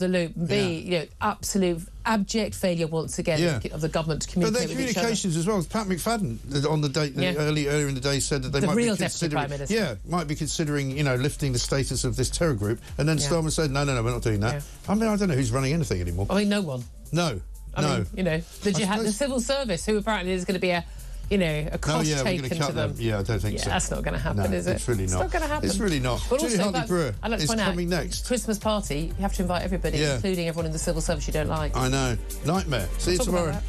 the loop, and B, absolute abject failure once again of the government to communicate with each other. But their communications as well. Pat McFadden on the date earlier in the day said that they might be considering, might be considering, lifting the status of this terror group, and then Starmer said, no, we're not doing that. Yeah. I mean, I don't know who's running anything anymore. I mean, no one. No. I mean, the civil service, who apparently is going to be a cost taken to them. Yeah, I don't think so. That's not going to happen, is it? It's really not. It's not going to happen. It's really not. But Julia Hartley-Brewer is coming next. Christmas party, you have to invite everybody, including everyone in the civil service you don't like. I know. Nightmare. See you tomorrow.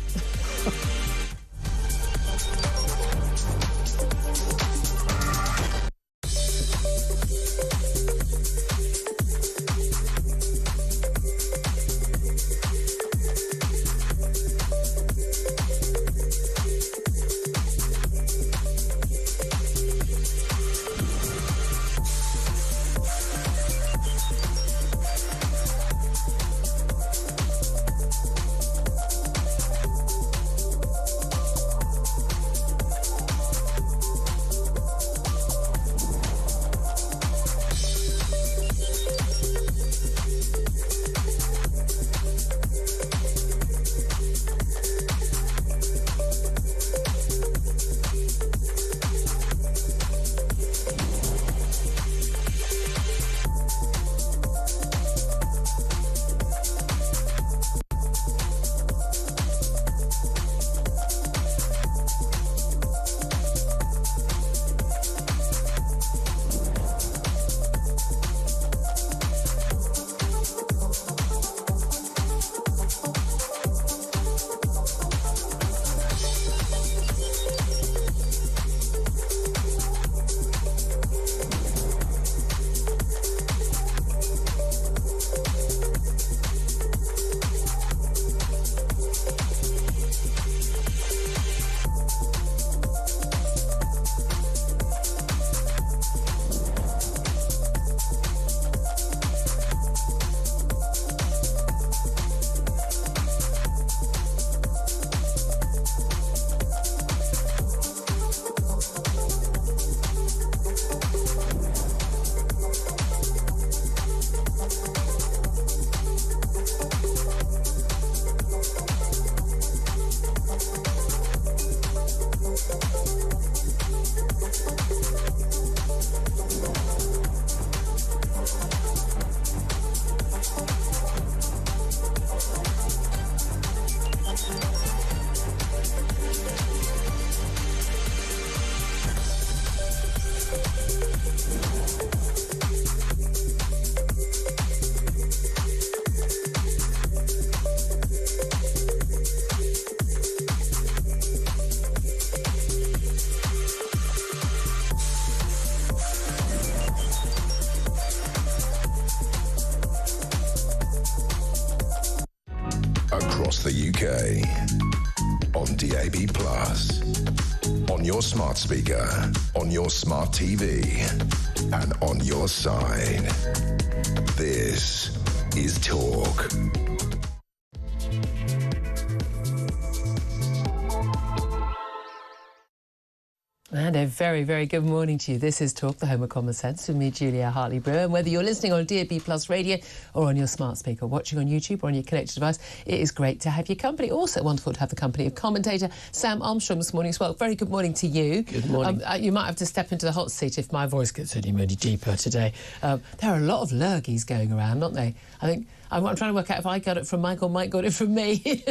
across the UK, on DAB+, on your smart speaker, on your smart TV, and on your side. This is Talk. And a very, very good morning to you. This is Talk, the home of common sense, with me, Julia Hartley-Brewer. And whether you're listening on DAB+ radio or on your smart speaker, watching on YouTube or on your connected device, it is great to have your company. Also wonderful to have the company of commentator Sam Armstrong this morning as well. Very good morning to you. Good morning. You might have to step into the hot seat if my voice gets any more deeper today. There are a lot of lurgies going around, aren't they? I think I'm trying to work out if I got it from Mike or Mike got it from me.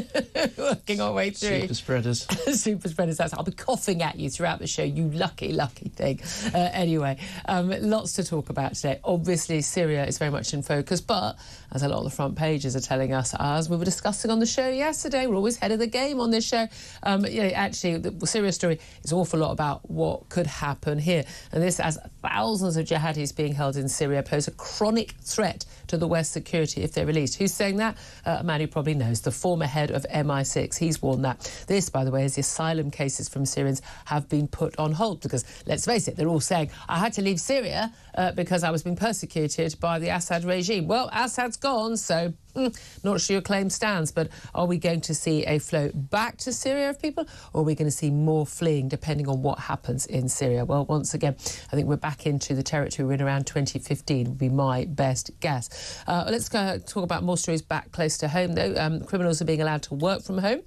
Working our way through. Super spreaders. Super spreaders. I'll be coughing at you throughout the show, you lucky, lucky thing. Anyway, lots to talk about today. Obviously, Syria is very much in focus, but as a lot of the front pages are telling us, as we were discussing on the show yesterday, we're always ahead of the game on this show. Actually, the Syria story is an awful lot about what could happen here. And this, as thousands of jihadis being held in Syria, pose a chronic threat to the West's security if they're released. Who's saying that? A man who probably knows, the former head of MI6. He's warned that. This, by the way, is the asylum cases from Syrians have been put on hold because, let's face it, they're all saying, I had to leave Syria because I was being persecuted by the Assad regime. Well, Assad's gone, so Not sure your claim stands, but are we going to see a flow back to Syria of people, or are we going to see more fleeing depending on what happens in Syria? Well, once again, I think we're back into the territory we're in around 2015 would be my best guess. Let's go talk about more stories back close to home, though. Criminals are being allowed to work from home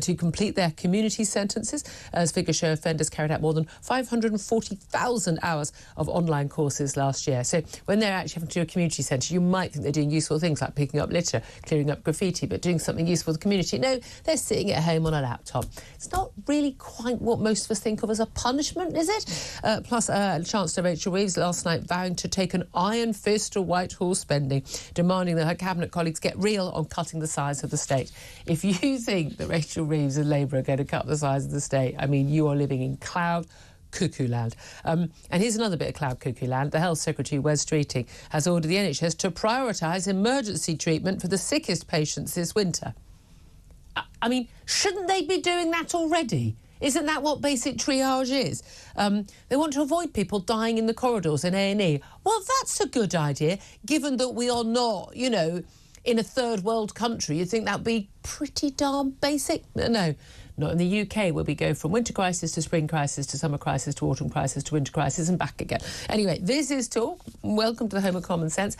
to complete their community sentences, as figures show offenders carried out more than 540,000 hours of online courses last year. So when they're actually having to do a community centre, you might think they're doing useful things like picking up litter, clearing up graffiti, but doing something useful for the community. No, they're sitting at home on a laptop. It's not really quite what most of us think of as a punishment, is it? Plus, Chancellor Rachel Reeves last night vowing to take an iron fist to Whitehall spending, demanding that her cabinet colleagues get real on cutting the size of the state. If you think that Rachel Reeves and Labour are going to cut the size of the state, I mean, you are living in cloud cuckoo land. And here's another bit of cloud cuckoo land. The Health Secretary, Wes Streeting, has ordered the NHS to prioritise emergency treatment for the sickest patients this winter. I mean, shouldn't they be doing that already? Isn't that what basic triage is? They want to avoid people dying in the corridors in A&E. Well, that's a good idea, given that we are not, you know, in a third world country. You'd think that would be pretty darn basic. No, not in the UK, where we go from winter crisis to spring crisis to summer crisis to autumn crisis to winter crisis and back again. Anyway, this is Talk. Welcome to the home of common sense.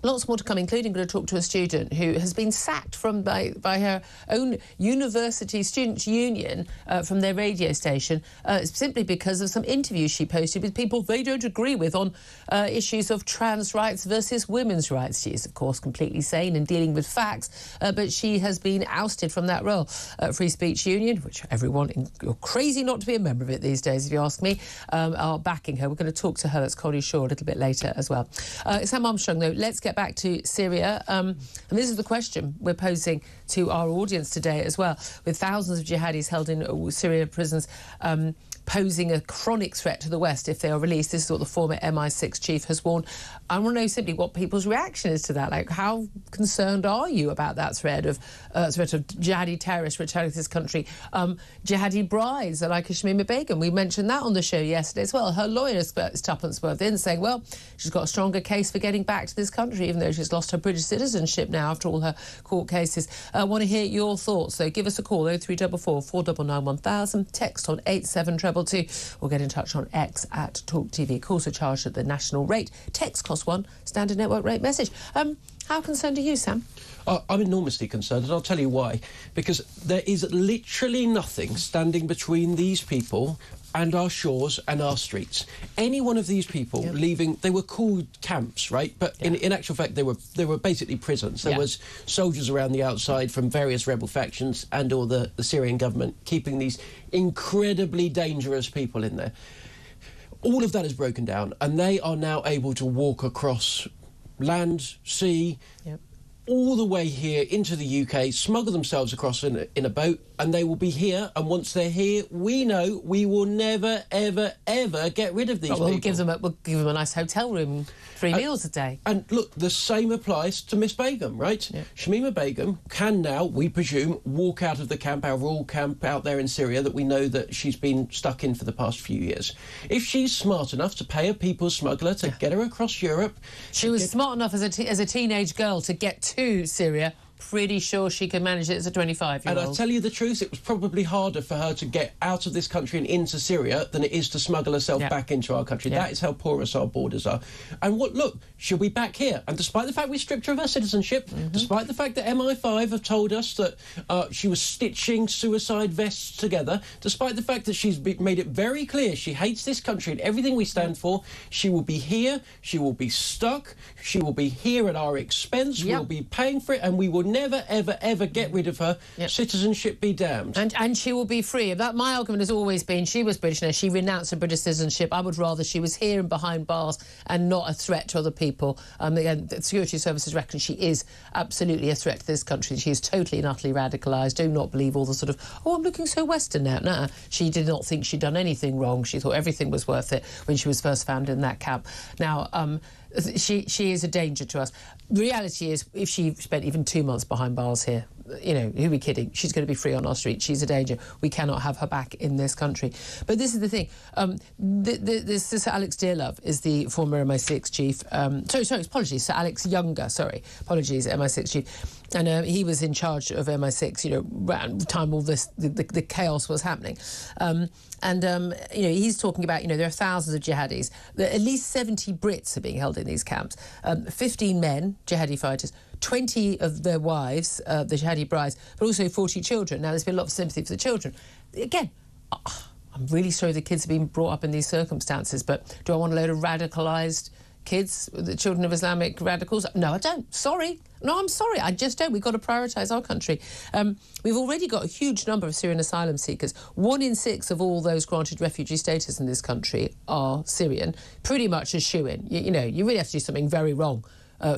Lots more to come, including going to talk to a student who has been sacked by her own university students' union from their radio station simply because of some interviews she posted with people they don't agree with on issues of trans rights versus women's rights. She is, of course, completely sane and dealing with facts, but she has been ousted from that role. Free Speech Union, which everyone, you're crazy not to be a member of it these days, if you ask me, are backing her. We're going to talk to her, that's Connie Shaw, a little bit later as well. Sam Armstrong, though, let's get back to Syria. And this is the question we're posing to our audience today as well, with thousands of jihadis held in Syria prisons posing a chronic threat to the West if they are released. This is what the former MI6 chief has warned. I want to know simply what people's reaction is to that. Like, how concerned are you about that threat of jihadi terrorists returning to this country? Jihadi brides like Shamima Begum, we mentioned that on the show yesterday as well. Her lawyer is tuppence worth in, saying, well, she's got a stronger case for getting back to this country, even though she's lost her British citizenship now after all her court cases. I want to hear your thoughts, so give us a call, 0344 499 1000, text on 87222, or get in touch on X at Talk TV. Calls are charged at the national rate. Text cost £1, standard network rate message. How concerned are you, Sam? I'm enormously concerned, and I'll tell you why. Because there is literally nothing standing between these people and our shores and our streets. Any one of these people leaving, they were called camps, right? But in actual fact, they were basically prisons. There was soldiers around the outside from various rebel factions and or the Syrian government keeping these incredibly dangerous people in there. All of that is broken down, and they are now able to walk across land, sea, all the way here into the UK, smuggle themselves across in a boat, and they will be here. And once they're here, we know we will never, ever, ever get rid of these people. We'll give them a nice hotel room, 3 meals a day. And look, the same applies to Miss Begum, right? Yeah. Shamima Begum can now, we presume, walk out of the camp, our royal camp out there in Syria that we know that she's been stuck in for the past few years. If she's smart enough to pay a people smuggler to get her across Europe... She was smart enough as a teenage girl to get to Syria. Pretty sure she could manage it as a 25-year-old. And I'll tell you the truth, it was probably harder for her to get out of this country and into Syria than it is to smuggle herself back into our country. That is how porous our borders are. And look, she'll be back here. And despite the fact we stripped her of her citizenship, despite the fact that MI5 have told us that she was stitching suicide vests together, despite the fact that she's made it very clear she hates this country and everything we stand for, she will be here, she will be stuck, she will be here at our expense, we'll be paying for it, and we will never, ever, ever get rid of her. Citizenship be damned. And she will be free. My argument has always been she was British now. She renounced her British citizenship. I would rather she was here and behind bars and not a threat to other people. The security services reckon she is absolutely a threat to this country. She is totally and utterly radicalised. Do not believe all the sort of, I'm looking so Western now. No, she did not think she'd done anything wrong. She thought everything was worth it when she was first found in that camp. Now, she is a danger to us. The reality is, if she spent even 2 months behind bars here, you know, who are we kidding? She's going to be free on our street. She's a danger. We cannot have her back in this country. But this is the thing. Sir Alex Dearlove is the former MI6 chief. Apologies, Sir Alex Younger, MI6 chief. And he was in charge of MI6, you know, around the time all this, the chaos was happening. You know, he's talking about, you know, there are thousands of jihadis. At least 70 Brits are being held in these camps. 15 men, jihadi fighters, 20 of their wives, the jihadi brides, but also 40 children. Now, there's been a lot of sympathy for the children. Again, I'm really sorry the kids have been brought up in these circumstances, but do I want a load of radicalised kids, the children of Islamic radicals? No, I don't. Sorry. No, I'm sorry. I just don't. We've got to prioritise our country. We've already got a huge number of Syrian asylum seekers. 1 in 6 of all those granted refugee status in this country are Syrian. Pretty much a shoo-in. You know, you really have to do something very wrong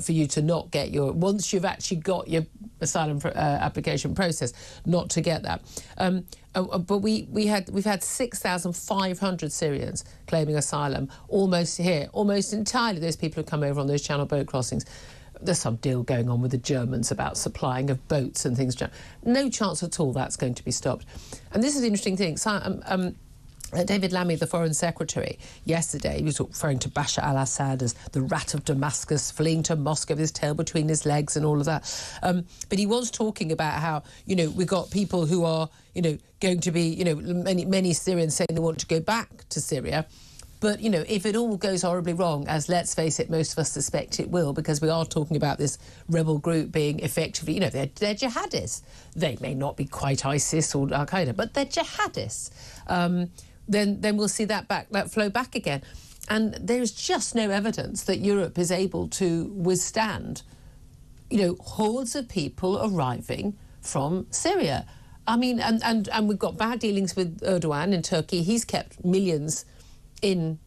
for you to not get your... Once you've actually got your asylum application process, not to get that. But we've had 6,500 Syrians claiming asylum almost entirely. Those people who come over on those Channel boat crossings. There's some deal going on with the Germans about supplying of boats and things. No chance at all that's going to be stopped. And this is the interesting thing. David Lammy, the Foreign Secretary, yesterday, he was referring to Bashar al-Assad as the rat of Damascus, fleeing to Moscow with his tail between his legs and all of that. But he was talking about how, you know, we've got people who are, you know, going to be, you know, many Syrians saying they want to go back to Syria. But, you know, if it all goes horribly wrong, as let's face it, most of us suspect it will, because we are talking about this rebel group being effectively, you know, they're jihadists. They may not be quite ISIS or Al-Qaeda, but they're jihadists. Then we'll see that flow back again. And there's just no evidence that Europe is able to withstand, you know, hordes of people arriving from Syria. I mean, and we've got bad dealings with Erdogan in Turkey. He's kept millions in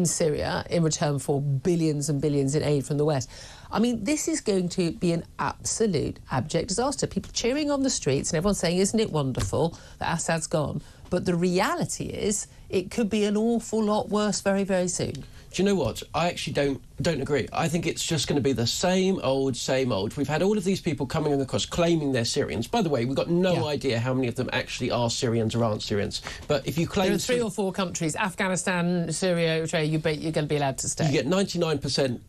Syria in return for billions and billions in aid from the West. I mean, this is going to be an absolute abject disaster. People cheering on the streets and everyone saying, isn't it wonderful that Assad's gone? But the reality is it could be an awful lot worse very, very soon. Do you know what? I actually don't agree. I think it's just going to be the same old, same old. We've had all of these people coming across claiming they're Syrians. By the way, we've got no idea how many of them actually are Syrians or aren't Syrians. But if you claim... There are 3 or 4 countries, Afghanistan, Syria, Eritrea, you're going to be allowed to stay. You get 99%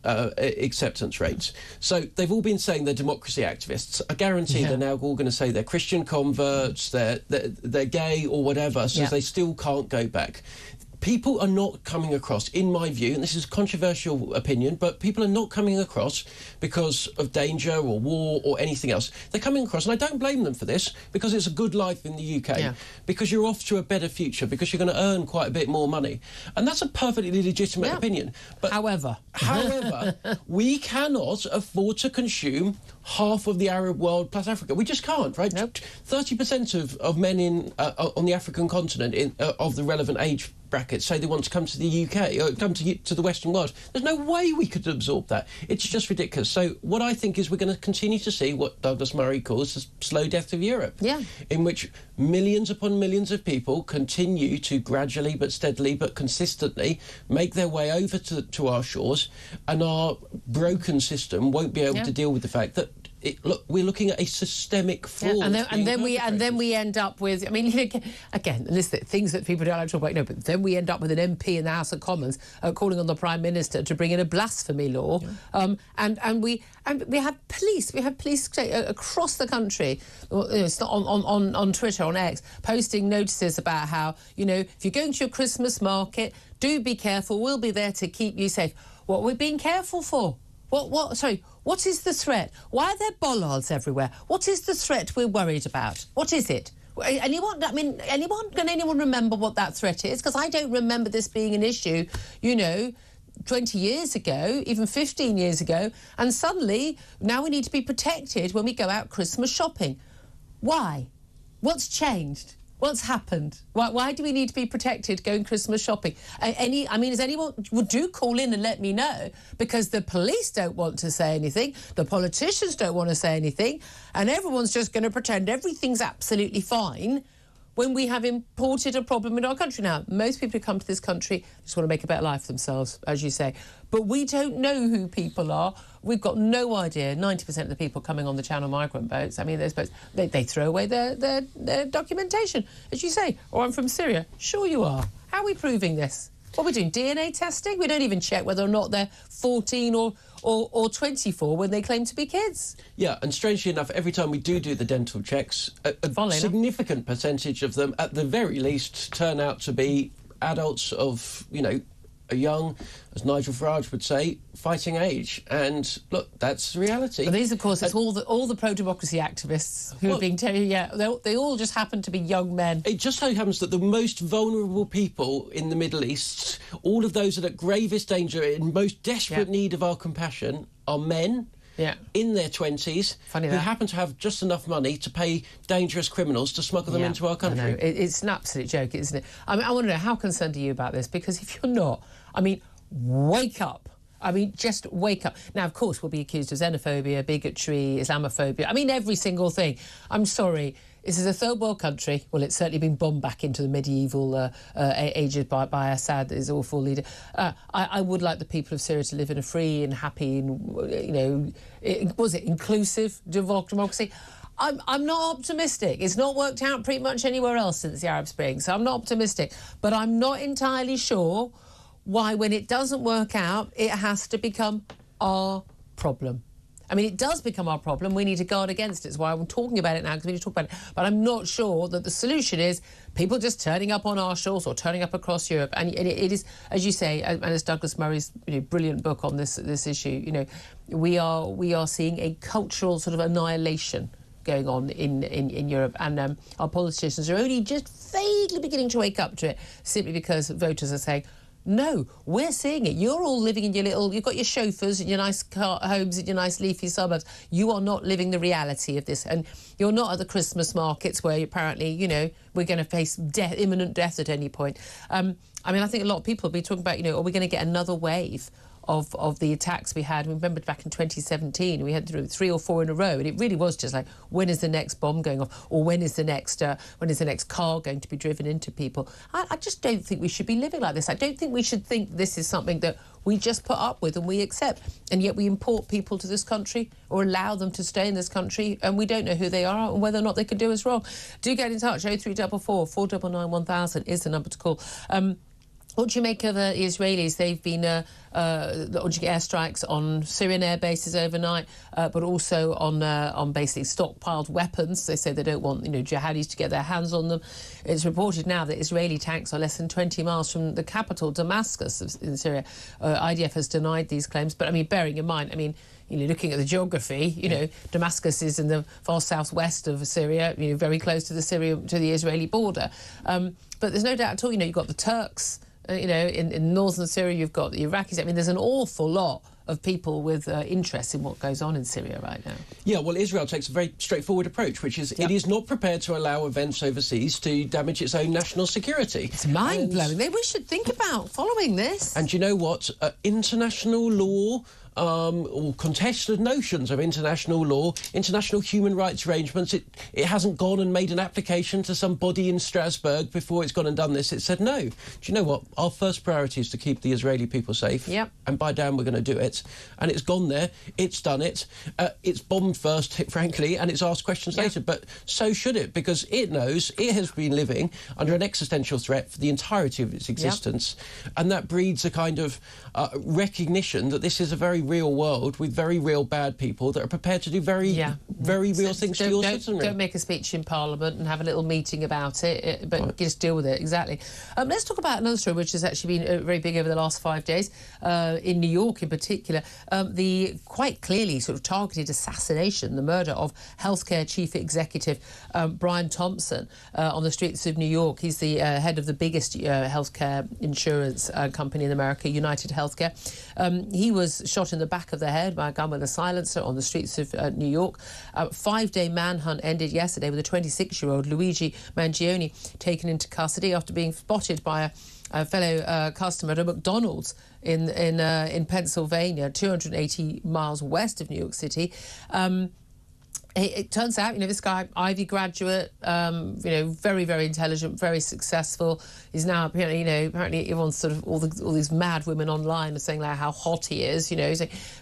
acceptance rates. So they've all been saying they're democracy activists. I guarantee they're now all going to say they're Christian converts, they're gay or whatever, so they still can't go back. People are not coming across, in my view, and this is a controversial opinion, but people are not coming across because of danger or war or anything else. They're coming across, and I don't blame them for this, because it's a good life in the UK, because you're off to a better future, because you're going to earn quite a bit more money. And that's a perfectly legitimate opinion. But However, we cannot afford to consume half of the Arab world plus Africa. We just can't, right? Nope. 30% of men on the African continent of the relevant age brackets say they want to come to the UK or come to the Western world. There's no way we could absorb that. It's just ridiculous. So what I think is we're going to continue to see what Douglas Murray calls the slow death of Europe, in which millions upon millions of people continue to gradually but steadily but consistently make their way over to our shores, and our broken system won't be able to deal with the fact that we're looking at a systemic fraud. And then we end up with, I mean, again, listen, things that people don't like to talk about, no, but then we end up with an MP in the House of Commons calling on the Prime Minister to bring in a blasphemy law, and we have police across the country, it's not on Twitter, on X, posting notices about how, you know, if you're going to your Christmas market, do be careful. We'll be there to keep you safe. What are we being careful for? What is the threat? Why are there bollards everywhere? What is the threat we're worried about? What is it? Can anyone remember what that threat is? Because I don't remember this being an issue, you know, 20 years ago, even 15 years ago, and suddenly now we need to be protected when we go out Christmas shopping. Why? What's changed? What's happened? Why do we need to be protected going Christmas shopping? Does anyone... do call in and let me know, because the police don't want to say anything, the politicians don't want to say anything, and everyone's just going to pretend everything's absolutely fine when we have imported a problem in our country. Now, most people who come to this country just want to make a better life for themselves, as you say. But we don't know who people are. We've got no idea. 90% of the people coming on the Channel migrant boats, I mean, those boats, they throw away their documentation, as you say. Or I'm from Syria. Sure you are. How are we proving this? What are we doing? DNA testing? We don't even check whether or not they're 14 or 24 when they claim to be kids. Yeah, and strangely enough, every time we do the dental checks, a significant percentage of them, at the very least, turn out to be adults of, you know, a young, as Nigel Farage would say, fighting age. And look, that's reality. But these, of course, it's all the pro-democracy activists who are being told, yeah, they all just happen to be young men. It just so happens that the most vulnerable people in the Middle East, all of those that are at gravest danger, in most desperate need of our compassion, are men. Yeah. In their 20s, who happen to have just enough money to pay dangerous criminals to smuggle them into our country. I know. It's an absolute joke, isn't it? I mean, I want to know, how concerned are you about this? Because if you're not, I mean, wake up. I mean, just wake up. Now, of course, we'll be accused of xenophobia, bigotry, Islamophobia. I mean, every single thing. I'm sorry. This is a third world country. Well, it's certainly been bombed back into the medieval ages by Assad, his awful leader. I would like the people of Syria to live in a free and happy and, you know, inclusive democracy. I'm not optimistic. It's not worked out pretty much anywhere else since the Arab Spring, so I'm not optimistic. But I'm not entirely sure why, when it doesn't work out, it has to become our problem. I mean, it does become our problem. We need to guard against it. That's why I'm talking about it now, because we need to talk about it. But I'm not sure that the solution is people just turning up on our shores or turning up across Europe. And it is, as you say, and as Douglas Murray's brilliant book on this issue, you know, we are seeing a cultural sort of annihilation going on in Europe, and our politicians are only just vaguely beginning to wake up to it, simply because voters are saying, no, we're seeing it. You're all living in your little... You've got your chauffeurs and your nice homes in your nice leafy suburbs. You are not living the reality of this. And you're not at the Christmas markets where apparently, you know, we're going to face imminent death at any point. I mean, I think a lot of people will be talking about, you know, are we going to get another wave of the attacks we had? We remember back in 2017, we had 3 or 4 in a row, and it really was just like, when is the next bomb going off, or when is the next car going to be driven into people? I just don't think we should be living like this. I don't think we should think this is something that we just put up with and we accept, and yet we import people to this country or allow them to stay in this country, and we don't know who they are and whether or not they could do us wrong. Do get in touch. 0344 499 1000 is the number to call. What do you make of the Israelis? They've been launching airstrikes on Syrian air bases overnight, but also on basically stockpiled weapons. They say they don't want, you know, jihadis to get their hands on them. It's reported now that Israeli tanks are less than 20 miles from the capital, Damascus, in Syria. IDF has denied these claims, but I mean, bearing in mind, I mean, you know, looking at the geography, you know, Damascus is in the far southwest of Syria, you know, very close to the Israeli border. But there's no doubt at all, you know, you've got the Turks. You know, in northern Syria, you've got the Iraqis. I mean, there's an awful lot of people with interest in what goes on in Syria right now. Yeah, well, Israel takes a very straightforward approach, which is it is not prepared to allow events overseas to damage its own national security. It's mind-blowing. We should think about following this. And you know what? International law... or contested notions of international law, international human rights arrangements. It hasn't gone and made an application to some body in Strasbourg before it's gone and done this. It said, no. Do you know what? Our first priority is to keep the Israeli people safe. Yep. And by damn, we're going to do it. And it's gone there. It's done it. It's bombed first, frankly, and it's asked questions later. But so should it, because it knows it has been living under an existential threat for the entirety of its existence. And that breeds a kind of recognition that this is a very real world with very real bad people that are prepared to do very real things to your citizenry. Don't make a speech in Parliament and have a little meeting about it, but just deal with it, exactly. Let's talk about another story which has actually been very big over the last 5 days, in New York in particular, the quite clearly sort of targeted assassination, the murder of healthcare chief executive Brian Thompson on the streets of New York. He's the head of the biggest healthcare insurance company in America, United Healthcare. He was shot in the back of the head by a gun with a silencer on the streets of New York. A 5-day manhunt ended yesterday with a 26-year-old Luigi Mangione taken into custody after being spotted by a fellow customer at a McDonald's in Pennsylvania, 280 miles west of New York City. It turns out, this guy, Ivy graduate, very, very intelligent, very successful. He's now apparently everyone's sort of all these mad women online are saying like how hot he is,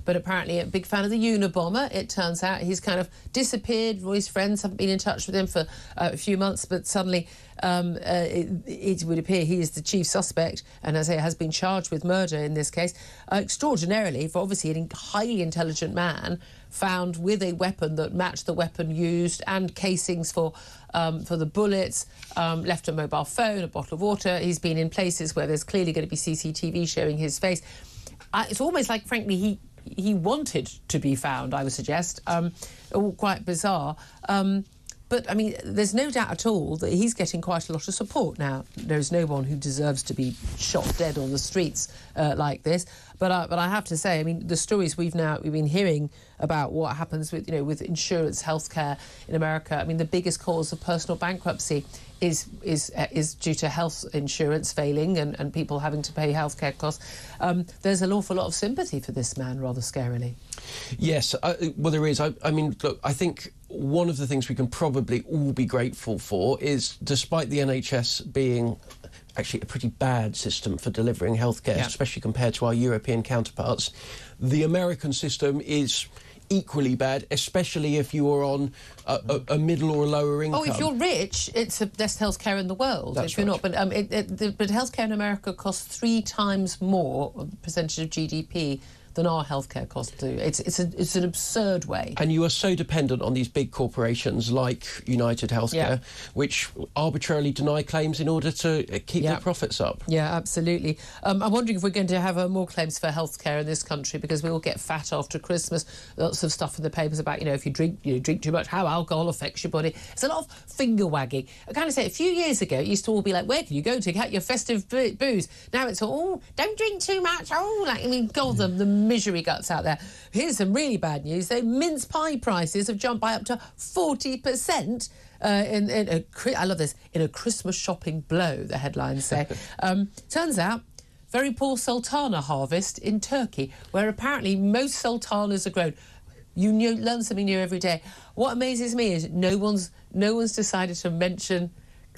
but apparently a big fan of the Unabomber. It turns out he's kind of disappeared. All his friends haven't been in touch with him for a few months, but suddenly it would appear he is the chief suspect, and as I say, has been charged with murder in this case. Extraordinarily, for obviously a highly intelligent man, found with a weapon that matched the weapon used and casings for the bullets, left a mobile phone, a bottle of water. He's been in places where there's clearly going to be CCTV showing his face. It's almost like, frankly, he wanted to be found, I would suggest. All quite bizarre. But, I mean, there's no doubt at all that he's getting quite a lot of support now. There's no one who deserves to be shot dead on the streets like this. But I have to say, I mean, the stories we've been hearing about what happens with, with insurance, healthcare in America. I mean, the biggest cause of personal bankruptcy is due to health insurance failing and people having to pay healthcare costs. There's an awful lot of sympathy for this man, rather scarily. Yes, well, there is. I mean, look, I think one of the things we can probably all be grateful for is, despite the NHS being actually a pretty bad system for delivering healthcare, especially compared to our European counterparts, the American system is equally bad, especially if you are on a middle or a lower income. Oh, if you're rich, it's the best healthcare in the world. That's if you're right. not, but healthcare in America costs 3 times more percentage of GDP than our healthcare costs do. It's an absurd way. And you are so dependent on these big corporations like United Healthcare, which arbitrarily deny claims in order to keep their profits up. Yeah, absolutely. I'm wondering if we're going to have more claims for healthcare in this country, because we all get fat after Christmas. Lots of stuff in the papers about, if you drink too much, how alcohol affects your body. It's a lot of finger wagging. I kind of say, a few years ago, it used to all be like, where can you go to get your festive booze? Now it's all, don't drink too much. God, the misery guts out there. Here's some really bad news, though. Mince pie prices have jumped by up to 40%. I love this. In a Christmas shopping blow, the headlines say. Turns out, very poor sultana harvest in Turkey, where apparently most sultanas are grown. You learn something new every day. What amazes me is no one's decided to mention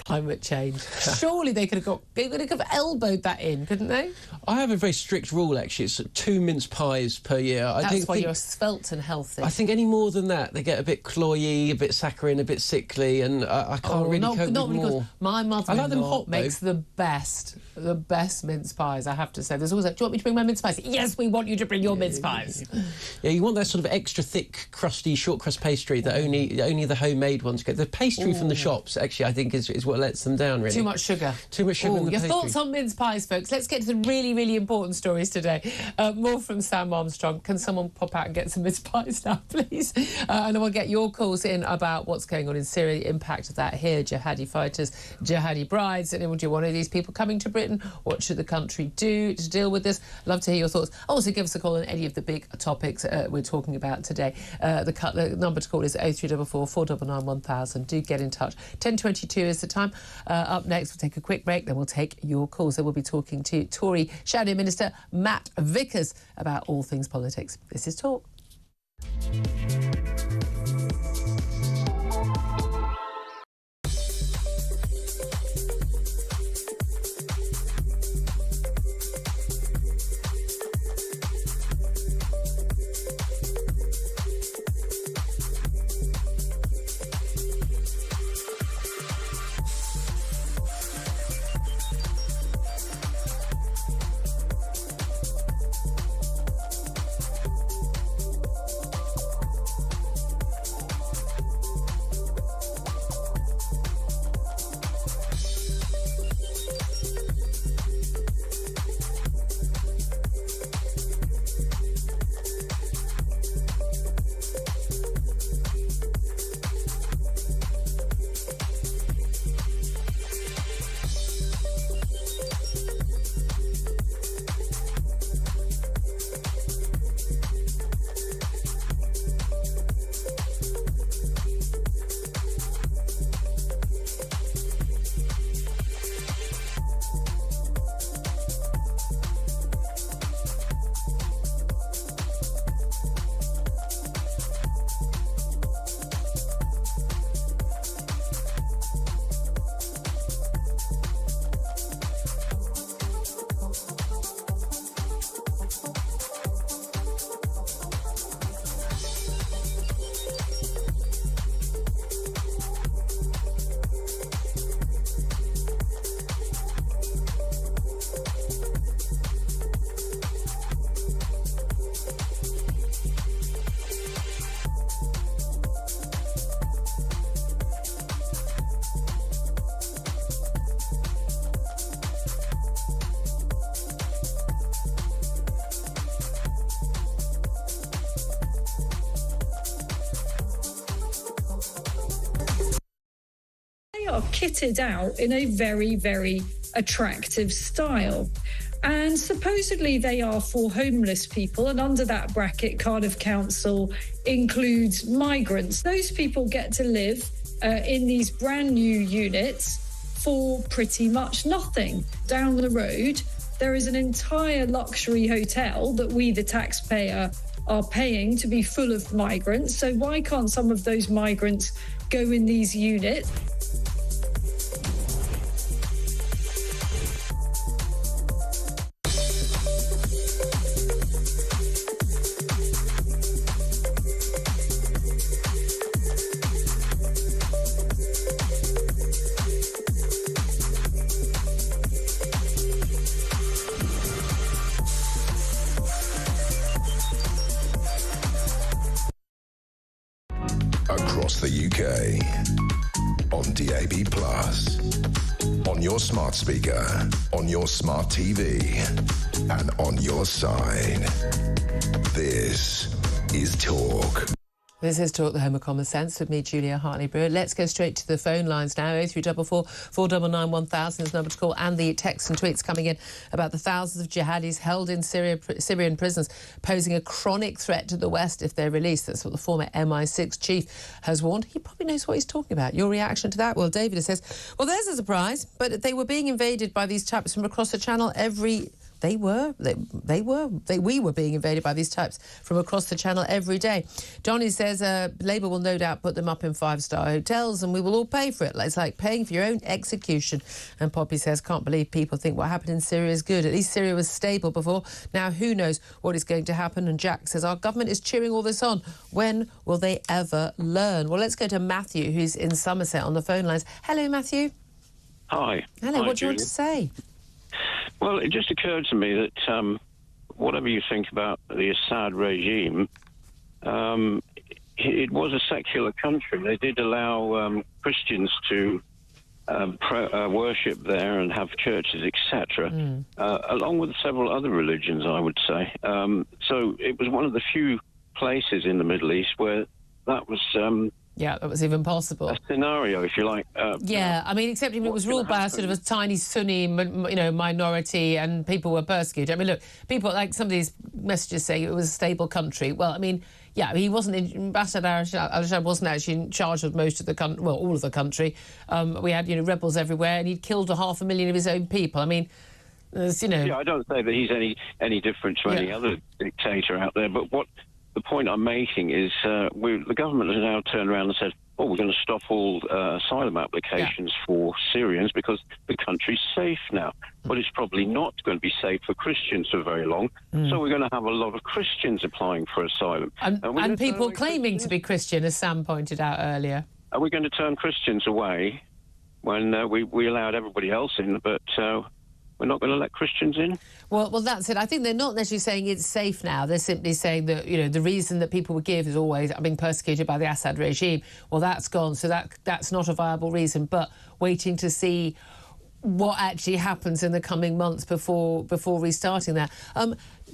climate change. Surely they could have elbowed that in, couldn't they? I have a very strict rule, actually. It's 2 mince pies per year. That's why you're svelte and healthy. I think any more than that, they get a bit cloyy, a bit saccharine, a bit sickly, and I can't really cope with more. My mother-in-law makes the best mince pies, I have to say. There's always like, do you want me to bring my mince pies? Yes, we want you to bring your mince pies. Yeah, you want that sort of extra thick, crusty, short crust pastry that only the homemade ones get. The pastry from the shops, actually, I think is what lets them down, really. Too much sugar. Too much sugar in the your pastry. Thoughts on mince pies, folks? Let's get to the really, really important stories today. More from Sam Armstrong. Can someone pop out and get some mince pies now, please? And I will get your calls in about what's going on in Syria, the impact of that here, jihadi fighters, jihadi brides, and do you want any of these people coming to Britain? What should the country do to deal with this? Love to hear your thoughts. Also, give us a call on any of the big topics we're talking about today. The number to call is 0344 499 1000. Do get in touch. 10:22 is the time. Up next, we'll take a quick break, then we'll take your calls. So we'll be talking to Tory Shadow Minister Matt Vickers about all things politics. This is Talk. are kitted out in a very, very attractive style. And supposedly they are for homeless people, and under that bracket, Cardiff Council includes migrants. Those people get to live in these brand new units for pretty much nothing. Down the road, there is an entire luxury hotel that we, the taxpayer, are paying to be full of migrants. So why can't some of those migrants go in these units? Across the UK, on DAB+, on your smart speaker, on your smart TV, and on your side. This is Talk. This is Talk, the home of common sense, with me, Julia Hartley-Brewer. Let's go straight to the phone lines now. 0344 499 1000 is the number to call, and the texts and tweets coming in about the thousands of jihadis held in Syrian prisons, posing a chronic threat to the West if they're released. That's what the former MI6 chief has warned. He probably knows what he's talking about. Your reaction to that? Well, David says, well, there's a surprise, but they were being invaded by these types from across the channel every... We were being invaded by these types from across the channel every day. Johnny says Labour will no doubt put them up in five-star hotels and we will all pay for it. It's like paying for your own execution. And Poppy says, can't believe people think what happened in Syria is good. At least Syria was stable before. Now who knows what is going to happen? And Jack says, our government is cheering all this on. When will they ever learn? Well, let's go to Matthew, who's in Somerset on the phone lines. Hello, Matthew. Hi. Hello, Hi, what do you want to say? Well, it just occurred to me that whatever you think about the Assad regime, it was a secular country. They did allow Christians to worship there and have churches, etc., along with several other religions, I would say. So it was one of the few places in the Middle East where that was... yeah, that was even possible. A scenario, if you like. Yeah, I mean, except it was ruled by a sort of a tiny Sunni, minority, and people were persecuted. I mean, look, people, like some of these messages say it was a stable country. Well, I mean, yeah, he wasn't, Ambassador al-Assad wasn't actually in charge of most of the country, well, all of the country. We had, rebels everywhere, and he'd killed 500,000 of his own people. I mean, Yeah, I don't say that he's any different to any other dictator out there, but the point I'm making is the government has now turned around and said, we're going to stop all asylum applications for Syrians because the country's safe now. But it's probably not going to be safe for Christians for very long. So we're going to have a lot of Christians applying for asylum. And people claiming to be Christian, as Sam pointed out earlier. Are we going to turn Christians away when we allowed everybody else in, but... we're not going to let Christians in? Well, that's it. I think they're not necessarily saying it's safe now. They're simply saying that, the reason that people would give is always being persecuted by the Assad regime. Well, that's gone, so that's not a viable reason. But waiting to see what actually happens in the coming months before restarting that.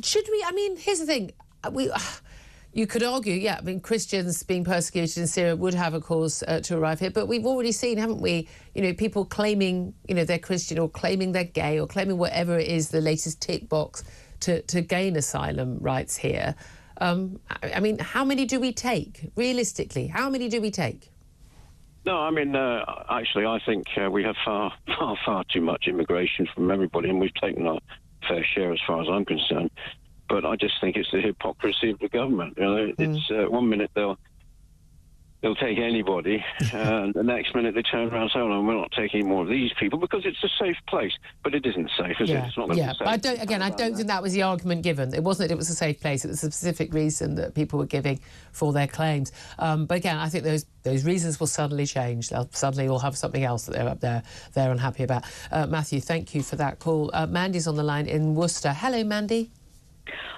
Should we... I mean, here's the thing. You could argue, Christians being persecuted in Syria would have a cause to arrive here. But we've already seen, haven't we, people claiming, they're Christian or claiming they're gay or claiming whatever it is, the latest tick box to gain asylum rights here. I mean, how many do we take? Realistically, how many do we take? No, I mean, actually, I think we have far too much immigration from everybody, and we've taken our fair share as far as I'm concerned. But I just think it's the hypocrisy of the government. It's 1 minute they'll take anybody, and the next minute they turn around and say, no, we're not taking any more of these people because it's a safe place. But it isn't safe, is it? It's not going to be safe. I don't think that was the argument given. It wasn't that it was a safe place. It was a specific reason that people were giving for their claims. But again, I think those reasons will suddenly change. They'll suddenly all have something else that they're up there they're unhappy about. Matthew, thank you for that call. Mandy's on the line in Worcester. Hello, Mandy.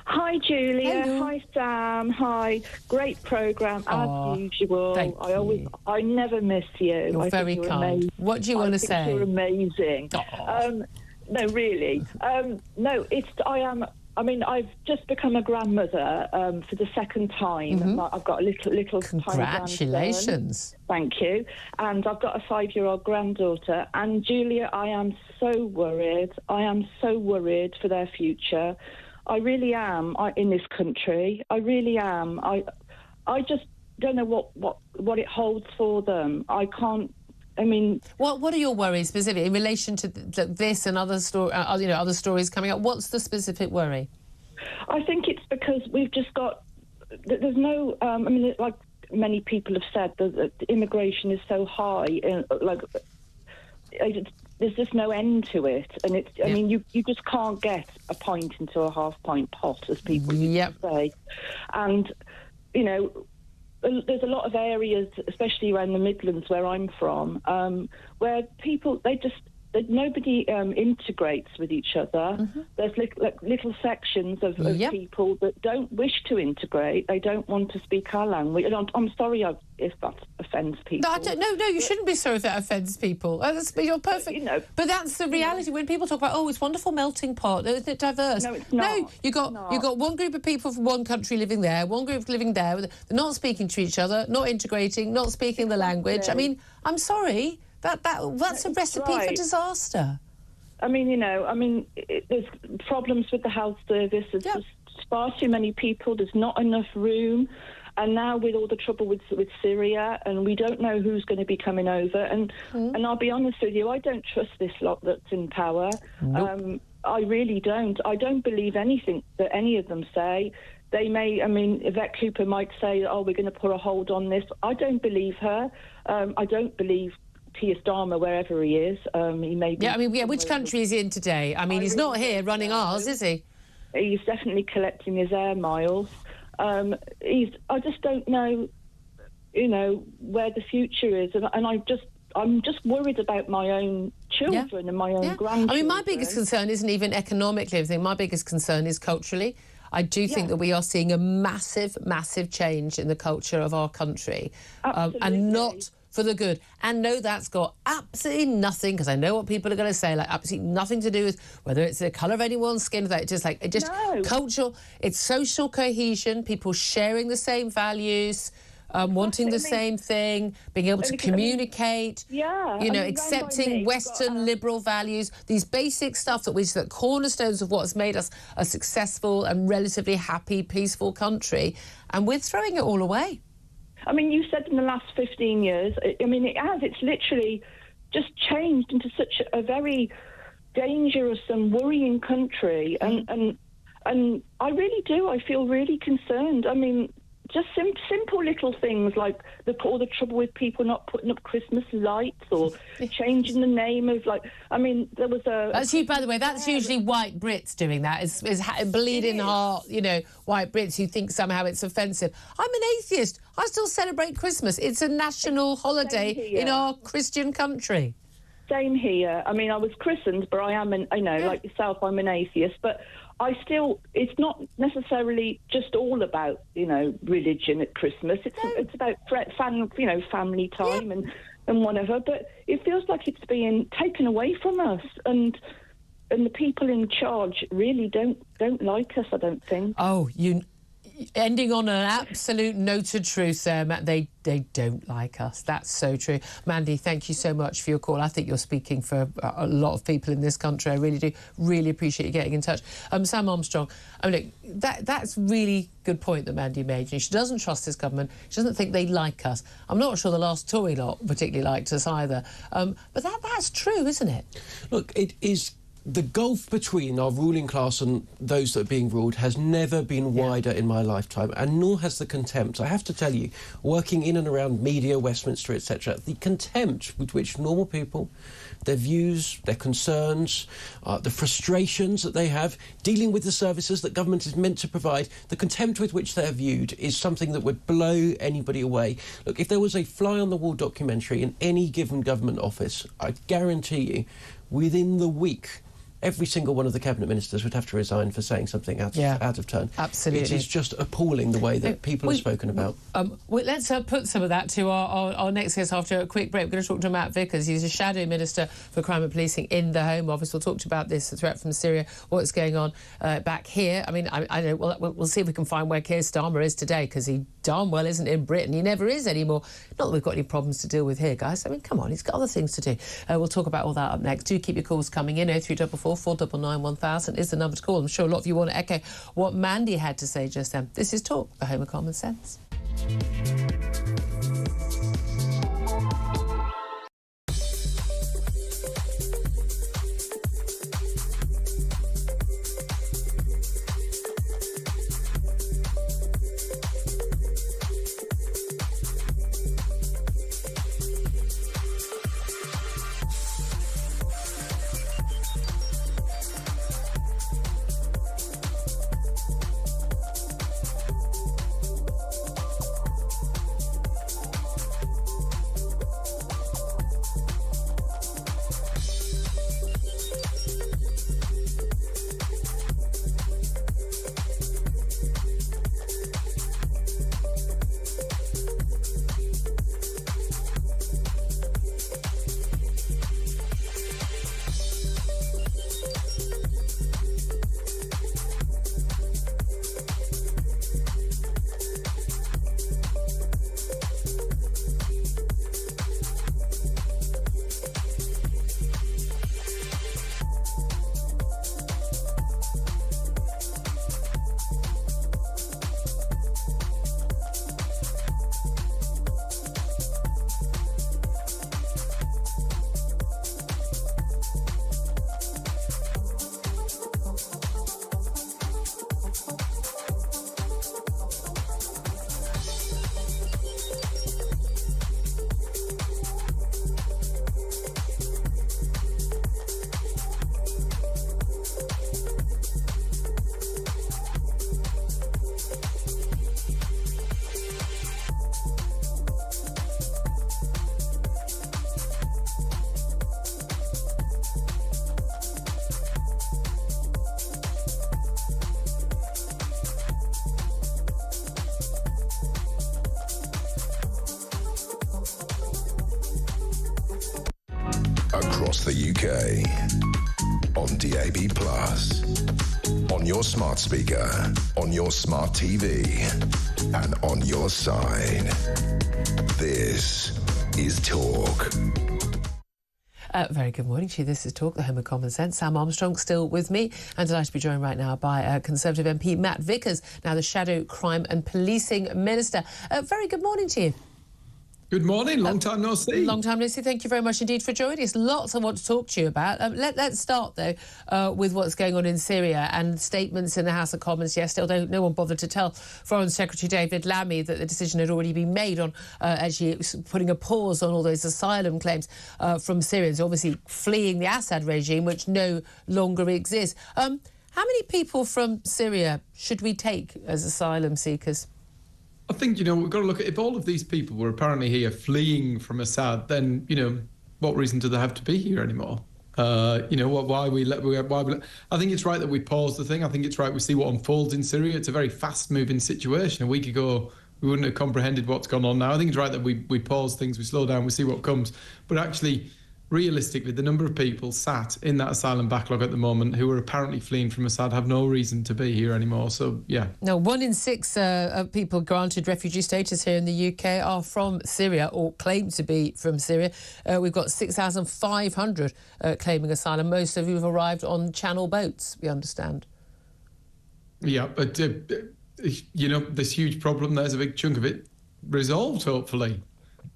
Hi, Julia. Hello. Hi, Sam. Hi. Great programme, as usual. I never miss you. You're very kind. Amazing. What do you want to say? You're amazing. No, really. I am I mean, I've just become a grandmother for the second time. I've got a little Congratulations. Thank you. And I've got a 5-year-old granddaughter. And Julia, I am so worried. I am so worried for their future. I really am in this country. I really am. I just don't know what it holds for them. I can't. I mean, what are your worries specifically in relation to this and other other stories coming up? What's the specific worry? I think it's because we've just got. There's no. I mean, like many people have said, that immigration is so high. There's just no end to it, and it's. I mean, you just can't get a pint into a half-pint pot, as people used to say, and you know. There's a lot of areas, especially around the Midlands where I'm from, where people, nobody integrates with each other. There's little sections of people that don't wish to integrate. They don't want to speak our language. And I'm sorry if that offends people. No, you shouldn't be sorry if that offends people. You're perfect. But that's the reality. When people talk about, it's wonderful melting pot, isn't it diverse? No, it's not. No, you got one group of people from one country living there, one group living there. They're not speaking to each other, not integrating, not speaking the language. I mean, I'm sorry. That's a recipe for disaster. I mean, there's problems with the health service. There's just far too many people. There's not enough room. And now with all the trouble with Syria, and we don't know who's going to be coming over. And I'll be honest with you, I don't trust this lot that's in power. Nope. I really don't. I don't believe anything that any of them say. They may, Yvette Cooper might say, we're going to put a hold on this. I don't believe her. I don't believe Keir Starmer, wherever he is. He may be. Which country is he in today? He's not here running ours, is he? He's definitely collecting his air miles. I just don't know, where the future is, and I'm just worried about my own children and my own grandchildren. My biggest concern isn't even economically. I think my biggest concern is culturally. I do think that we are seeing a massive, massive change in the culture of our country, and not for the good. And no, that's got absolutely nothing, because I know what people are going to say, absolutely nothing to do with whether it's the colour of anyone's skin. Cultural. It's social cohesion, people sharing the same values, wanting the same thing, being able to communicate. Accepting Western liberal values. These basic stuff that cornerstones of what's made us a successful and relatively happy, peaceful country, and we're throwing it all away. You said in the last 15 years, it has. It's literally just changed into such a very dangerous and worrying country. And I really do. I feel really concerned. Just simple little things like all the trouble with people not putting up Christmas lights or changing the name of there was a... That's you, by the way. That's usually white Brits doing that. Is bleeding heart, white Brits who think somehow it's offensive. I'm an atheist. I still celebrate Christmas. It's a national holiday in our Christian country. Same here. I was christened, but I am like yourself, I'm an atheist, but it's not necessarily just all about, religion at Christmas. It's about family time and whatever. But it feels like it's being taken away from us, and the people in charge really don't like us, I don't think. Ending on an absolute note of truth there, Matt. They don't like us. That's so true. Mandy, thank you so much for your call. I think you're speaking for a lot of people in this country. I really do. Really appreciate you getting in touch. Sam Armstrong, that's really good point that Mandy made. She doesn't trust this government. She doesn't think they like us. I'm not sure the last Tory lot particularly liked us either. But that's true, isn't it? Look, it is. The gulf between our ruling class and those that are being ruled has never been wider in my lifetime, and nor has the contempt. I have to tell you, working in and around media, Westminster, etc., the contempt with which normal people, their views, their concerns, the frustrations that they have, dealing with the services that government is meant to provide, the contempt with which they're viewed is something that would blow anybody away. Look, if there was a fly-on-the-wall documentary in any given government office, I guarantee you, within the week, every single one of the cabinet ministers would have to resign for saying something out of turn. Absolutely. It is just appalling the way that people are spoken about. Let's put some of that to our next guest after a quick break. We're going to talk to Matt Vickers. He's a Shadow Minister for Crime and Policing in the Home Office. We'll talk about this, the threat from Syria, what's going on back here. I mean, I know, we'll see if we can find where Keir Starmer is today, because he darn well isn't in Britain. He never is anymore. Not that we've got any problems to deal with here, guys. I mean, come on, he's got other things to do. We'll talk about all that up next. Do keep your calls coming in. 0344 499 1000 is the number to call. I'm sure a lot of you want to echo what Mandy had to say just then. This is Talk, the home of common sense. Across the UK, on DAB+, on your smart speaker, on your smart TV, and on your side. This is Talk. Very good morning to you. This is Talk, the home of common sense. Sam Armstrong still with me, and delighted to be joined right now by Conservative MP Matt Vickers, now the Shadow Crime and Policing Minister. Very good morning to you. Good morning. Long time no see. Long time no see. Thank you very much indeed for joining us. Lots I want to talk to you about. Let's start, though, with what's going on in Syria and statements in the House of Commons yesterday, although no one bothered to tell Foreign Secretary David Lammy that the decision had already been made on actually putting a pause on all those asylum claims from Syrians, obviously fleeing the Assad regime, which no longer exists. How many people from Syria should we take as asylum seekers? I think, we've got to look at, if all of these people were apparently here fleeing from Assad, then, what reason do they have to be here anymore? I think it's right that we pause the thing. I think it's right we see what unfolds in Syria. It's a very fast-moving situation. A week ago, we wouldn't have comprehended what's gone on now. I think it's right that we pause things, we slow down, we see what comes. But actually, realistically, the number of people sat in that asylum backlog at the moment who are apparently fleeing from Assad have no reason to be here anymore. So, yeah. Now, 1 in 6 people granted refugee status here in the UK are from Syria or claim to be from Syria. We've got 6,500 claiming asylum, most of who have arrived on Channel boats, we understand. Yeah, but, this huge problem, there's a big chunk of it resolved, hopefully.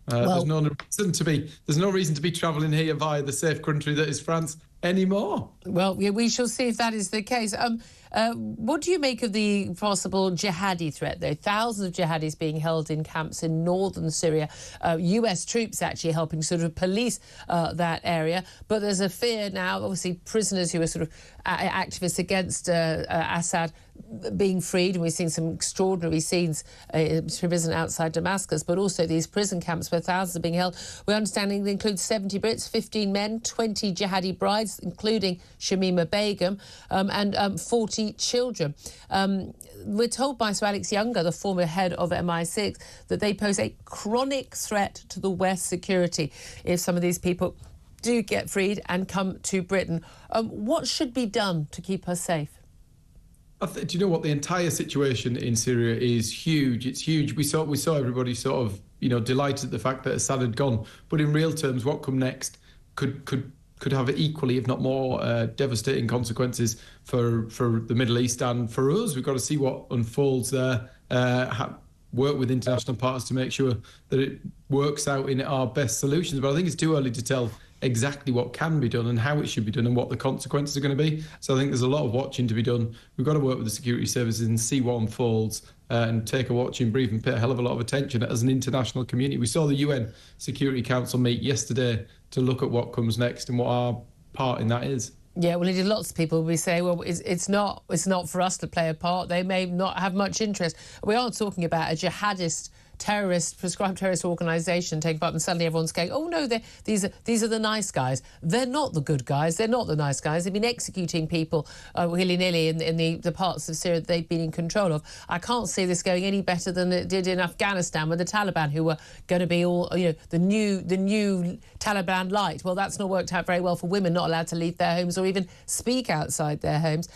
There's no reason to be travelling here via the safe country that is France anymore. Well, yeah, we shall see if that is the case. What do you make of the possible jihadi threat, though? Thousands of jihadis being held in camps in northern Syria. US troops actually helping sort of police that area. But there's a fear now, obviously, prisoners who are sort of activists against Assad being freed, and we've seen some extraordinary scenes in prison outside Damascus, but also these prison camps where thousands are being held. We're understanding they include 70 Brits, 15 men, 20 jihadi brides, including Shamima Begum, and 40 children. We're told by Sir Alex Younger, the former head of MI6, that they pose a chronic threat to the West's security if some of these people do get freed and come to Britain. What should be done to keep us safe? Do you know what? The entire situation in Syria is huge. It's huge. We saw everybody sort of, delighted at the fact that Assad had gone. But in real terms, what come next could have equally, if not more, devastating consequences for the Middle East and for us. We've got to see what unfolds there. Work with international partners to make sure that it works out in our best solutions. But I think it's too early to tell exactly what can be done and how it should be done and what the consequences are going to be. So I think there's a lot of watching to be done. We've got to work with the security services and see what unfolds and take a watching brief and pay a hell of a lot of attention as an international community. We saw the UN Security Council meet yesterday to look at what comes next and what our part in that is. Yeah, well, indeed, lots of people will say, well, it's not for us to play a part. They may not have much interest. We are talking about a jihadist prescribed terrorist organisation taking part, and suddenly everyone's going, oh no, these are the nice guys. They're not the good guys. They're not the nice guys. They've been executing people willy-nilly in the parts of Syria that they've been in control of. I can't see this going any better than it did in Afghanistan with the Taliban, who were going to be all, the new Taliban light. Well, that's not worked out very well for women not allowed to leave their homes or even speak outside their homes.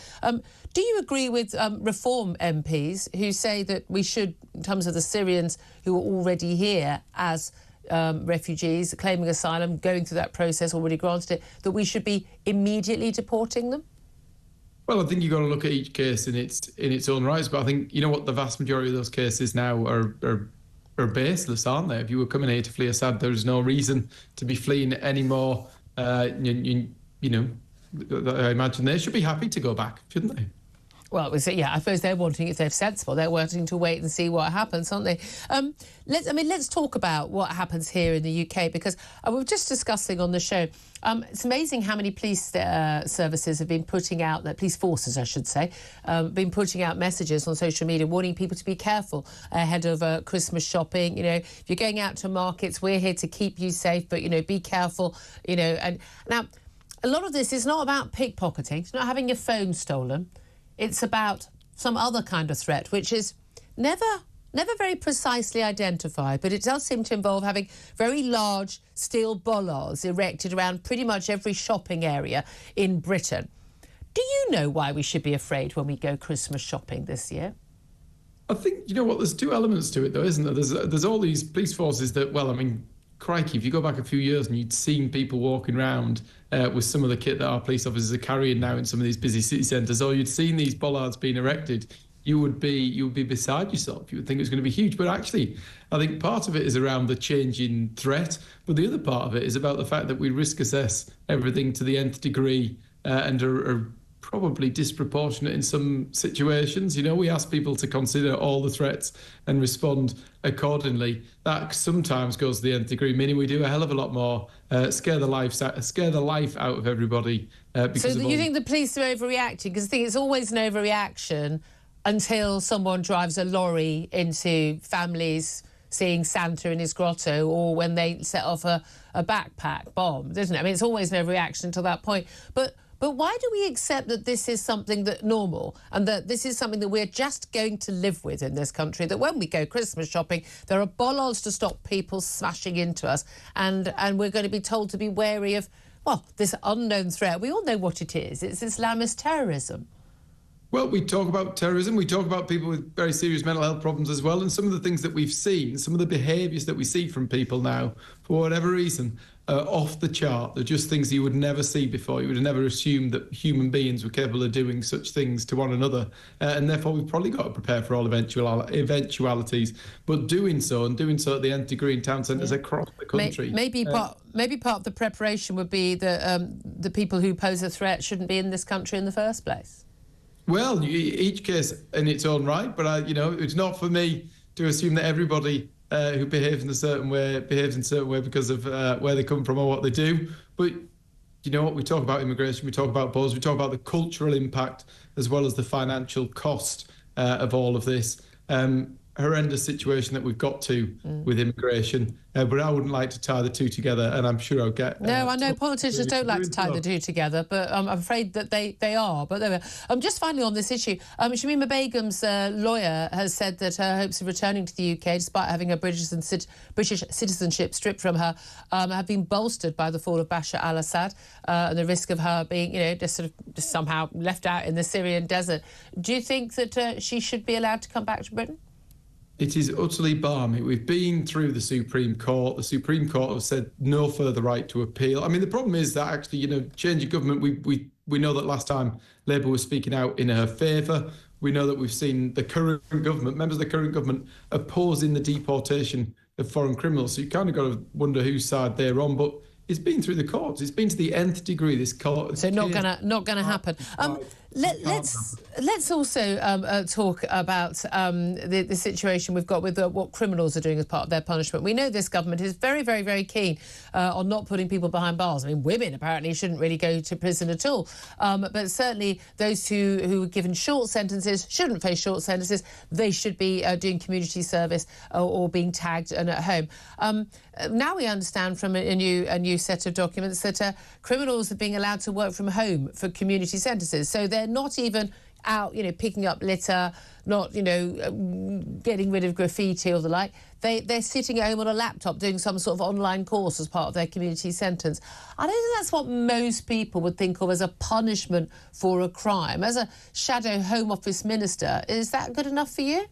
Do you agree with Reform MPs who say that we should, in terms of the Syrians who are already here as refugees, claiming asylum, going through that process, already granted it, that we should be immediately deporting them? Well, I think you've got to look at each case in its own rights. But I think, the vast majority of those cases now are baseless, aren't they? If you were coming here to flee Assad, there's no reason to be fleeing anymore. I imagine they should be happy to go back, shouldn't they? Well, I suppose they're wanting, if they're sensible, they're wanting to wait and see what happens, aren't they? Let's talk about what happens here in the UK, because we were just discussing on the show, it's amazing how many police services have been putting out, police forces, I should say, been putting out messages on social media warning people to be careful ahead of Christmas shopping. If you're going out to markets, we're here to keep you safe, but, be careful, And now, a lot of this is not about pickpocketing. It's not having your phone stolen. It's about some other kind of threat, which is never very precisely identified, but it does seem to involve having very large steel bollards erected around pretty much every shopping area in Britain. Do you know why we should be afraid when we go Christmas shopping this year? I think, there's two elements to it, though, isn't there? There's all these police forces that, crikey, if you go back a few years and you'd seen people walking around with some of the kit that our police officers are carrying now in some of these busy city centres, or you'd seen these bollards being erected, you would be beside yourself. You would think it was going to be huge. But actually, I think part of it is around the changing threat, but the other part of it is about the fact that we risk assess everything to the nth degree and are probably disproportionate in some situations. We ask people to consider all the threats and respond accordingly. That sometimes goes to the nth degree, meaning we do a hell of a lot more, scare the life out of everybody. So you think the police are overreacting? Because I think it's always an overreaction until someone drives a lorry into families seeing Santa in his grotto, or when they set off a backpack bomb, doesn't it? It's always an overreaction until that point. But why do we accept that this is something that's normal and that this is something that we're just going to live with in this country, that when we go Christmas shopping, there are bollards to stop people smashing into us and we're going to be told to be wary of, this unknown threat? We all know what it is. It's Islamist terrorism. Well, we talk about terrorism, we talk about people with very serious mental health problems as well, and some of the things that we've seen, some of the behaviours that we see from people now, for whatever reason, are off the chart. They're just things you would never see before. You would have never assumed that human beings were capable of doing such things to one another, and therefore we've probably got to prepare for all eventualities, but doing so at the nth degree in town centres across the country. Maybe part of the preparation would be that the people who pose a threat shouldn't be in this country in the first place. Well, each case in its own right, but it's not for me to assume that everybody who behaves in a certain way because of where they come from or what they do. But you know what? We talk about immigration, we talk about borders, we talk about the cultural impact as well as the financial cost of all of this. Horrendous situation that we've got to with immigration, but I wouldn't like to tie the two together, and I'm sure I'll get... No, I know politicians don't like to tie the two together, but I'm afraid that they are. But there we are. Just finally on this issue, Shamima Begum's lawyer has said that her hopes of returning to the UK, despite having her British citizenship stripped from her, have been bolstered by the fall of Bashar al-Assad and the risk of her being, just somehow left out in the Syrian desert. Do you think that she should be allowed to come back to Britain? It is utterly balmy. We've been through the Supreme Court. The Supreme Court have said no further right to appeal. I mean, the problem is that actually, change of government, we know that last time Labour was speaking out in her favour. We know that we've seen the current government, members of the current government, opposing the deportation of foreign criminals. So you kind of got to wonder whose side they're on. But it's been through the courts. It's been to the nth degree, this court. So not gonna happen. Let's also talk about the situation we've got with what criminals are doing as part of their punishment. We know this government is very, very, very keen on not putting people behind bars. I mean, women apparently shouldn't really go to prison at all. But certainly those who are given short sentences shouldn't face short sentences. They should be doing community service or being tagged and at home. Now we understand from a new set of documents that criminals are being allowed to work from home for community sentences. So they're not even out, picking up litter, not, getting rid of graffiti or the like. They're sitting at home on a laptop doing some sort of online course as part of their community sentence. I don't think that's what most people would think of as a punishment for a crime. As a shadow Home Office minister, is that good enough for you?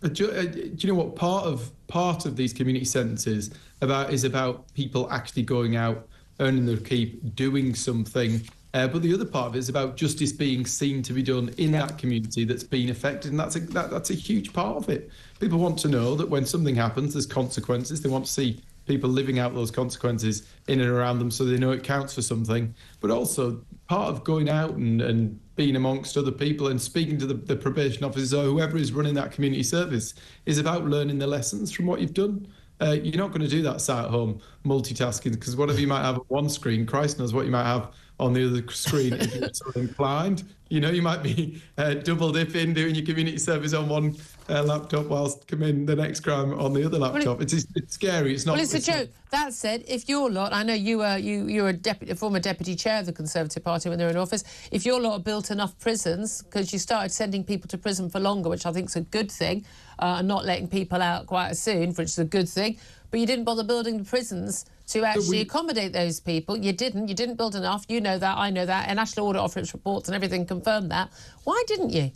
Do you know what part of these community sentences is about people actually going out, earning their keep, doing something. But the other part of it is about justice being seen to be done in that community that's been affected, and that's a huge part of it. People want to know that when something happens, there's consequences. They want to see people living out those consequences in and around them so they know it counts for something. But also, part of going out and being amongst other people and speaking to the probation officers or whoever is running that community service is about learning the lessons from what you've done. You're not going to do that sat at home multitasking, because whatever you might have on one screen, Christ knows what you might have on the other screen if you're so inclined. You might be double dipping, doing your community service on one laptop whilst committing the next crime on the other laptop. It's scary. It's not. Well, it's a joke. That said, if your lot, I know you're a former deputy chair of the Conservative Party when they were in office. If your lot built enough prisons, because you started sending people to prison for longer, which I think is a good thing, and not letting people out quite as soon, which is a good thing, but you didn't bother building the prisons to actually accommodate those people. You didn't build enough. You know that, I know that, and National Audit Office reports and everything confirmed that. Why didn't you?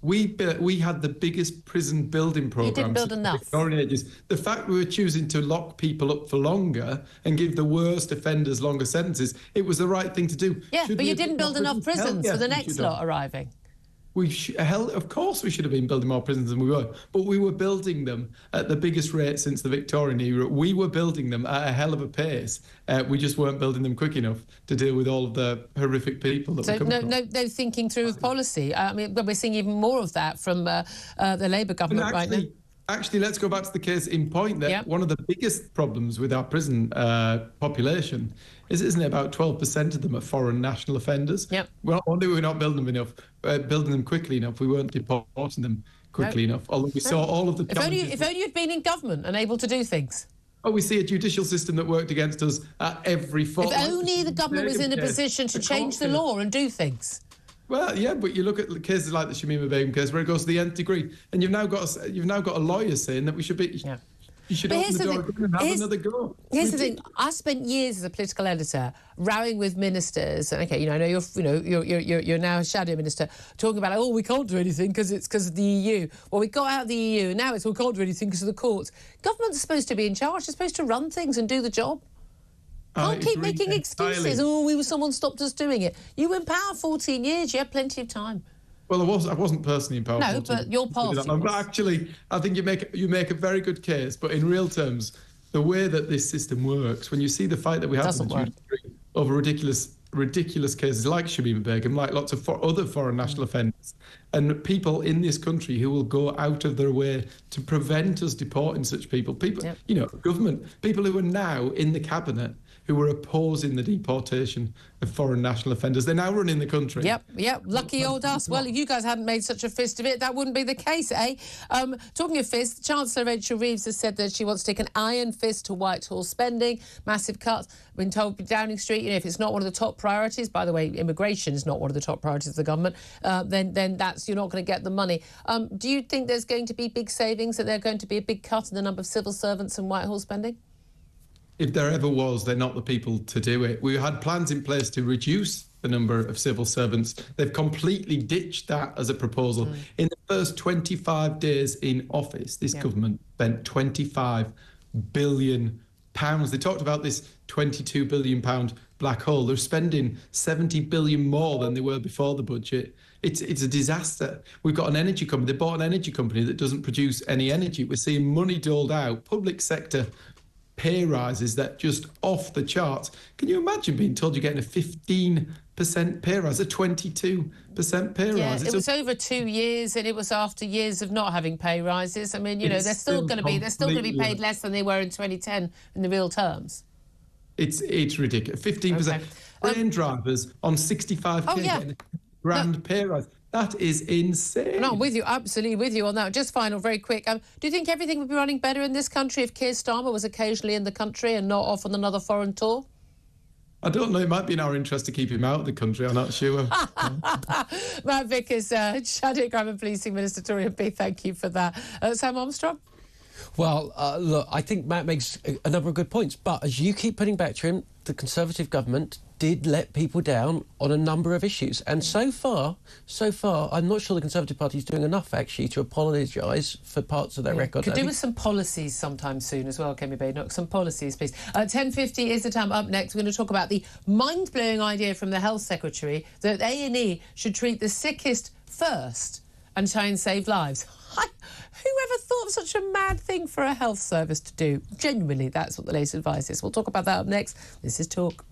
We had the biggest prison building programme. You didn't build enough. The fact we were choosing to lock people up for longer and give the worst offenders longer sentences, it was the right thing to do. Yeah, but you didn't build enough prisons for the next lot arriving. Of course we should have been building more prisons than we were, but we were building them at the biggest rate since the Victorian era. We were building them at a hell of a pace. We just weren't building them quick enough to deal with all of the horrific people that were coming from. No thinking through of policy. I mean, we're seeing even more of that from the Labour government right now. Actually, let's go back to the case in point that one of the biggest problems with our prison population is, isn't it, about 12% of them are foreign national offenders? Yep. Well, only we're not building them quickly enough. We weren't deporting them quickly enough. Although we saw all of the challenges. If only you'd been in government and able to do things. Oh, we see a judicial system that worked against us at every fortnight. If only the government was in a position to change the law and do things. Well, yeah, but you look at cases like the Shamima Begum case where it goes to the nth degree, and you've now got a lawyer saying that we should be. Yeah. You should open the door and have another go. Here's the thing: I spent years as a political editor rowing with ministers. And okay, I know you're now a shadow minister, talking about we can't do anything because of the EU. Well, we got out of the EU, and now we can't do anything because of the courts. Government's supposed to be in charge. They're supposed to run things and do the job. Can't keep making excuses. Someone stopped us doing it. You were in power 14 years. You had plenty of time. Well, I wasn't personally in power. No, but your party was. But actually, I think you make a very good case. But in real terms, the way that this system works, when you see the fight that we have over ridiculous ridiculous cases like Shamima Begum, like lots of other foreign national offenders, and people in this country who will go out of their way to prevent us deporting such people. People, you know, government, people who are now in the cabinet who were opposing the deportation of foreign national offenders. They're now running the country. Yep. Lucky old us. Well, if you guys hadn't made such a fist of it, that wouldn't be the case, eh? Talking of fists, Chancellor Rachel Reeves has said that she wants to take an iron fist to Whitehall spending, massive cuts. Been told Downing Street, you know, if it's not one of the top priorities, by the way, immigration is not one of the top priorities of the government, then that's, you're not going to get the money. Do you think there's going to be big savings, that there's going to be a big cut in the number of civil servants and Whitehall spending? If there ever was, they're not the people to do it. We had plans in place to reduce the number of civil servants. They've completely ditched that as a proposal. In the first 25 days in office, this government spent £25 billion. They talked about this £22 billion black hole. They're spending 70 billion more than they were before the budget. It's a disaster. We've got an energy company. They bought an energy company that doesn't produce any energy. We're seeing money doled out, public sector pay rises that just off the charts. Can you imagine being told you're getting a 15% pay rise, a 22% pay rise? It was over 2 years, and it was after years of not having pay rises. I mean, you know, they're still going to be paid less than they were in 2010 in the real terms. It's ridiculous. 15%. Train drivers on 65k getting a grand pay rise. That is insane. No, I'm with you, absolutely with you on that. Just final, very quick. Do you think everything would be running better in this country if Keir Starmer was occasionally in the country and not off on another foreign tour? I don't know. It might be in our interest to keep him out of the country. I'm not sure. Matt Vickers, Shadow Crime and Policing Minister, Tory MP, thank you for that. Sam Armstrong? Well, look, I think Matt makes a number of good points, but as you keep putting back to him, the Conservative government did let people down on a number of issues. And so far, I'm not sure the Conservative Party is doing enough, actually, to apologise for parts of their record. Could do with some policies sometime soon as well, Kemi Badenoch. Some policies, please. 10:50 is the time. Up next, we're going to talk about the mind-blowing idea from the Health Secretary that A&E should treat the sickest first and try and save lives. Whoever thought of such a mad thing for a health service to do? Genuinely, that's what the latest advice is. We'll talk about that up next. This is Talk.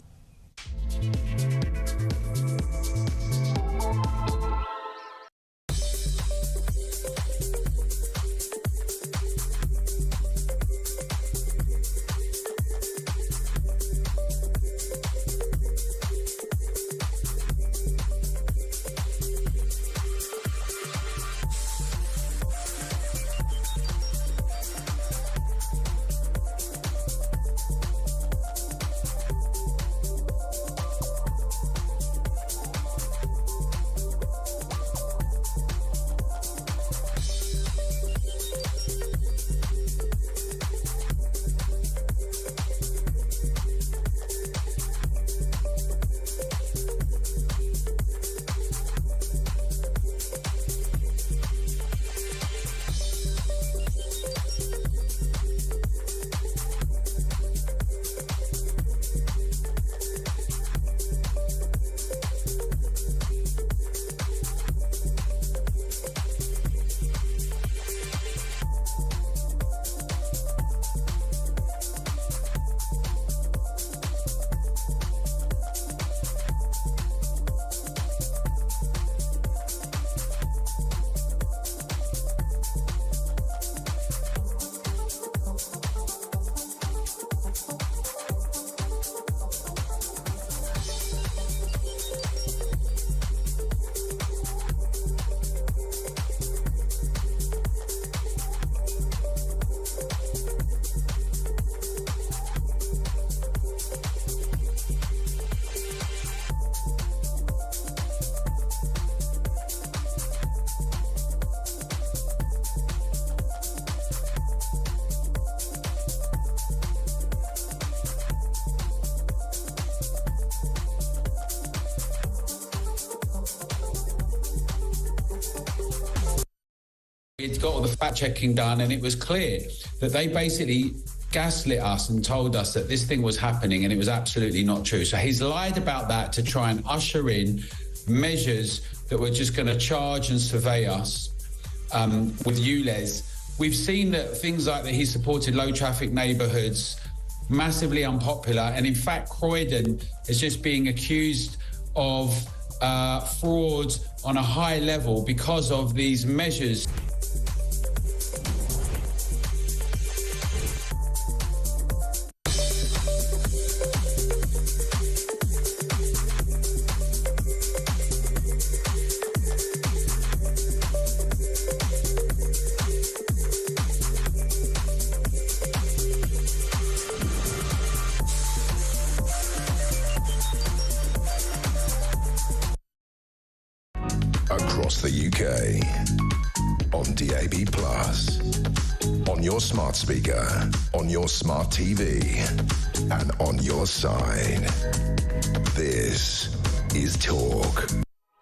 It's got all the fact-checking done, and it was clear that they basically gaslit us and told us that this thing was happening, and it was absolutely not true. So he's lied about that to try and usher in measures that were just going to charge and survey us with ULEZ. We've seen that things like that he supported low-traffic neighbourhoods, massively unpopular. And in fact, Croydon is just being accused of fraud on a high level because of these measures. Across the UK, on DAB+, on your smart speaker, on your smart TV, and on your side. This is Talk.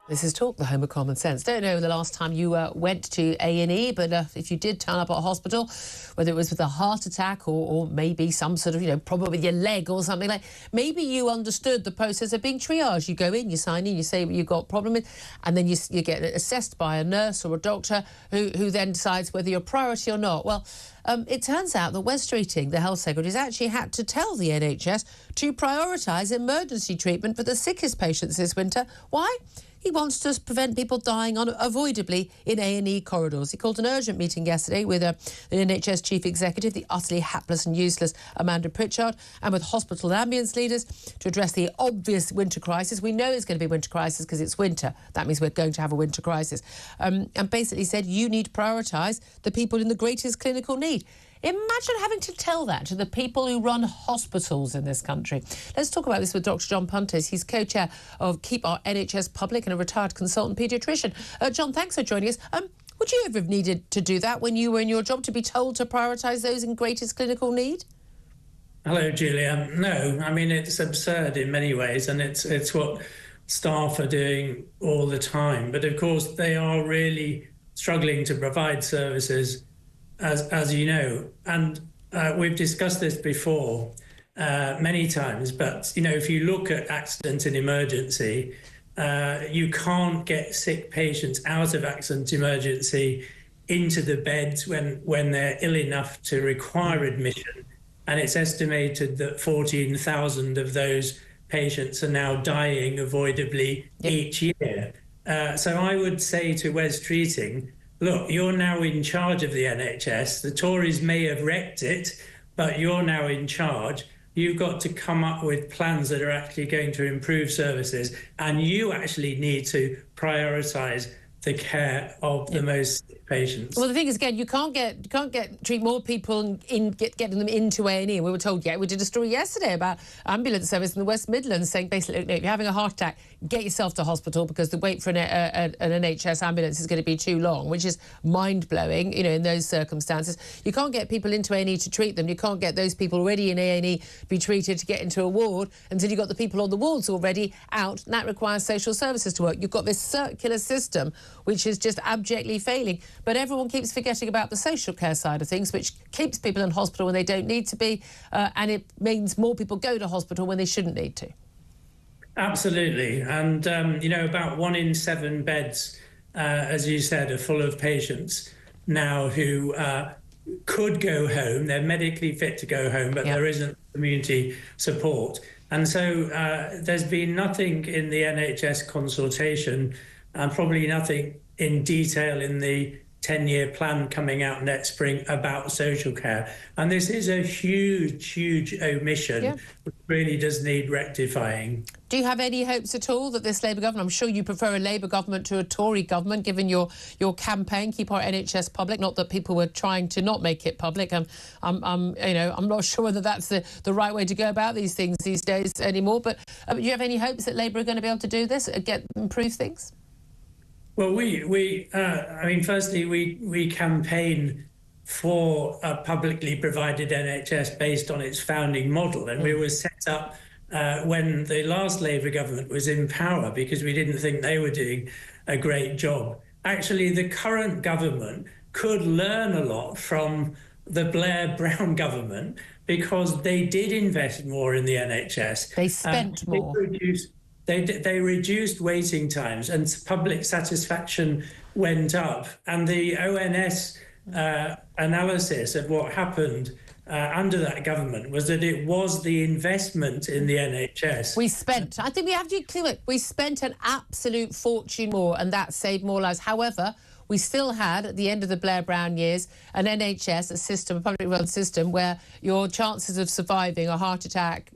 This is Talk, the home of common sense. Don't know the last time you went to A&E, but if you did turn up at a hospital, whether it was with a heart attack or maybe some sort of, problem with your leg or something like, maybe you understood the process of being triaged. You go in, you sign in, you say what you've got a problem with, and then you get assessed by a nurse or a doctor who then decides whether you're a priority or not. Well, it turns out that Wes Streeting, the Health Secretary, has actually had to tell the NHS to prioritise emergency treatment for the sickest patients this winter. Why? He wants to prevent people dying unavoidably in A&E corridors. He called an urgent meeting yesterday with the NHS Chief Executive, the utterly hapless and useless Amanda Pritchard, and with hospital and ambulance leaders to address the obvious winter crisis. We know it's going to be a winter crisis because it's winter. That means we're going to have a winter crisis. And basically said, you need to prioritise the people in the greatest clinical need. Imagine having to tell that to the people who run hospitals in this country. Let's talk about this with Dr. John Puntis. He's co-chair of Keep Our NHS Public and a retired consultant paediatrician. John, thanks for joining us. Would you ever have needed to do that when you were in your job, to be told to prioritise those in greatest clinical need? Hello, Julia. No, I mean, it's absurd in many ways, and it's what staff are doing all the time. But of course, they are really struggling to provide services, as you know, and we've discussed this before many times, but, if you look at accident and emergency, you can't get sick patients out of accident emergency into the beds when they're ill enough to require admission. And it's estimated that 14,000 of those patients are now dying avoidably each year. So I would say to Wes Streeting, look, you're now in charge of the NHS. The Tories may have wrecked it, but you're now in charge. You've got to come up with plans that are actually going to improve services, and you actually need to prioritise the care of the most sick patients. Well, the thing is, again, you can't treat more people and getting them into A&E. And we were told, we did a story yesterday about ambulance service in the West Midlands saying basically, if you're having a heart attack, get yourself to hospital because the wait for an NHS ambulance is going to be too long, which is mind-blowing, in those circumstances. You can't get people into A&E to treat them. You can't get those people already in A&E to be treated to get into a ward until you've got the people on the wards already out, and that requires social services to work. You've got this circular system which is just abjectly failing. But everyone keeps forgetting about the social care side of things, which keeps people in hospital when they don't need to be, and it means more people go to hospital when they shouldn't need to. Absolutely. And, about 1 in 7 beds, as you said, are full of patients now who could go home. They're medically fit to go home, but there isn't community support. And so there's been nothing in the NHS consultation, and probably nothing in detail in the 10-year plan coming out next spring about social care. And this is a huge, huge omission, which really does need rectifying. Do you have any hopes at all that this Labour government, I'm sure you prefer a Labour government to a Tory government, given your campaign, Keep Our NHS Public, not that people were trying to not make it public. I'm not sure whether that's the right way to go about these things these days anymore. But do you have any hopes that Labour are going to be able to do this, improve things? Well, firstly, we campaign for a publicly provided NHS based on its founding model, and we were set up when the last Labour government was in power because we didn't think they were doing a great job. Actually, the current government could learn a lot from the Blair-Brown government because they did invest more in the NHS. They spent more. They reduced waiting times and public satisfaction went up. And the ONS analysis of what happened under that government was that it was the investment in the NHS. I think we have to be clear, we spent an absolute fortune more, and that saved more lives. However, we still had, at the end of the Blair-Brown years, an NHS, a publicly run system, where your chances of surviving a heart attack,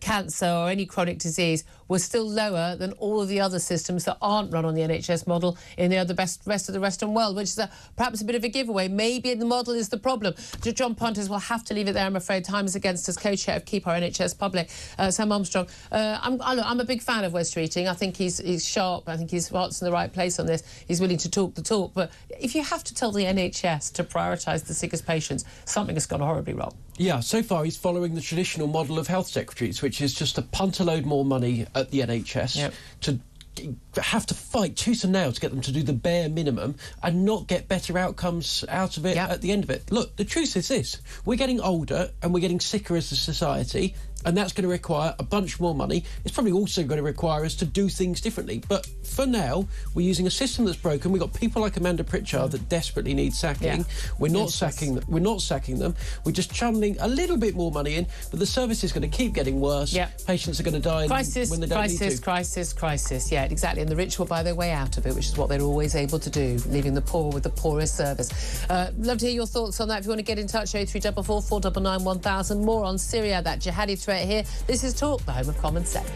cancer or any chronic disease was still lower than all of the other systems that aren't run on the NHS model in the rest of the Western world, which is perhaps a bit of a giveaway. Maybe the model is the problem. John Pontus will have to leave it there, I'm afraid. Time is against us. Co-chair of Keep Our NHS Public, Sam Armstrong. I'm a big fan of Wes Streeting. I think he's sharp. I think his heart's in the right place on this. He's willing to talk the talk. But if you have to tell the NHS to prioritise the sickest patients, something has gone horribly wrong. Yeah, so far he's following the traditional model of health secretaries, which is just to punt a load more money at the NHS, to have to fight tooth and nail to get them to do the bare minimum and not get better outcomes out of it at the end of it. Look, the truth is this. We're getting older and we're getting sicker as a society, and that's going to require a bunch more money. It's probably also going to require us to do things differently. But for now, we're using a system that's broken. We've got people like Amanda Pritchard that desperately need sacking. We're not sacking them. We're just channeling a little bit more money in, but the service is going to keep getting worse. Patients are going to die when they don't need to. Crisis. Yeah, exactly. And the rich will buy their way out of it, which is what they're always able to do, leaving the poor with the poorest service. Love to hear your thoughts on that. If you want to get in touch, 0344 499 1000. More on Syria, that jihadi threat here. This is Talk, the home of common sense.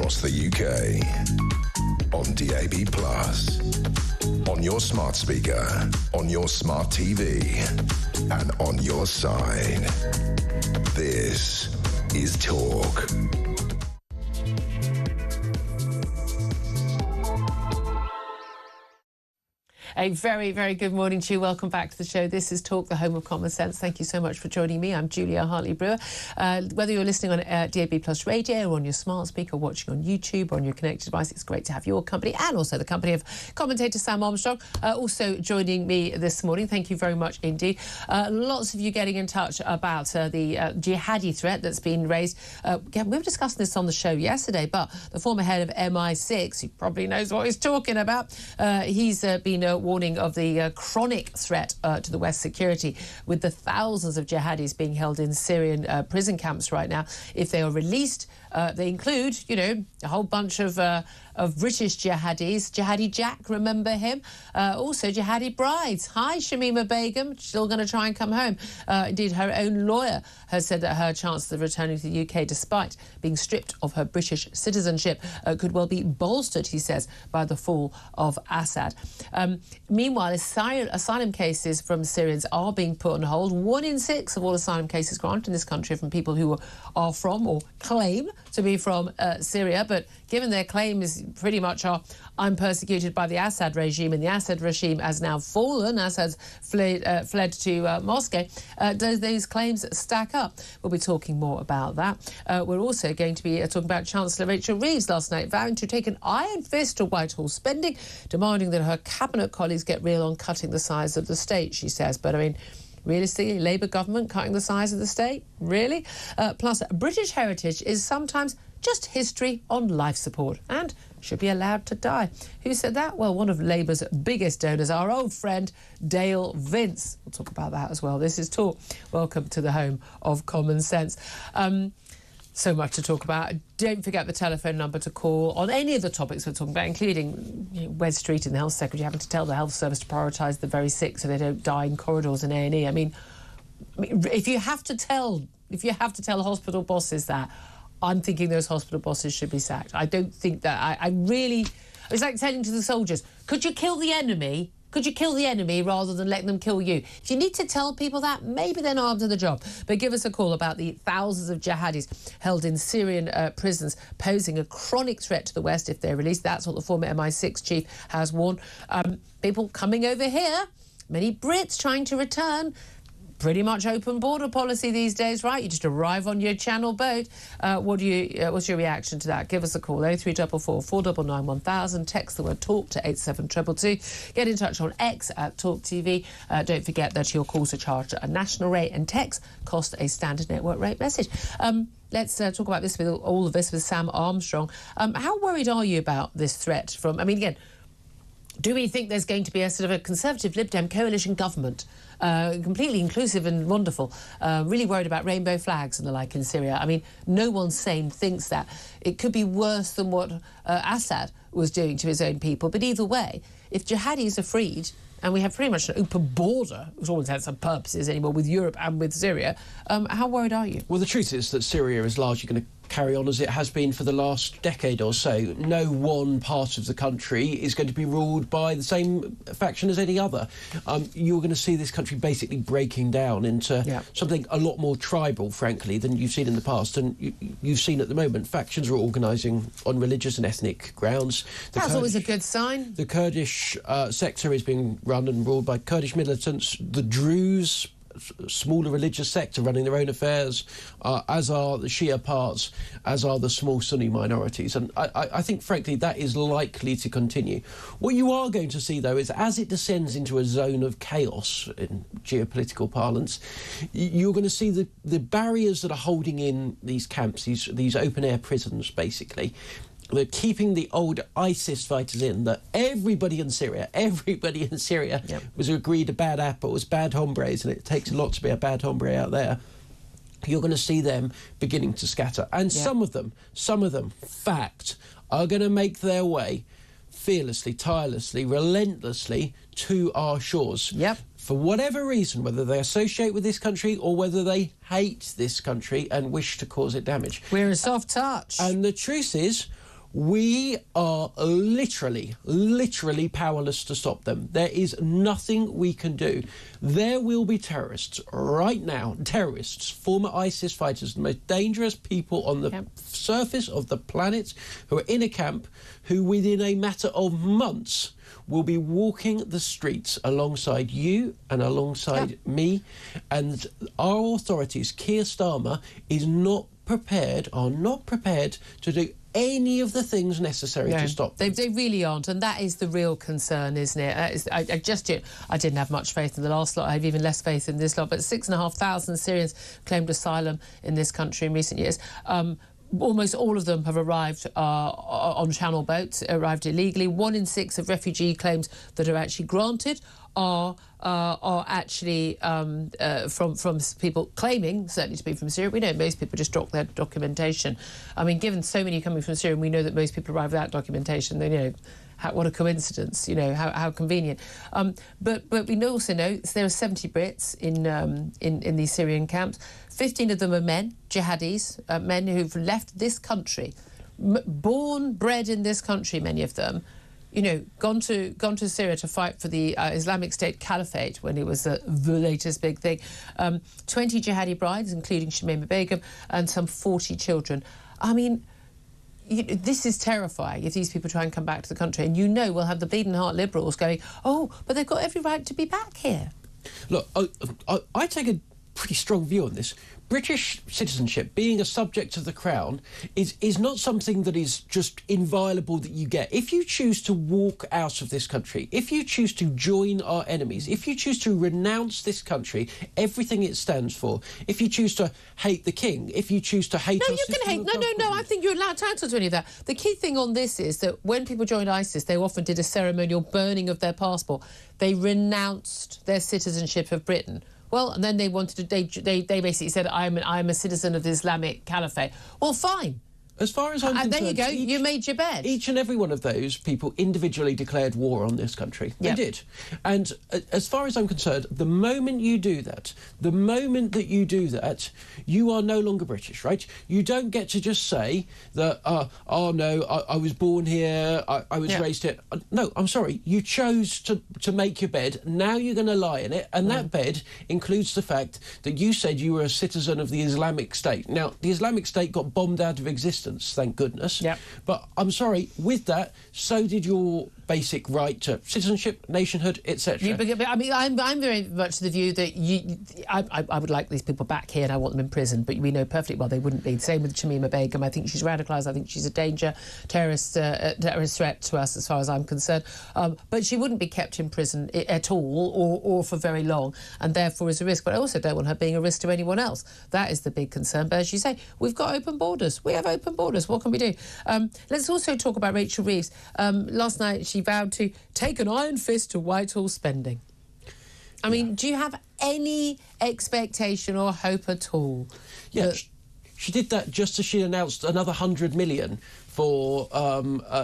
across the UK, on DAB+, on your smart speaker, on your smart TV, and on your side. This is Talk. A very, very good morning to you. Welcome back to the show. This is Talk, the home of common sense. Thank you so much for joining me. I'm Julia Hartley-Brewer. Whether you're listening on DAB Plus radio or on your smart speaker, watching on YouTube or on your connected device, it's great to have your company and also the company of commentator Sam Armstrong also joining me this morning. Thank you very much indeed. Lots of you getting in touch about the jihadi threat that's been raised. We were discussing this on the show yesterday, but the former head of MI6, he probably knows what he's talking about. He's been warning of the chronic threat to the West security, with the thousands of jihadis being held in Syrian prison camps right now. If they are released, they include, you know, a whole bunch of British jihadis. Jihadi Jack, remember him? Also jihadi brides. Hi, Shamima Begum, still going to try and come home. Indeed, her own lawyer has said that her chances of returning to the UK, despite being stripped of her British citizenship, could well be bolstered, he says, by the fall of Assad. Meanwhile, asylum cases from Syrians are being put on hold. 1 in 6 of all asylum cases granted in this country are from people who are from or claim to be from Syria, but given their claims pretty much are, I'm persecuted by the Assad regime, and the Assad regime has now fallen, Assad's fled to Moscow, do those claims stack up? We'll be talking more about that. We're also going to be talking about Chancellor Rachel Reeves last night vowing to take an iron fist to Whitehall spending, demanding that her cabinet colleagues get real on cutting the size of the state, she says. But I mean, realistically, Labour government cutting the size of the state? Really? Plus, British heritage is sometimes just history on life support and should be allowed to die. Who said that? Well, one of Labour's biggest donors, our old friend Dale Vince. We'll talk about that as well. This is Talk. Welcome to the home of common sense. So much to talk about. Don't forget the telephone number to call on any of the topics we're talking about, including Wes Street and the Health Secretary having to tell the Health Service to prioritise the very sick so they don't die in corridors in A&E. I mean, if you have to tell hospital bosses that, I'm thinking those hospital bosses should be sacked. I don't think that. It's like telling to the soldiers, could you kill the enemy? Could you kill the enemy rather than letting them kill you? If you need to tell people that, maybe they're not up to the job. But give us a call about the thousands of jihadis held in Syrian prisons, posing a chronic threat to the West if they're released. That's what the former MI6 chief has warned. People coming over here, many Brits trying to return. Pretty much open border policy these days, right? You just arrive on your Channel boat. What's your reaction to that? Give us a call, 0344 499 1000. Text the word TALK to 87222. Get in touch on X at Talk TV. Don't forget that your calls are charged at a national rate and texts cost a standard network rate message. Let's talk about this with all of this with Sam Armstrong. How worried are you about this threat from, I mean, again, do we think there's going to be a sort of a Conservative Lib Dem coalition government, completely inclusive and wonderful, really worried about rainbow flags and the like in Syria? I mean, no one sane thinks that. It could be worse than what Assad was doing to his own people. But either way, if jihadis are freed, and we have pretty much an open border, for all intents and purposes anymore, with Europe and with Syria, how worried are you? Well, the truth is that Syria is largely going to carry on as it has been for the last decade or so. No one part of the country is going to be ruled by the same faction as any other. You're going to see this country basically breaking down into something a lot more tribal, frankly, than you've seen in the past. And you've seen at the moment factions are organising on religious and ethnic grounds. That's always a good sign. The Kurdish sector is being run and ruled by Kurdish militants. The Druze, smaller religious sector, running their own affairs, as are the Shia parts, as are the small Sunni minorities. And I think, frankly, that is likely to continue. What you are going to see, though, is as it descends into a zone of chaos, in geopolitical parlance, you're going to see the barriers that are holding in these camps, these open-air prisons, basically. They're keeping the old ISIS fighters in, that everybody in Syria was agreed a bad apple, was bad hombres, and it takes a lot to be a bad hombre out there. You're going to see them beginning to scatter. And some of them, fact, are going to make their way fearlessly, tirelessly, relentlessly to our shores. Yep. For whatever reason, whether they associate with this country or whether they hate this country and wish to cause it damage. We're a soft touch. And the truth is, We are literally powerless to stop them. There is nothing we can do. There will be terrorists right now, former ISIS fighters, the most dangerous people on the surface of the planet, who are in a camp, who within a matter of months will be walking the streets alongside you and alongside me. And our authorities, Keir Starmer, are not prepared to do any of the things necessary to stop them. They really aren't, and that is the real concern, isn't it? I didn't have much faith in the last lot. I have even less faith in this lot. But 6,500 Syrians claimed asylum in this country in recent years. Almost all of them have arrived on channel boats, arrived illegally. 1 in 6 of refugee claims that are actually granted are actually from people claiming certainly to be from Syria. We know most people just drop their documentation. I mean, given so many coming from Syria, and we know that most people arrive without documentation, then, what a coincidence, how convenient. But we also know there are 70 Brits in these Syrian camps. 15 of them are men, jihadis, men who've left this country, born, bred in this country, many of them, gone to Syria to fight for the Islamic State Caliphate when it was the latest big thing. 20 jihadi brides, including Shamima Begum, and some 40 children. I mean, this is terrifying if these people try and come back to the country. And we'll have the bleeding heart liberals going, oh, but they've got every right to be back here. Look, I take a pretty strong view on this. British citizenship, being a subject of the Crown, is not something that is just inviolable that you get. If you choose to walk out of this country, if you choose to join our enemies, if you choose to renounce this country, everything it stands for, if you choose to hate the King, if you choose to hate... No, you can hate... No, I think you're allowed to answer to any of that. The key thing on this is that when people joined ISIS, they often did a ceremonial burning of their passport. They renounced their citizenship of Britain. Well, and then they wanted to... They basically said, I'm a citizen of the Islamic Caliphate. Well, fine. As far as I'm concerned... There you go, you made your bed. Each and every one of those people individually declared war on this country. Yep. They did. And as far as I'm concerned, the moment you do that, you are no longer British, right? You don't get to just say that, I was born here, I was raised here. No, I'm sorry. You chose to make your bed. Now you're going to lie in it. And that bed includes the fact that you said you were a citizen of the Islamic State. Now, the Islamic State got bombed out of existence, thank goodness. Yep. But I'm sorry, with that, so did your basic right to citizenship, nationhood, etc. I mean, I'm very much the view that I would like these people back here and I want them in prison, but we know perfectly well they wouldn't be. Same with Shamima Begum. I think she's radicalised. I think she's a danger, terrorist threat to us as far as I'm concerned. But she wouldn't be kept in prison at all or for very long, and therefore is a risk. But I also don't want her being a risk to anyone else. That is the big concern. But as you say, we've got open borders. We have open borders. What can we do? Let's also talk about Rachel Reeves. Last night she vowed to take an iron fist to Whitehall spending. I mean, do you have any expectation or hope at all? Yeah, she did that just as she announced another 100 million for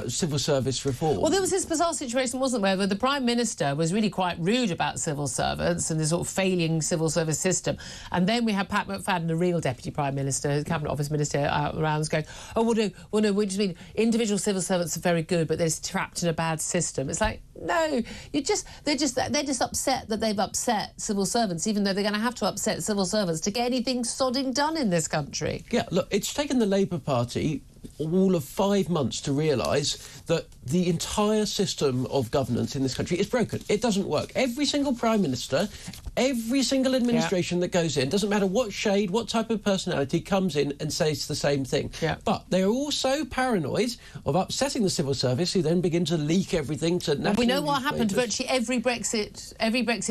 civil service reform. Well, there was this bizarre situation, wasn't there, where the Prime Minister was really quite rude about civil servants and the sort of failing civil service system. And then we had Pat McFadden, the real Deputy Prime Minister, Cabinet Office Minister, out around going, no, we just mean individual civil servants are very good, but they're trapped in a bad system. It's like, no, they're just upset that they've upset civil servants, even though they're going to have to upset civil servants to get anything sodding done in this country. Yeah, look, it's taken the Labour Party all of 5 months to realise that the entire system of governance in this country is broken. It doesn't work. Every single Prime Minister, every single administration that goes in, doesn't matter what shade, what type of personality, comes in and says the same thing. Yeah. But they are all so paranoid of upsetting the civil service who then begin to leak everything to national We know what happened to virtually every Brexit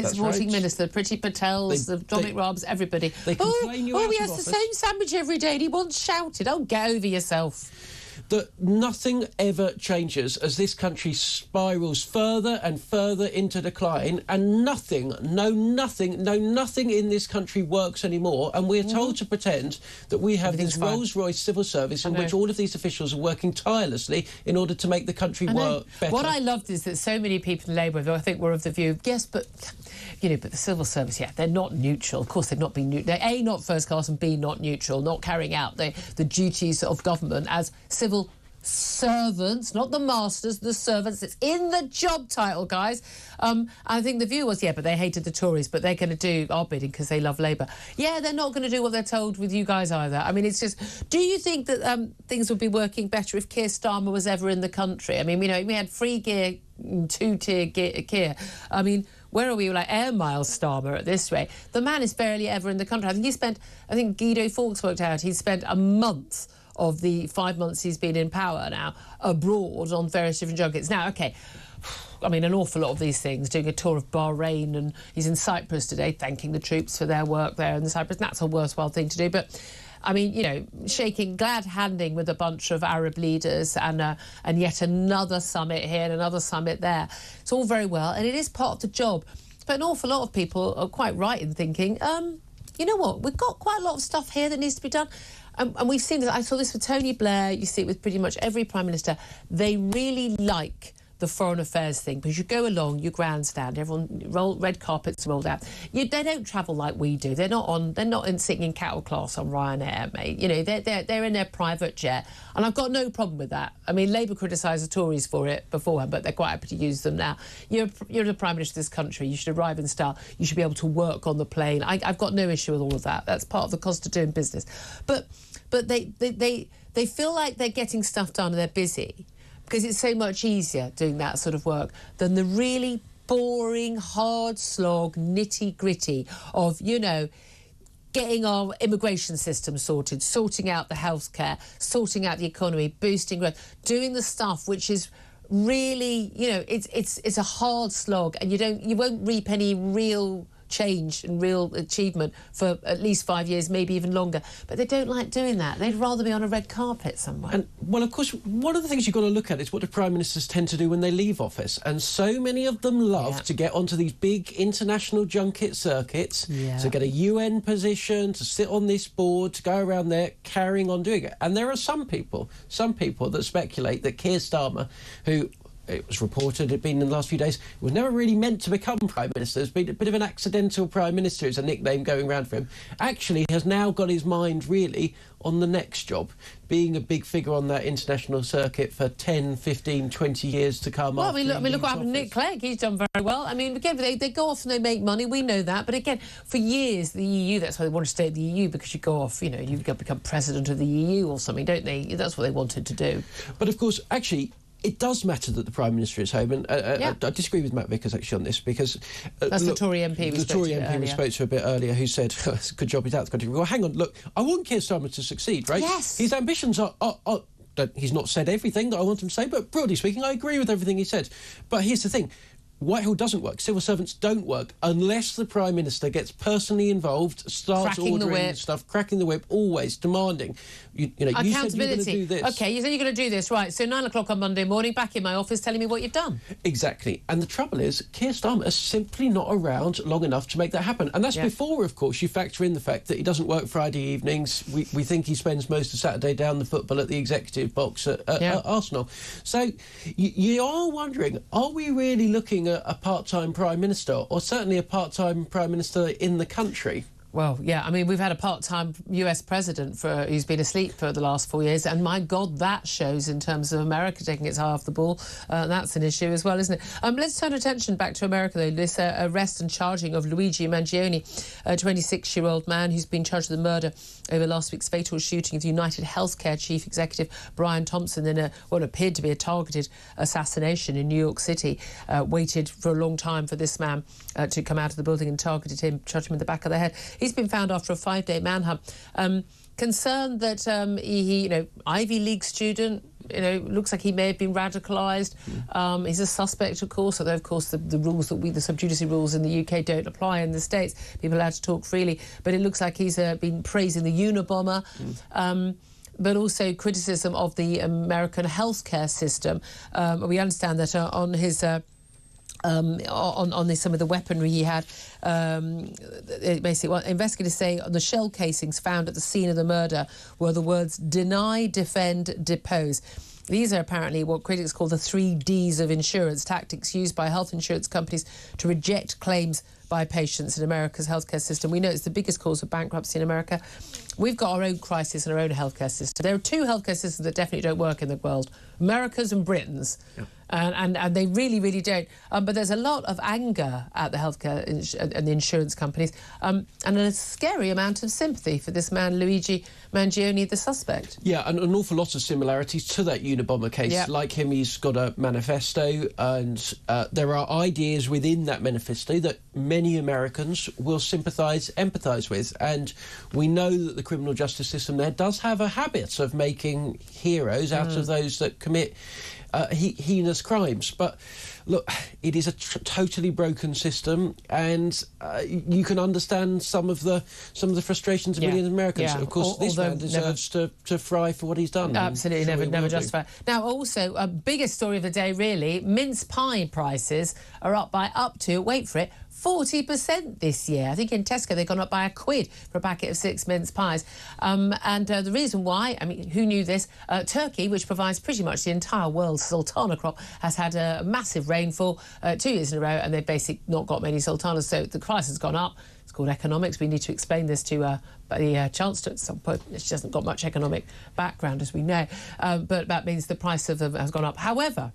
supporting minister, Priti Patels, Dominic Raabs, everybody. They complain you out of he has office. The same sandwich every day and he once shouted, oh, get over yourself. That nothing ever changes as this country spirals further and further into decline, and nothing in this country works anymore, and we're told to pretend that we have this Rolls-Royce civil service in which all of these officials are working tirelessly in order to make the country work better. What I loved is that so many people in Labour, I think, were of the view, yes, but but the civil service, they're not neutral. Of course, they've not been neutral. They're A, not first class, and B, not neutral, not carrying out the duties of government as civil servants, not the masters, the servants. It's in the job title, guys. I think the view was, yeah, but they hated the Tories, but they're going to do our bidding because they love Labour. Yeah, they're not going to do what they're told with you guys either. I mean, it's just, do you think that things would be working better if Keir Starmer was ever in the country? I mean, you know, we had free gear, two-tier Keir. I mean, where are we, like Air Miles Starmer at this rate? The man is barely ever in the country. I think Guido Fawkes worked out, he spent a month of the 5 months he's been in power now abroad on various different junkets. Now, OK, I mean, an awful lot of these things, doing a tour of Bahrain, and he's in Cyprus today, thanking the troops for their work there in Cyprus. And that's a worthwhile thing to do. But, I mean, you know, glad-handing with a bunch of Arab leaders and yet another summit here and another summit there. It's all very well, and it is part of the job. But an awful lot of people are quite right in thinking, you know what, we've got quite a lot of stuff here that needs to be done. And we've seen this. I saw this with Tony Blair. You see it with pretty much every Prime Minister. They really like the foreign affairs thing because you go along, you grandstand, red carpets rolled out. They don't travel like we do. They're not sitting in cattle class on Ryanair, mate. You know, they're in their private jet, and I've got no problem with that. I mean, Labour criticised the Tories for it beforehand, but they're quite happy to use them now. You're the Prime Minister of this country. You should arrive in style. You should be able to work on the plane. I've got no issue with all of that. That's part of the cost of doing business. But they feel like they're getting stuff done and they're busy because it's so much easier doing that sort of work than the really boring, hard slog, nitty-gritty of, you know, getting our immigration system sorted, sorting out the healthcare, sorting out the economy, boosting growth, doing the stuff which is really, you know, it's a hard slog, and you won't reap any real change and real achievement for at least 5 years, maybe even longer. But they don't like doing that. They'd rather be on a red carpet somewhere. And, well, of course, one of the things you've got to look at is what do Prime Ministers tend to do when they leave office. And so many of them love to get onto these big international junket circuits, to get a UN position, to sit on this board, to go around there carrying on doing it. And there are some people that speculate that Keir Starmer, who it was reported had been in the last few days, was never really meant to become Prime Minister. Has been a bit of an accidental Prime Minister, is a nickname going around for him. Actually has now got his mind really on the next job, being a big figure on that international circuit for 10, 15, 20 years to come. Well, look what happened to Nick Clegg. He's done very well. I mean, again, they go off and they make money. We know that. But again, for years, the EU, that's why they want to stay at the EU, because you go off, you know, you become president of the EU or something, don't they? That's what they wanted to do. But, of course, actually, it does matter that the Prime Minister is home, and I disagree with Matt Vickers actually on this, because that's the Tory MP we spoke to a bit earlier, who said, "It's a good job he's out of the country." Well, hang on, look, I want Keir Starmer to succeed, right? Yes. His ambitions are he's not said everything that I want him to say, but broadly speaking, I agree with everything he said. But here's the thing. Whitehall doesn't work. Civil servants don't work unless the Prime Minister gets personally involved, starts ordering stuff, cracking the whip, always demanding. You know, accountability. You said you're going to do this. OK, you said you're going to do this, right. So 9 o'clock on Monday morning, back in my office telling me what you've done. Exactly. And the trouble is, Keir Starmer is simply not around long enough to make that happen. And that's before, of course, you factor in the fact that he doesn't work Friday evenings. We think he spends most of Saturday down the football at the executive box at Arsenal. So you are wondering, are we really looking at a part-time Prime Minister, or certainly a part-time Prime Minister in the country? Well, yeah, I mean, we've had a part-time US president who's been asleep for the last 4 years, and my God, that shows in terms of America taking its eye off the ball. That's an issue as well, isn't it? Let's turn attention back to America, though. This arrest and charging of Luigi Mangione, a 26-year-old man who's been charged with murder over last week's fatal shooting of the United Healthcare chief executive Brian Thompson in what appeared to be a targeted assassination in New York City. Waited for a long time for this man to come out of the building and targeted him, shot him in the back of the head. He's been found after a 5-day manhunt. Concerned that he, you know, Ivy League student, you know, looks like he may have been radicalised. He's a suspect, of course, although, of course, the rules that the sub judice rules in the UK don't apply in the States. People are allowed to talk freely. But it looks like he's been praising the Unabomber. But also criticism of the American healthcare system. We understand that on his... on some of the weaponry he had, basically, what investigators say the shell casings found at the scene of the murder were the words deny, defend, depose. These are apparently what critics call the 3 Ds of insurance, tactics used by health insurance companies to reject claims by patients in America's healthcare system. We know it's the biggest cause of bankruptcy in America. We've got our own crisis in our own healthcare system. There are two healthcare systems that definitely don't work in the world, America's and Britain's. Yeah. And they really, really don't. But there's a lot of anger at the healthcare and the insurance companies, and a scary amount of sympathy for this man, Luigi Mangione, the suspect. Yeah, and an awful lot of similarities to that Unabomber case. Yep. Like him, he's got a manifesto, and there are ideas within that manifesto that many Americans will empathise with. And we know that the criminal justice system there does have a habit of making heroes out of those that commit heinous crimes. But look, it is a totally broken system, and you can understand some of the frustrations of millions of Americans. Of course, this man deserves to fry for what he's done. Absolutely, never justified. Now, also, a biggest story of the day, really, mince pie prices are up to, wait for it, 40% this year. I think in Tesco they've gone up by £1 for a packet of 6 mince pies. And the reason why, I mean, who knew this? Turkey, which provides pretty much the entire world's sultana crop, has had a massive rainfall 2 years in a row, and they've basically not got many sultanas, so the price has gone up. It's called economics. We need to explain this to the Chancellor at some point. She hasn't got much economic background, as we know, but that means the price of them has gone up. However,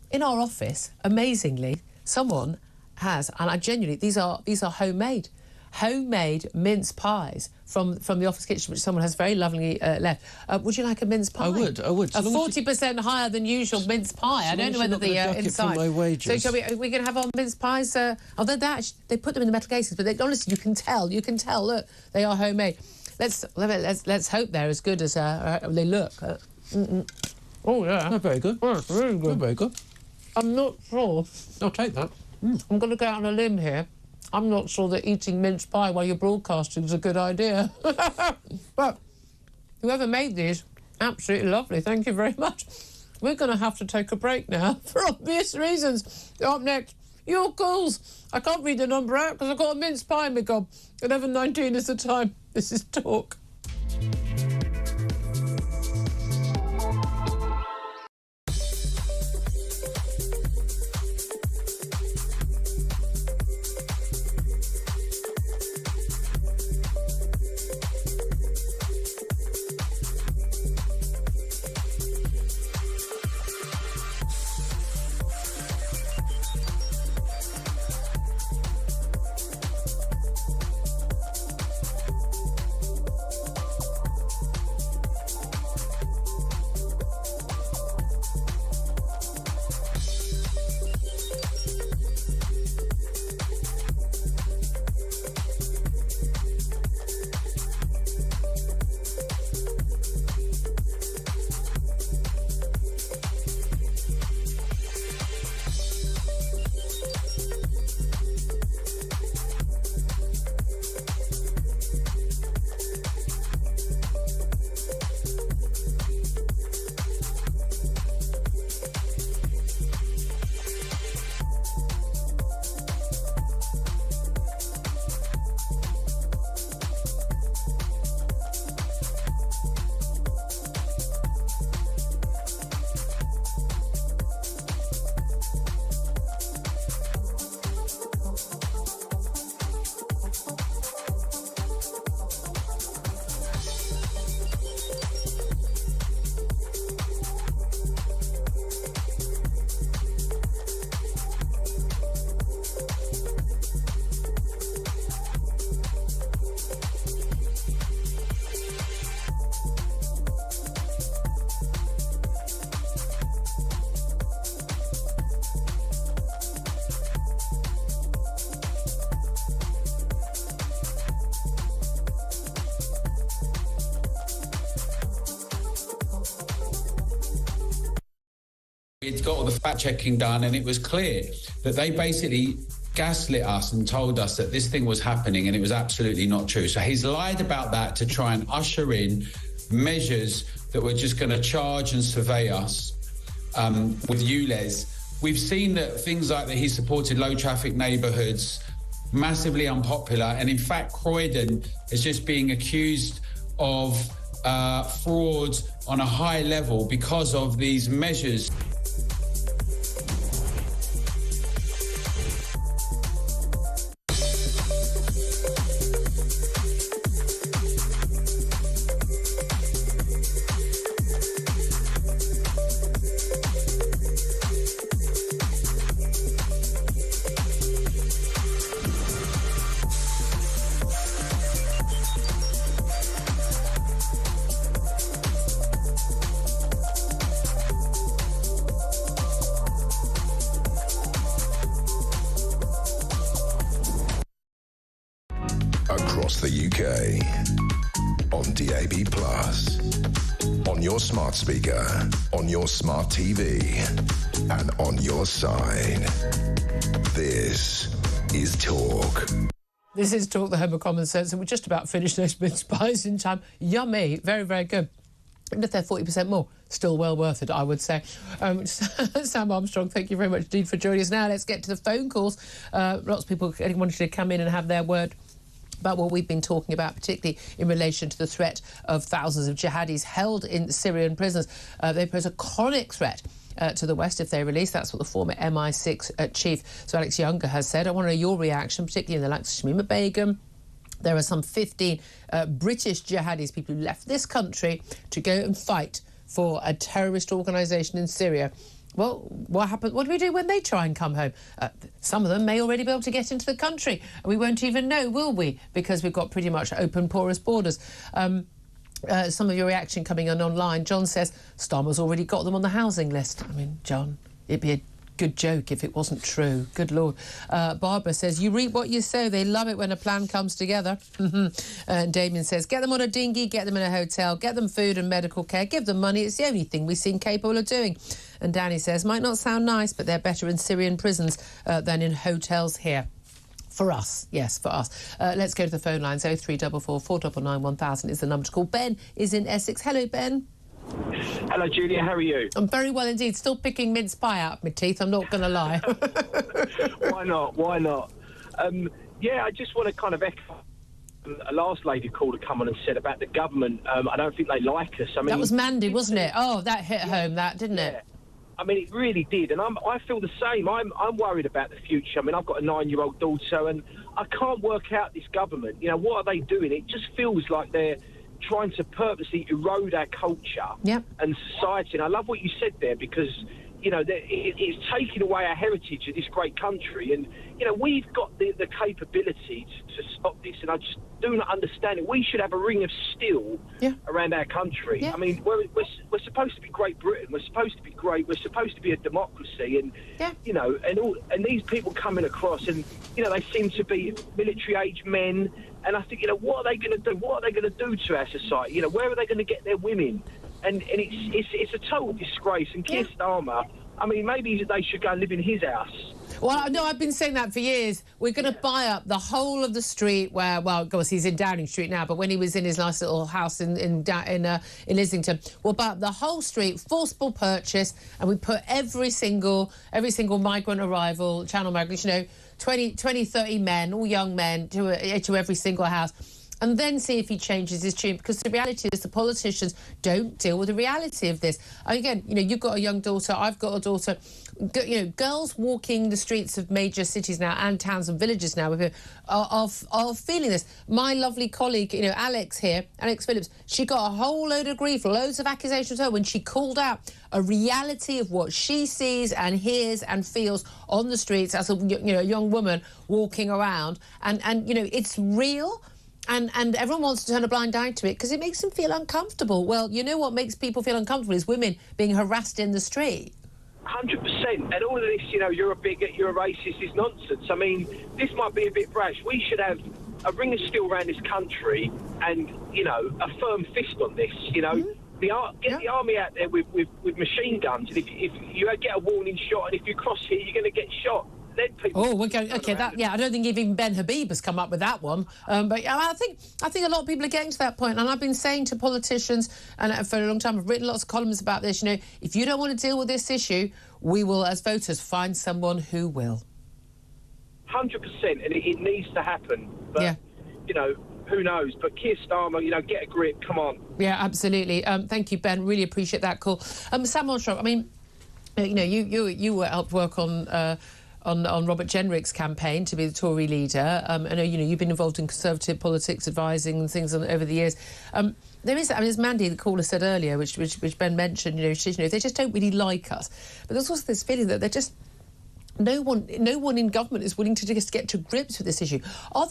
in our office, amazingly, someone has, and I genuinely, these are homemade mince pies from the office kitchen, which someone has very lovingly left. Would you like a mince pie? I would. 40% higher than usual mince pie. I don't know whether the inside. My wages. So we can have our mince pies. Although they put them in the metal cases, but honestly, you can tell. Look, they are homemade. Let's hope they're as good as they look. Oh yeah, they're very good. Oh, very good. They're very good. I'm not sure. I'll take that. I'm going to go out on a limb here. I'm not sure that eating mince pie while you're broadcasting is a good idea. But whoever made these, absolutely lovely. Thank you very much. We're going to have to take a break now for obvious reasons. Up next, your calls. I can't read the number out because I've got a mince pie in my gob. 11:19 is the time. This is Talk. It's got all the fact-checking done, and it was clear that they basically gaslit us and told us that this thing was happening, and it was absolutely not true. So he's lied about that to try and usher in measures that were just going to charge and survey us with ULEZ. We've seen that things like that he supported low-traffic neighbourhoods, massively unpopular, and in fact Croydon is just being accused of fraud on a high level because of these measures. across the UK. On DAB+, on your smart speaker, on your smart TV, and on your side. This is Talk. This is Talk, the home of common sense, and we're just about finished those mince pies in time. Yummy, very, very good. Even if they're 40% more, still well worth it, I would say. Sam Armstrong, thank you very much indeed for joining us. Now let's get to the phone calls. Lots of people wanted to come in and have their word about what we've been talking about, particularly in relation to the threat of thousands of jihadis held in Syrian prisons. They pose a chronic threat to the West if they release. That's what the former MI6 chief, so Alex Younger, has said. I want to know your reaction, particularly in the likes of Shamima Begum. There are some 15 British jihadis, people who left this country to go and fight for a terrorist organisation in Syria. Well, what happens? What do we do when they try and come home? Some of them may already be able to get into the country, and we won't even know, will we? Because we've got pretty much open, porous borders. Some of your reaction coming on online. John says Starmer's already got them on the housing list. I mean, John, it'd be a good joke if it wasn't true. Good Lord. Barbara says, you reap what you sow. They love it when a plan comes together. And Damien says, get them on a dinghy, get them in a hotel, get them food and medical care, give them money. It's the only thing we seem capable of doing. And Danny says, might not sound nice, but they're better in Syrian prisons than in hotels here. For us, yes, for us. Let's go to the phone lines. 0344 499 1000 is the number to call. Ben is in Essex. Hello, Ben. Hello, Julia. How are you? I'm very well indeed. Still picking mince pie out of my teeth, I'm not going to lie. Why not? Why not? Yeah, I just want to kind of echo a last lady called to come on and said about the government. I don't think they like us. I mean, that was Mandy, wasn't it? Oh, that hit home, that, didn't it? I mean, it really did, and I feel the same. I'm worried about the future. I mean, I've got a 9-year-old daughter, and I can't work out this government. You know, what are they doing? It just feels like they're trying to purposely erode our culture and society. And I love what you said there, because, you know, it's taking away our heritage of this great country. And, you know, we've got the capability to stop this, and I just do not understand it. We should have a ring of steel around our country. I mean, we're supposed to be Great Britain. We're supposed to be great. We're supposed to be a democracy. And, you know, and these people coming across, and, you know, they seem to be military-age men. And I think, you know, what are they going to do? What are they going to do to our society? You know, where are they going to get their women? And it's a total disgrace. And Keir Starmer, I mean, maybe they should go and live in his house. Well, no, I've been saying that for years. We're going to buy up the whole of the street where, well, of course, he's in Downing Street now, but when he was in his nice little house in Islington, we'll buy up the whole street, forcible purchase, and we put every single migrant arrival, channel migrant, you know, 20, 30 men, all young men, to every single house, and then see if he changes his tune, because the reality is the politicians don't deal with the reality of this. Again, you know, you've got a young daughter, I've got a daughter. You know, girls walking the streets of major cities now and towns and villages now are feeling this. My lovely colleague, you know, Alex Phillips, she got a whole load of grief, loads of accusations of her when she called out a reality of what she sees and hears and feels on the streets as a, you know, young woman walking around, and you know, it's real. And everyone wants to turn a blind eye to it because it makes them feel uncomfortable. Well, you know what makes people feel uncomfortable is women being harassed in the street. 100%. And all of this, you know, you're a bigot, you're a racist, is nonsense. I mean, this might be a bit brash. We should have a ring of steel around this country and, you know, a firm fist on this, you know. Get the army out there with machine guns. And if you get a warning shot, and if you cross here, you're going to get shot. Oh, we're going. Okay, I don't think even Ben Habib has come up with that one. But I think a lot of people are getting to that point. And I've been saying to politicians, and for a long time, I've written lots of columns about this. You know, if you don't want to deal with this issue, we will, as voters, find someone who will. 100%, and it needs to happen. But you know, who knows? But Keir Starmer, you know, get a grip. Come on. Yeah, absolutely. Thank you, Ben. Really appreciate that call. Sam Armstrong, I mean, you know, you helped work on Robert Jenrick's campaign to be the Tory leader. I know, you know, you've been involved in Conservative politics, advising and things over the years. There is, I mean, as Mandy, the caller, said earlier, which Ben mentioned, you know, they just don't really like us. But there's also this feeling that they're just... No one in government is willing to just get to grips with this issue. Are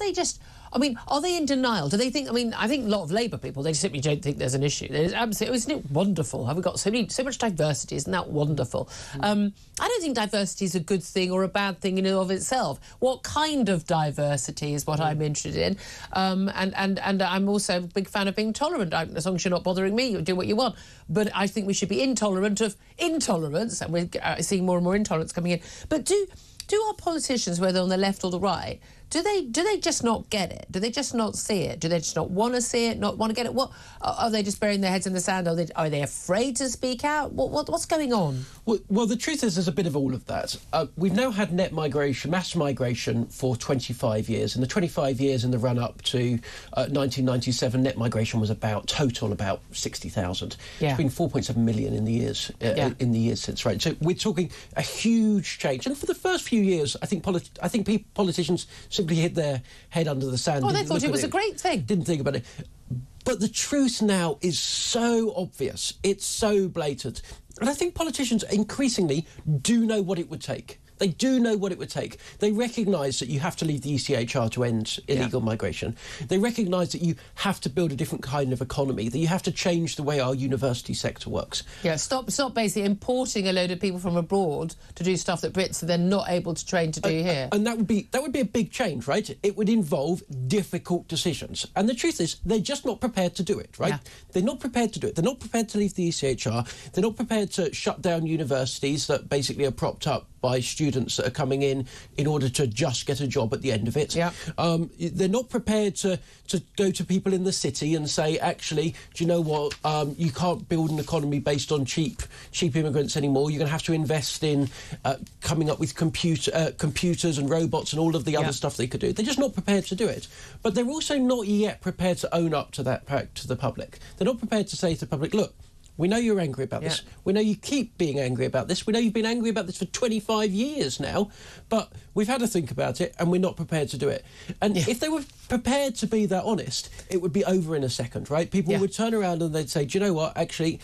I mean, are they in denial? Do they think? I mean, I think a lot of Labour people, they simply don't think there's an issue. There's absolutely, isn't it wonderful? Have we got so much diversity? Isn't that wonderful? I don't think diversity is a good thing or a bad thing in and of itself. What kind of diversity is what I'm interested in, and I'm also a big fan of being tolerant. As long as you're not bothering me, you do what you want. But I think we should be intolerant of intolerance, and we're seeing more and more intolerance coming in. But do our politicians, whether on the left or the right, do they just not get it? Do they just not see it? Do they just not want to see it, not want to get it? What are they just burying their heads in the sand? Are they afraid to speak out? What's going on? Well, the truth is there's a bit of all of that. We've now had net migration, mass migration, for 25 years. In the 25 years in the run-up to 1997, net migration was about 60,000. Yeah. It's been 4.7 million in the years since, right? So we're talking a huge change. And for the first few years, I think politicians simply hit their head under the sand. Oh, they thought it was a great thing. Didn't think about it. But the truth now is so obvious. It's so blatant. And I think politicians increasingly do know what it would take. They do know what it would take. They recognise that you have to leave the ECHR to end illegal migration. They recognise that you have to build a different kind of economy, that you have to change the way our university sector works. Yeah, stop basically importing a load of people from abroad to do stuff that Brits are then not able to train to do here. And that would be a big change, right? It would involve difficult decisions. And the truth is, they're just not prepared to do it, right? Yeah. They're not prepared to do it. They're not prepared to leave the ECHR. They're not prepared to shut down universities that basically are propped up by students that are coming in order to just get a job at the end of it. Yeah. They're not prepared to go to people in the city and say, actually, do you know what? You can't build an economy based on cheap immigrants anymore. You're going to have to invest in coming up with computers and robots and all of the other stuff they could do. They're just not prepared to do it. But they're also not yet prepared to own up to that to the public. They're not prepared to say to the public, look, we know you're angry about this. We know you keep being angry about this. We know you've been angry about this for 25 years now, but we've had to think about it and we're not prepared to do it. And if they were prepared to be that honest, it would be over in a second, right? People would turn around and they'd say, do you know what, actually,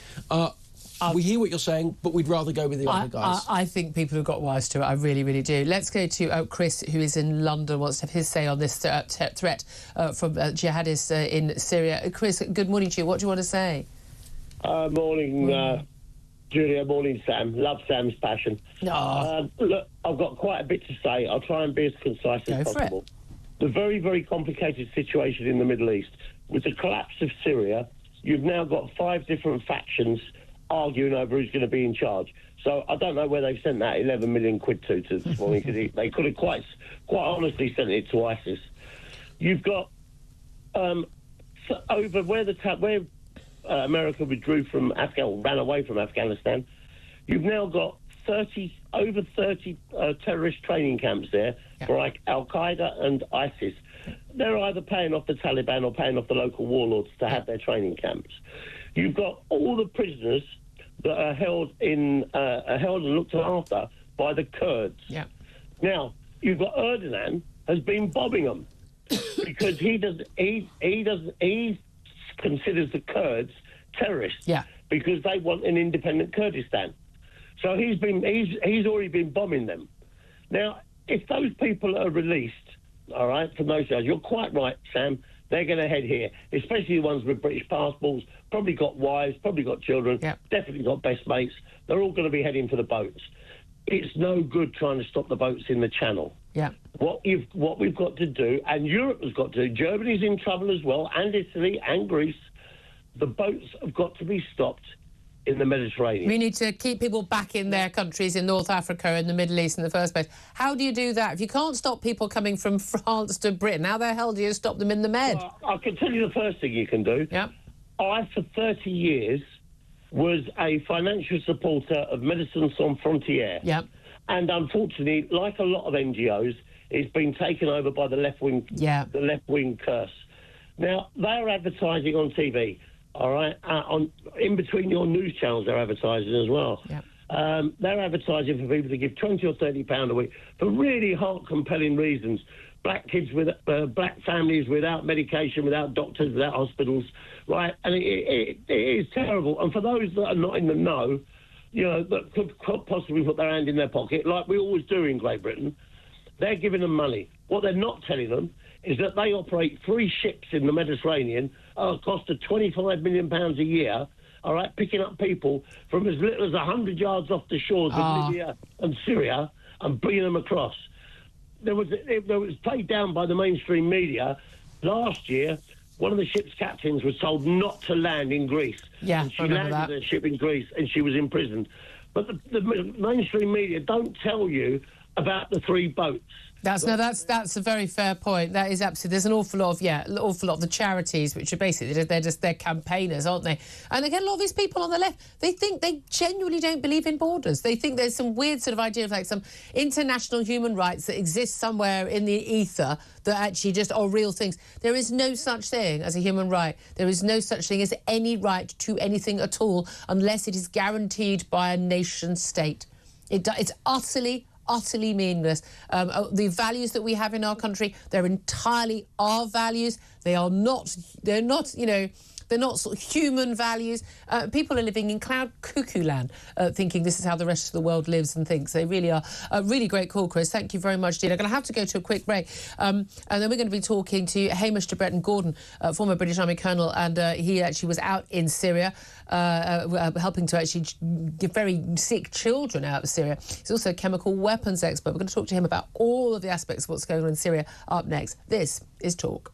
we hear what you're saying, but we'd rather go with the other guys. I think people have got wise to it. I really, really do. Let's go to Chris, who is in London, wants to have his say on this threat from jihadists in Syria. Chris, good morning to you. What do you want to say? Morning, Julia. Morning, Sam. Love Sam's passion. Look, I've got quite a bit to say. I'll try and be as concise as possible. The very, very complicated situation in the Middle East. With the collapse of Syria, you've now got 5 different factions arguing over who's going to be in charge. So I don't know where they've sent that 11 million quid to this morning, because they could have quite honestly sent it to ISIS. You've got over where America withdrew from ran away from Afghanistan. You've now got over 30 terrorist training camps there for like Al-Qaeda and ISIS. They're either paying off the Taliban or paying off the local warlords to have their training camps. You've got all the prisoners that are held and looked after by the Kurds. Yeah. Now you've got Erdogan has been bombing them because he considers the Kurds terrorists because they want an independent Kurdistan. So he's already been bombing them. Now, if those people are released, all right, from those guys, you're quite right, Sam, they're going to head here, especially the ones with British passports, probably got wives, probably got children, definitely got best mates. They're all going to be heading for the boats. It's no good trying to stop the boats in the channel. Yeah. What we've got to do, and Europe has got to do, Germany's in trouble as well, and Italy and Greece, the boats have got to be stopped in the Mediterranean. We need to keep people back in their countries in North Africa and the Middle East in the first place. How do you do that? If you can't stop people coming from France to Britain, how the hell do you stop them in the Med? Well, I can tell you the first thing you can do. Yeah. I, for 30 years, was a financial supporter of Médecins Sans Frontières. Yeah. And unfortunately, like a lot of NGOs, it's been taken over by the left-wing the left-wing curse. Now, they're advertising on TV, all right? In between your news channels, they're advertising as well. Yeah. They're advertising for people to give £20 or £30 a week for really heart-compelling reasons. Black kids with black families without medication, without doctors, without hospitals, right? And it is terrible. And for those that are not in the know, you know, that could possibly put their hand in their pocket, like we always do in Great Britain, they're giving them money. What they're not telling them is that they operate 3 ships in the Mediterranean at a cost of £25 million a year, all right, picking up people from as little as 100 yards off the shores of Libya and Syria and bringing them across. It was played down by the mainstream media. Last year, one of the ship's captains was told not to land in Greece. Yeah, and she landed a ship in Greece and she was imprisoned. But the mainstream media don't tell you about the 3 boats. That's a very fair point. That is absolutely. There's an awful lot of the charities, which are basically they're campaigners, aren't they? And again, a lot of these people on the left, they genuinely don't believe in borders. They think there's some weird sort of idea of like some international human rights that exist somewhere in the ether that actually just are real things. There is no such thing as a human right. There is no such thing as any right to anything at all unless it is guaranteed by a nation state. It's utterly meaningless. The values that we have in our country, they're entirely our values. They're not sort of human values. People are living in cloud cuckoo land, thinking this is how the rest of the world lives and thinks. They really are. A really great call, Chris. Thank you very much, Dean. I'm going to have to go to a quick break. And then we're going to be talking to Heish Breton-Gordon, former British Army colonel, and he actually was out in Syria, helping to actually get very sick children out of Syria. He's also a chemical weapons expert. We're going to talk to him about all of the aspects of what's going on in Syria up next. This is Talk.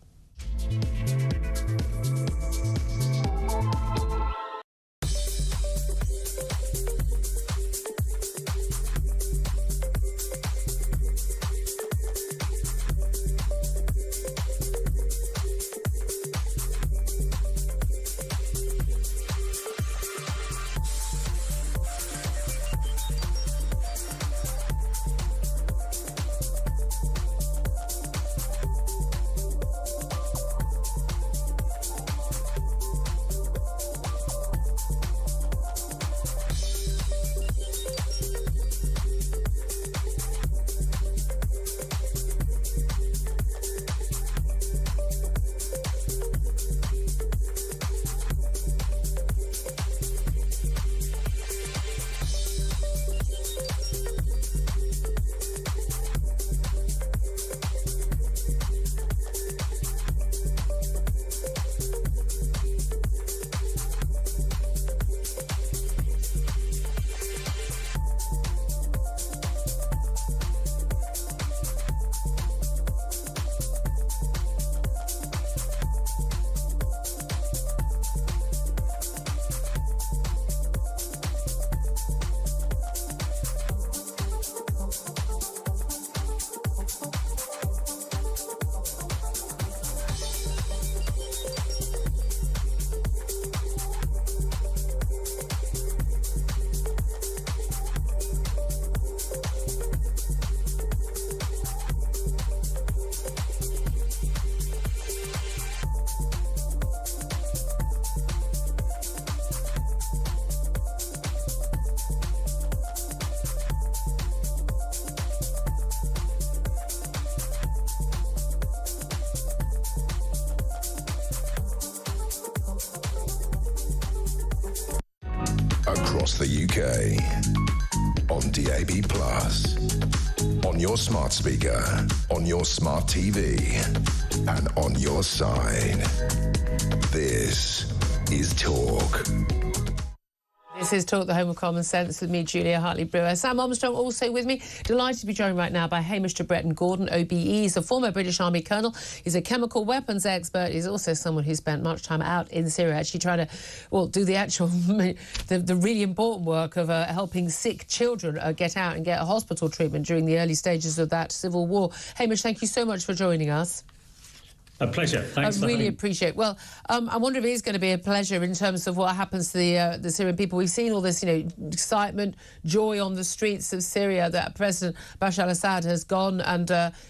Across the UK, on DAB+, on your smart speaker, on your smart TV, and on your side. This is Talk. This is Talk, the home of common sense, with me, Julia Hartley-Brewer. Sam Armstrong also with me. Delighted to be joined right now by Heish Breton-Gordon, OBE. He's a former British Army colonel. He's a chemical weapons expert. He's also someone who spent much time out in Syria, actually trying to, well, do the actual, the really important work of helping sick children get out and get a hospital treatment during the early stages of that civil war. Heish, thank you so much for joining us. A pleasure. Thanks. I really appreciate it. Well, I wonder if it is going to be a pleasure in terms of what happens to the Syrian people. We've seen all this, excitement, joy on the streets of Syria that President Bashar al-Assad has gone and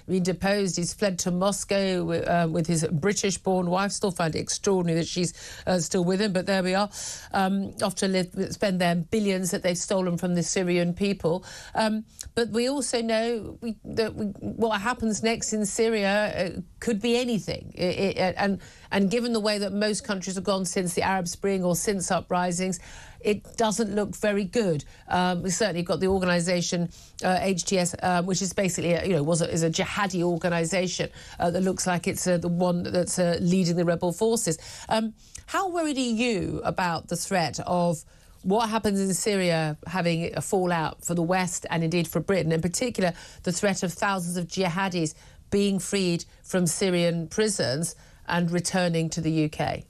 been deposed. He's fled to Moscow with his British-born wife. Still find it extraordinary that she's still with him, but there we are. Off to spend their billions that they've stolen from the Syrian people. But we also know what happens next in Syria could be anything. And given the way that most countries have gone since the Arab Spring or since uprisings, it doesn't look very good. We've certainly got the organisation HTS, which is basically, is a jihadi organisation that looks like it's the one that's leading the rebel forces. How worried are you about the threat of what happens in Syria having a fallout for the West and indeed for Britain, in particular the threat of thousands of jihadis being freed from Syrian prisons and returning to the UK?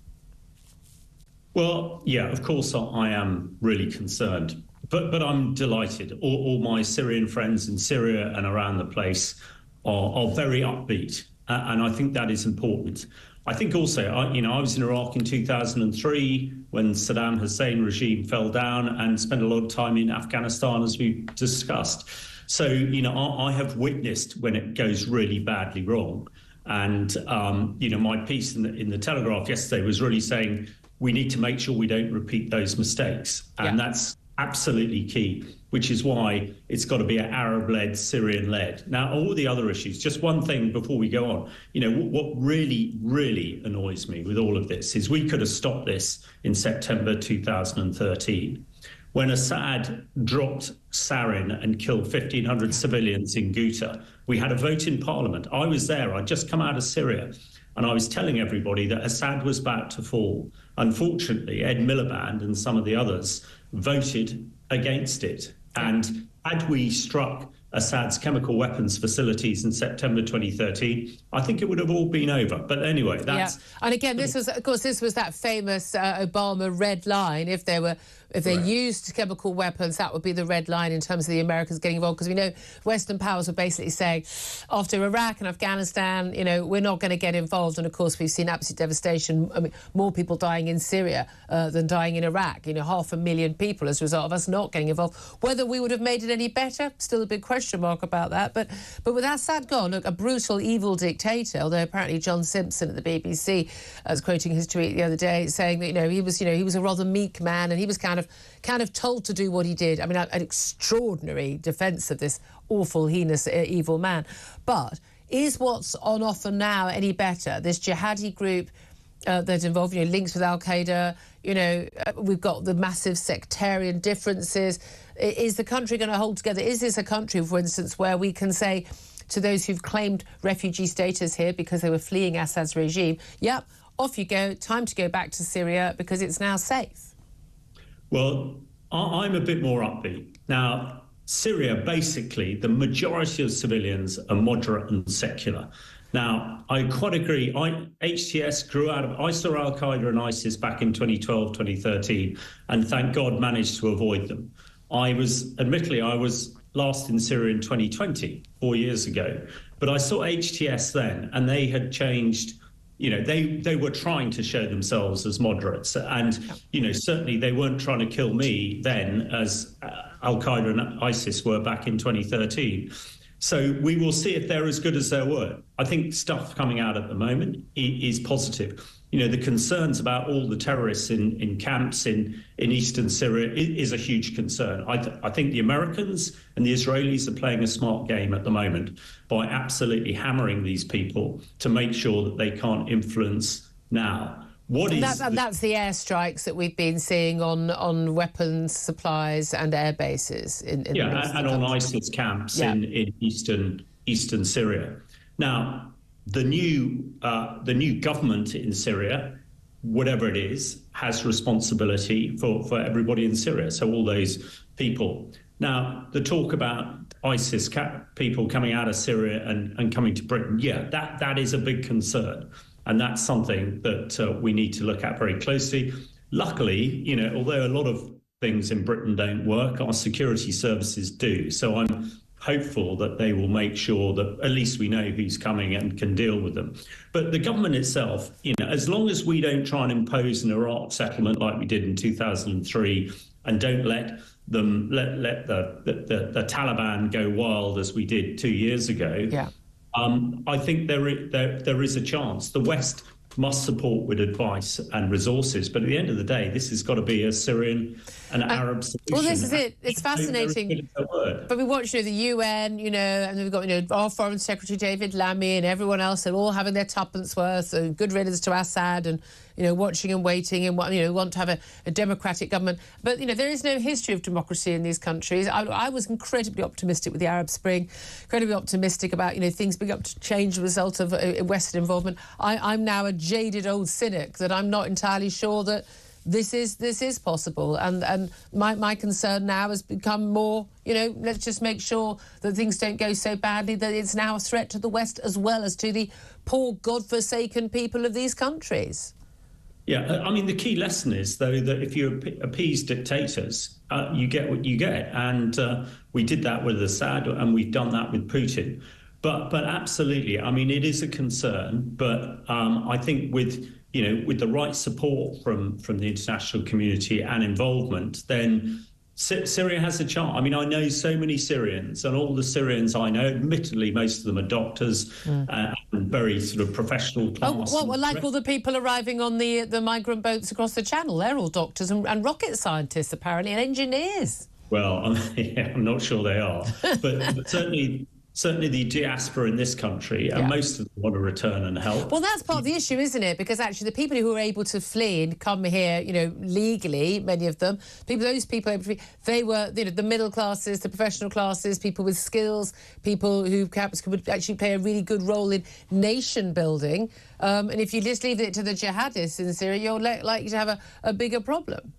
Well, yeah, of course I am really concerned, but I'm delighted. All my Syrian friends in Syria and around the place are very upbeat, and I think that is important. I think also, I was in Iraq in 2003 when Saddam Hussein regime fell down, and spent a lot of time in Afghanistan, as we discussed. So, I have witnessed when it goes really badly wrong. And, my piece in the Telegraph yesterday was really saying we need to make sure we don't repeat those mistakes. And that's absolutely key, which is why it's got to be an Arab-led, Syrian-led. Now, all the other issues, just one thing before we go on, what really, really annoys me with all of this is we could have stopped this in September 2013. When Assad dropped sarin and killed 1,500 civilians in Ghouta, we had a vote in Parliament. I was there. I'd just come out of Syria, and I was telling everybody that Assad was about to fall. Unfortunately, Ed Miliband and some of the others voted against it. And had we struck Assad's chemical weapons facilities in September 2013, I think it would have all been over. But anyway, that's... Yeah. And again, this was that famous Obama red line. If they used chemical weapons, that would be the red line in terms of the Americans getting involved. Because we know Western powers were basically saying, after Iraq and Afghanistan, we're not going to get involved. And of course, we've seen absolute devastation. I mean, more people dying in Syria than dying in Iraq. 500,000 people as a result of us not getting involved. Whether we would have made it any better, still a big question mark about that. But with Assad gone, look, a brutal, evil dictator. Although apparently John Simpson at the BBC was quoting his tweet the other day, saying that he was a rather meek man, and he was kind of told to do what he did. I mean, an extraordinary defence of this awful, heinous, evil man. But is what's on offer now any better? This jihadi group that's involved, links with Al-Qaeda, we've got the massive sectarian differences. Is the country going to hold together? Is this a country, for instance, where we can say to those who've claimed refugee status here because they were fleeing Assad's regime, yep, off you go, time to go back to Syria because it's now safe? Well, I'm a bit more upbeat. Now, Syria, basically, the majority of civilians are moderate and secular. Now, I quite agree. HTS grew out of ISIL, Al-Qaeda and ISIS back in 2012, 2013, and thank God managed to avoid them. I was last in Syria in 2020, 4 years ago, but I saw HTS then, and they had changed. They were trying to show themselves as moderates, and certainly they weren't trying to kill me then as Al-Qaeda and ISIS were back in 2013. So we will see if they're as good as their word. I think stuff coming out at the moment is positive. The concerns about all the terrorists in camps in eastern Syria is a huge concern. I think the Americans and the Israelis are playing a smart game at the moment by absolutely hammering these people to make sure that they can't influence now. That's the airstrikes that we've been seeing on weapons supplies and air bases and on ISIS camps in eastern Syria. Now, the new government in Syria, whatever it is, has responsibility for everybody in Syria. So all those people. Now, the talk about ISIS people coming out of Syria and coming to Britain, that is a big concern. And that's something that we need to look at very closely. Luckily, although a lot of things in Britain don't work, our security services do. So I'm hopeful that they will make sure that at least we know who's coming and can deal with them. But the government itself, as long as we don't try and impose an Iraq settlement like we did in 2003 and don't let the Taliban go wild as we did 2 years ago, I think there is a chance. The West must support with advice and resources. But at the end of the day, this has got to be a Syrian and Arab solution. Well, this is it. It's fascinating. But we watch, the UN, and we've got, our Foreign Secretary David Lammy and everyone else. They're all having their tuppence worth. Good riddance to Assad, and watching and waiting, and want to have a democratic government. But there is no history of democracy in these countries. I was incredibly optimistic with the Arab Spring, incredibly optimistic about things being up to change as a result of Western involvement. I'm now a jaded old cynic that I'm not entirely sure that this is possible, and my concern now has become more, let's just make sure that things don't go so badly that it's now a threat to the West as well as to the poor godforsaken people of these countries. Yeah, I mean, the key lesson is, though, that if you appease dictators, you get what you get. And we did that with Assad, and we've done that with Putin. But absolutely, I mean, it is a concern. But I think with the right support from the international community and involvement, then Syria has a chance. I mean, I know so many Syrians, and all the Syrians I know, admittedly, most of them are doctors and very sort of professional class. Oh, well, like all the people arriving on the migrant boats across the Channel, they're all doctors and rocket scientists, apparently, and engineers. Well, I'm not sure they are, but certainly the diaspora in this country, and most of them want to return and help. Well, that's part of the issue, isn't it? Because actually the people who are able to flee and come here, legally, many of them, those people able to flee, they were, the middle classes, the professional classes, people with skills, people who perhaps could actually play a really good role in nation building. And if you just leave it to the jihadists in Syria, you're likely to have a bigger problem.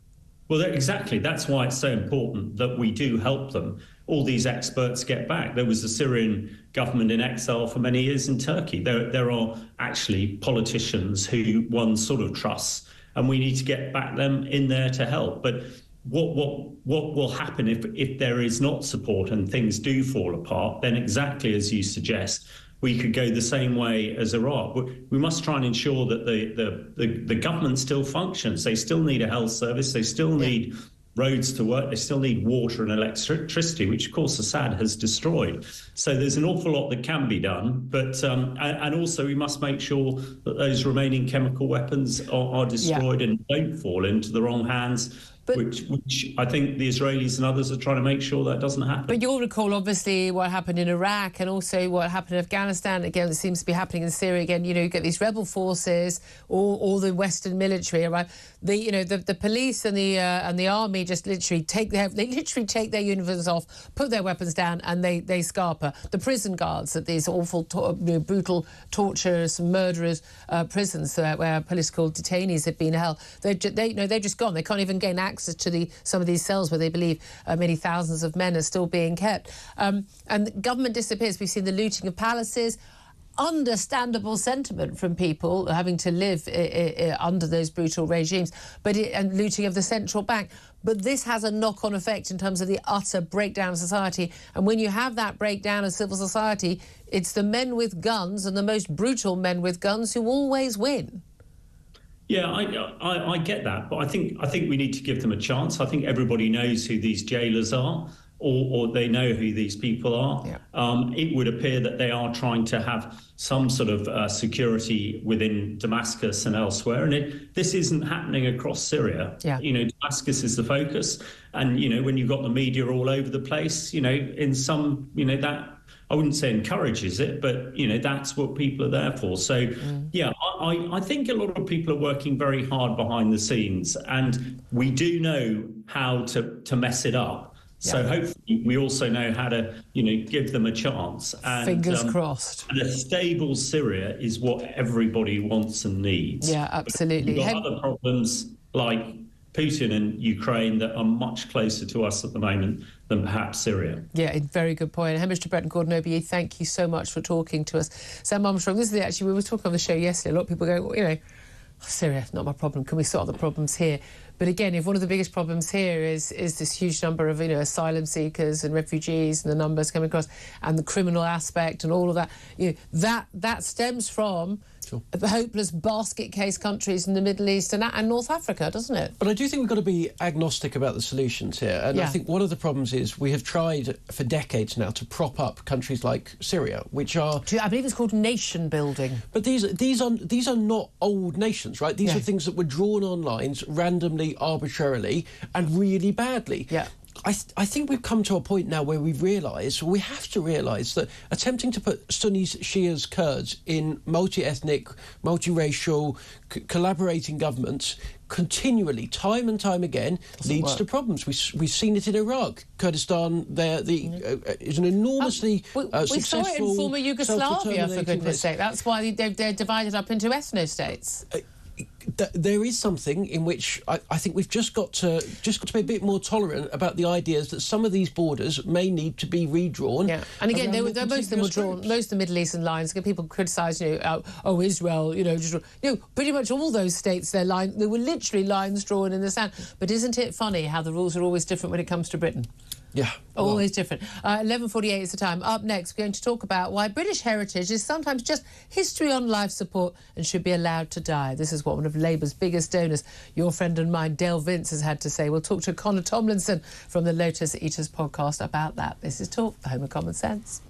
Well, exactly. That's why it's so important that we do help them. All these experts get back. There was a Syrian government in exile for many years in Turkey. There are actually politicians who one sort of trusts, and we need to get back them in there to help. But what will happen if there is not support and things do fall apart, then exactly as you suggest, we could go the same way as Iraq. We must try and ensure that the government still functions. They still need a health service. They still need roads to work. They still need water and electricity, which, of course, Assad has destroyed. So there's an awful lot that can be done. But and also we must make sure that those remaining chemical weapons are destroyed and don't fall into the wrong hands. Which I think the Israelis and others are trying to make sure that doesn't happen. But you'll recall, obviously, what happened in Iraq and also what happened in Afghanistan. Again, it seems to be happening in Syria again. You get these rebel forces, all the Western military, right? The police and the army just literally take their uniforms off, put their weapons down, and they scarper. The prison guards at these awful, brutal, torturous, murderous prisons where political detainees have been held, they've just gone. They can't even gain access to some of these cells where they believe many thousands of men are still being kept. And the government disappears. We've seen the looting of palaces. Understandable sentiment from people having to live under those brutal regimes, and looting of the central bank. But this has a knock-on effect in terms of the utter breakdown of society. And when you have that breakdown of civil society, it's the men with guns and the most brutal men with guns who always win. Yeah, I get that, but I think we need to give them a chance. I think everybody knows who these jailers are, or they know who these people are. Yeah. It would appear that they are trying to have some sort of security within Damascus and elsewhere, and this isn't happening across Syria. Yeah. Damascus is the focus, and when you've got the media all over the place, in some, that. I wouldn't say encourages it, but, that's what people are there for. So, yeah, I think a lot of people are working very hard behind the scenes, and we do know how to mess it up. Yeah. So hopefully we also know how to, give them a chance. And, fingers crossed. And a stable Syria is what everybody wants and needs. Yeah, absolutely. We've got other problems like Putin and Ukraine that are much closer to us at the moment than perhaps Syria. Yeah, very good point. Heish Breton-Gordon, OBE, thank you so much for talking to us. Sam Armstrong, this is actually, we were talking on the show yesterday, a lot of people go, well, Syria, not my problem, can we sort the problems here? But again, if one of the biggest problems here is this huge number of, asylum seekers and refugees and the numbers coming across and the criminal aspect and all of that, that stems from hopeless basket case countries in the Middle East and North Africa, doesn't it? But I do think we've got to be agnostic about the solutions here. And I think one of the problems is we have tried for decades now to prop up countries like Syria, which are... I believe it's called nation building. But these are not old nations, right? These are things that were drawn on lines randomly, arbitrarily, and really badly. Yeah. I think we've come to a point now where we have to realise that attempting to put Sunnis, Shias, Kurds in multi-ethnic, multiracial, collaborating governments continually, time and time again, leads to problems. We've seen it in Iraq. Kurdistan there is an enormously successful... We saw it in former Yugoslavia, for goodness sake. That's why they're divided up into ethno-states. There is something in which I think we've just got to be a bit more tolerant about the ideas that some of these borders may need to be redrawn. Yeah, and again, most of them were drawn. Most of the Middle Eastern lines. People criticise, Israel. Pretty much all those states. There were literally lines drawn in the sand. But isn't it funny how the rules are always different when it comes to Britain? Yeah. Always different. 11:48 is the time. Up next, we're going to talk about why British heritage is sometimes just history on life support and should be allowed to die. This is what one of Labour's biggest donors, your friend and mine, Dale Vince, has had to say. We'll talk to Connor Tomlinson from the Lotus Eaters podcast about that. This is Talk, the home of common sense.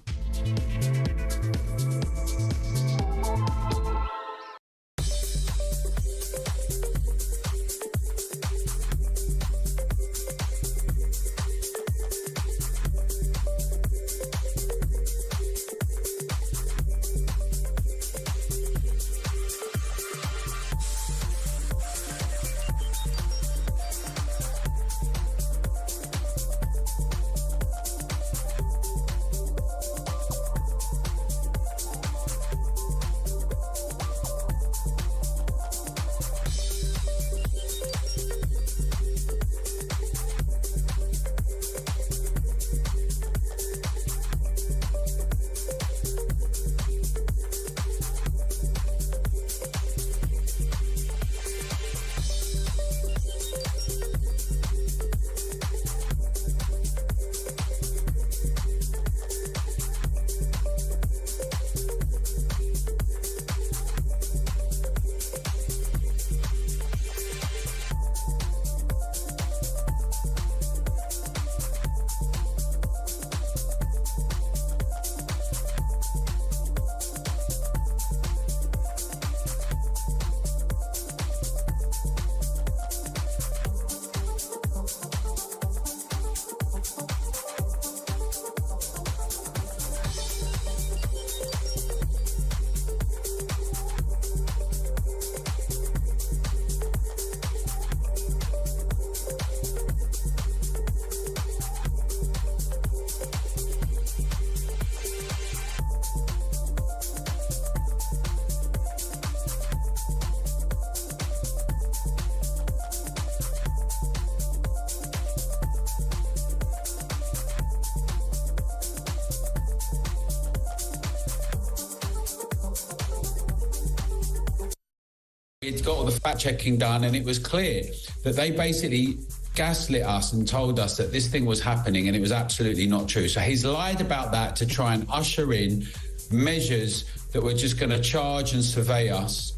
It's got all the fact-checking done, and it was clear that they basically gaslit us and told us that this thing was happening, and it was absolutely not true. So he's lied about that to try and usher in measures that were just going to charge and survey us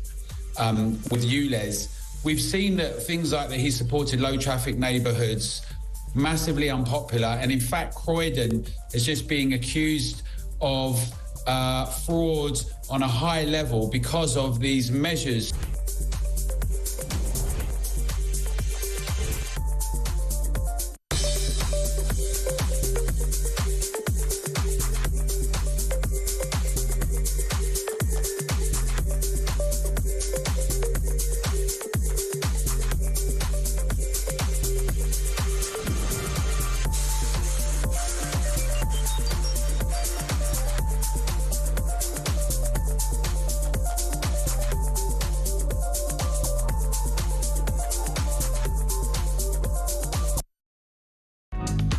with ULEZ. We've seen that things like that he supported low-traffic neighbourhoods, massively unpopular, and in fact Croydon is just being accused of fraud on a high level because of these measures.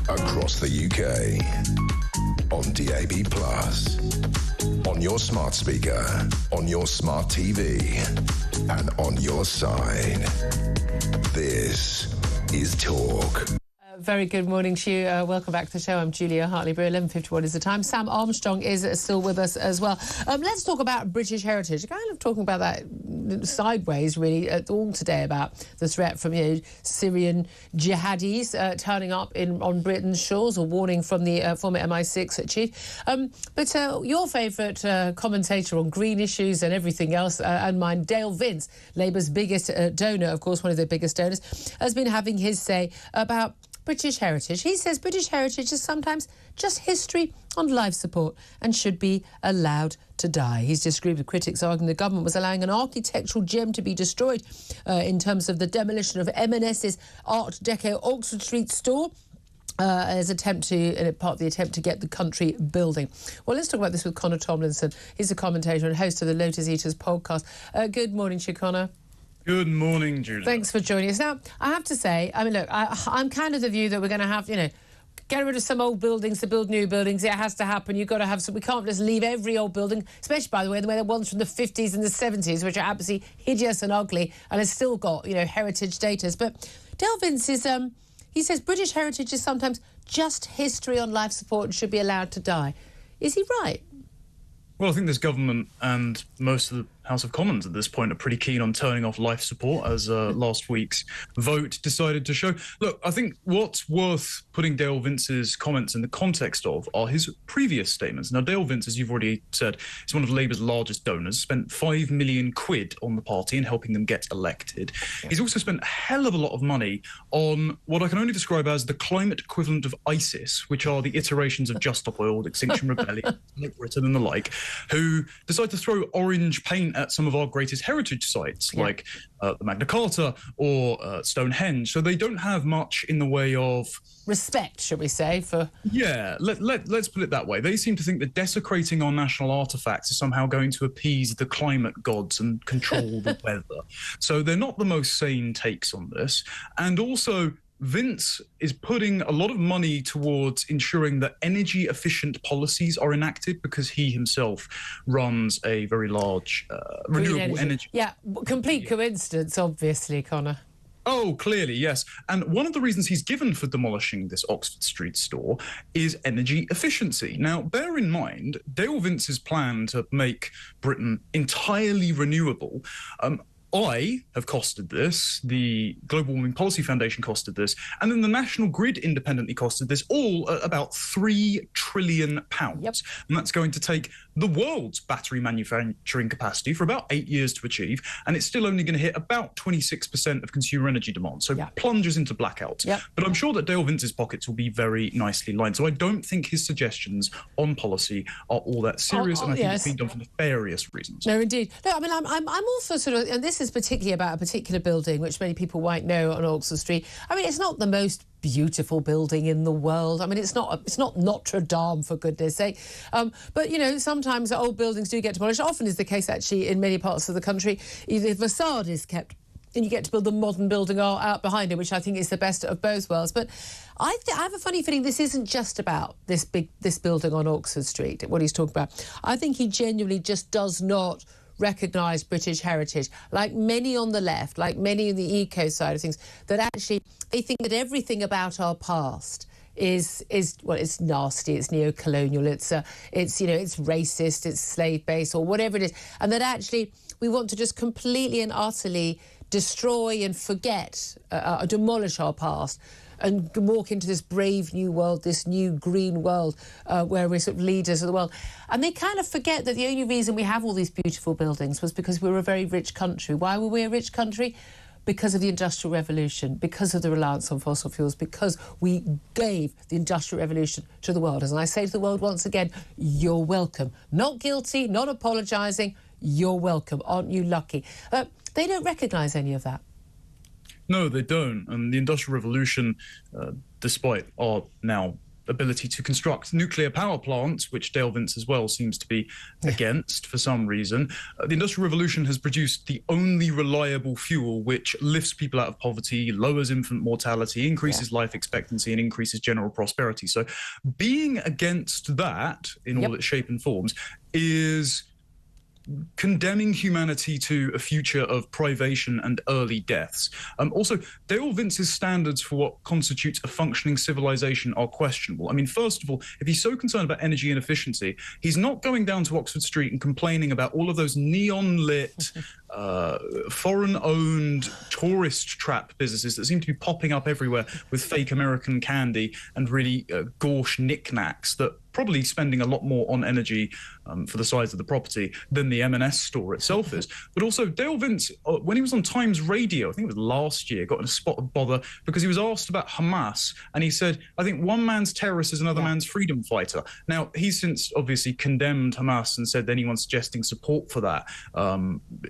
Across the UK, on DAB+, on your smart speaker, on your smart TV, and on your side. This is Talk. Very good morning to you. Welcome back to the show. I'm Julia Hartley-Brewer. 11:51 is the time. Sam Armstrong is still with us as well. Let's talk about British heritage. Kind of talking about that sideways, really, all today about the threat from Syrian jihadis turning up on Britain's shores, a warning from the former MI6 chief. But your favourite commentator on green issues and everything else, and mine, Dale Vince, Labour's biggest donor, of course, one of their biggest donors, has been having his say about British heritage. He says British heritage is sometimes just history on life support and should be allowed to die. He's disagreed with critics arguing the government was allowing an architectural gem to be destroyed in terms of the demolition of M&S's Art Deco Oxford Street store. As part of the attempt to get the country building. Well, let's talk about this with Connor Tomlinson. He's a commentator and host of the Lotus Eaters podcast. Good morning to you, Connor. Good morning, Julia. Thanks for joining us. Now, I have to say, I mean, look, I'm kind of the view that we're going to have, get rid of some old buildings to build new buildings. It has to happen. You've got to have some. We can't just leave every old building, especially, by the way, the ones from the 50s and the 70s, which are absolutely hideous and ugly and have still got, heritage status. But Dale Vince is, he says British heritage is sometimes just history on life support and should be allowed to die. Is he right? Well, I think this government and most of the House of Commons at this point are pretty keen on turning off life support, as last week's vote decided to show. Look, I think what's worth putting Dale Vince's comments in the context of are his previous statements. Now, Dale Vince, as you've already said, is one of Labour's largest donors, spent £5 million on the party and helping them get elected. Yeah. He's also spent a hell of a lot of money on what I can only describe as the climate equivalent of ISIS, which are the iterations of Just Stop Oil, Extinction Rebellion, Britain and the like, who decide to throw orange paint at some of our greatest heritage sites, like the Magna Carta or Stonehenge. So they don't have much in the way of respect, should we say, for... Yeah, let's put it that way. They seem to think that desecrating our national artefacts is somehow going to appease the climate gods and control the weather. So they're not the most sane takes on this. And also, Vince is putting a lot of money towards ensuring that energy-efficient policies are enacted because he himself runs a very large renewable energy. Yeah, complete coincidence, obviously, Connor. Oh, clearly, yes. And one of the reasons he's given for demolishing this Oxford Street store is energy efficiency. Now, bear in mind, Dale Vince's plan to make Britain entirely renewable I have costed this, the Global Warming Policy Foundation costed this, and then the National Grid independently costed this, all at about £3 trillion. Yep. And that's going to take the world's battery manufacturing capacity for about 8 years to achieve, and it's still only going to hit about 26% of consumer energy demand, so plunges into blackouts. Yep. But I'm sure that Dale Vince's pockets will be very nicely lined, so I don't think his suggestions on policy are all that serious, and I think it's been done for nefarious reasons. No, indeed. No, I mean, I'm also sort of, and this is particularly about a particular building, which many people might know on Oxford Street. I mean, it's not the most beautiful building in the world. I mean, it's not Notre Dame, for goodness sake. But, sometimes old buildings do get demolished. Often is the case, actually, in many parts of the country. The facade is kept and you get to build the modern building out behind it, which I think is the best of both worlds. But I have a funny feeling this isn't just about this building on Oxford Street, what he's talking about. I think he genuinely just does not recognise British heritage, like many on the left, like many in the eco side of things, that actually they think that everything about our past is it's nasty, it's neo-colonial, it's racist, it's slave-based, or whatever it is, and that actually we want to just completely and utterly destroy and forget, demolish our past, and walk into this brave new world, this new green world, where we're sort of leaders of the world. And they kind of forget that the only reason we have all these beautiful buildings was because we were a very rich country. Why were we a rich country? Because of the Industrial Revolution, because of the reliance on fossil fuels, because we gave the Industrial Revolution to the world. As I say to the world once again, you're welcome. Not guilty, not apologising, you're welcome. Aren't you lucky? They don't recognise any of that. No, they don't. And the Industrial Revolution, despite our now ability to construct nuclear power plants, which Dale Vince as well seems to be against for some reason, the Industrial Revolution has produced the only reliable fuel which lifts people out of poverty, lowers infant mortality, increases life expectancy, and increases general prosperity. So being against that in all its shape and forms is condemning humanity to a future of privation and early deaths. Also, Dale Vince's standards for what constitutes a functioning civilization are questionable. I mean, first of all, if he's so concerned about energy inefficiency, he's not going down to Oxford Street and complaining about all of those neon-lit, foreign-owned tourist trap businesses that seem to be popping up everywhere with fake American candy and really gauche knickknacks that probably spending a lot more on energy for the size of the property than the M&S store itself is. But also, Dale Vince, when he was on Times Radio, I think it was last year, got in a spot of bother because he was asked about Hamas, and he said, I think one man's terrorist is another man's freedom fighter. Now, he's since obviously condemned Hamas and said anyone suggesting support for that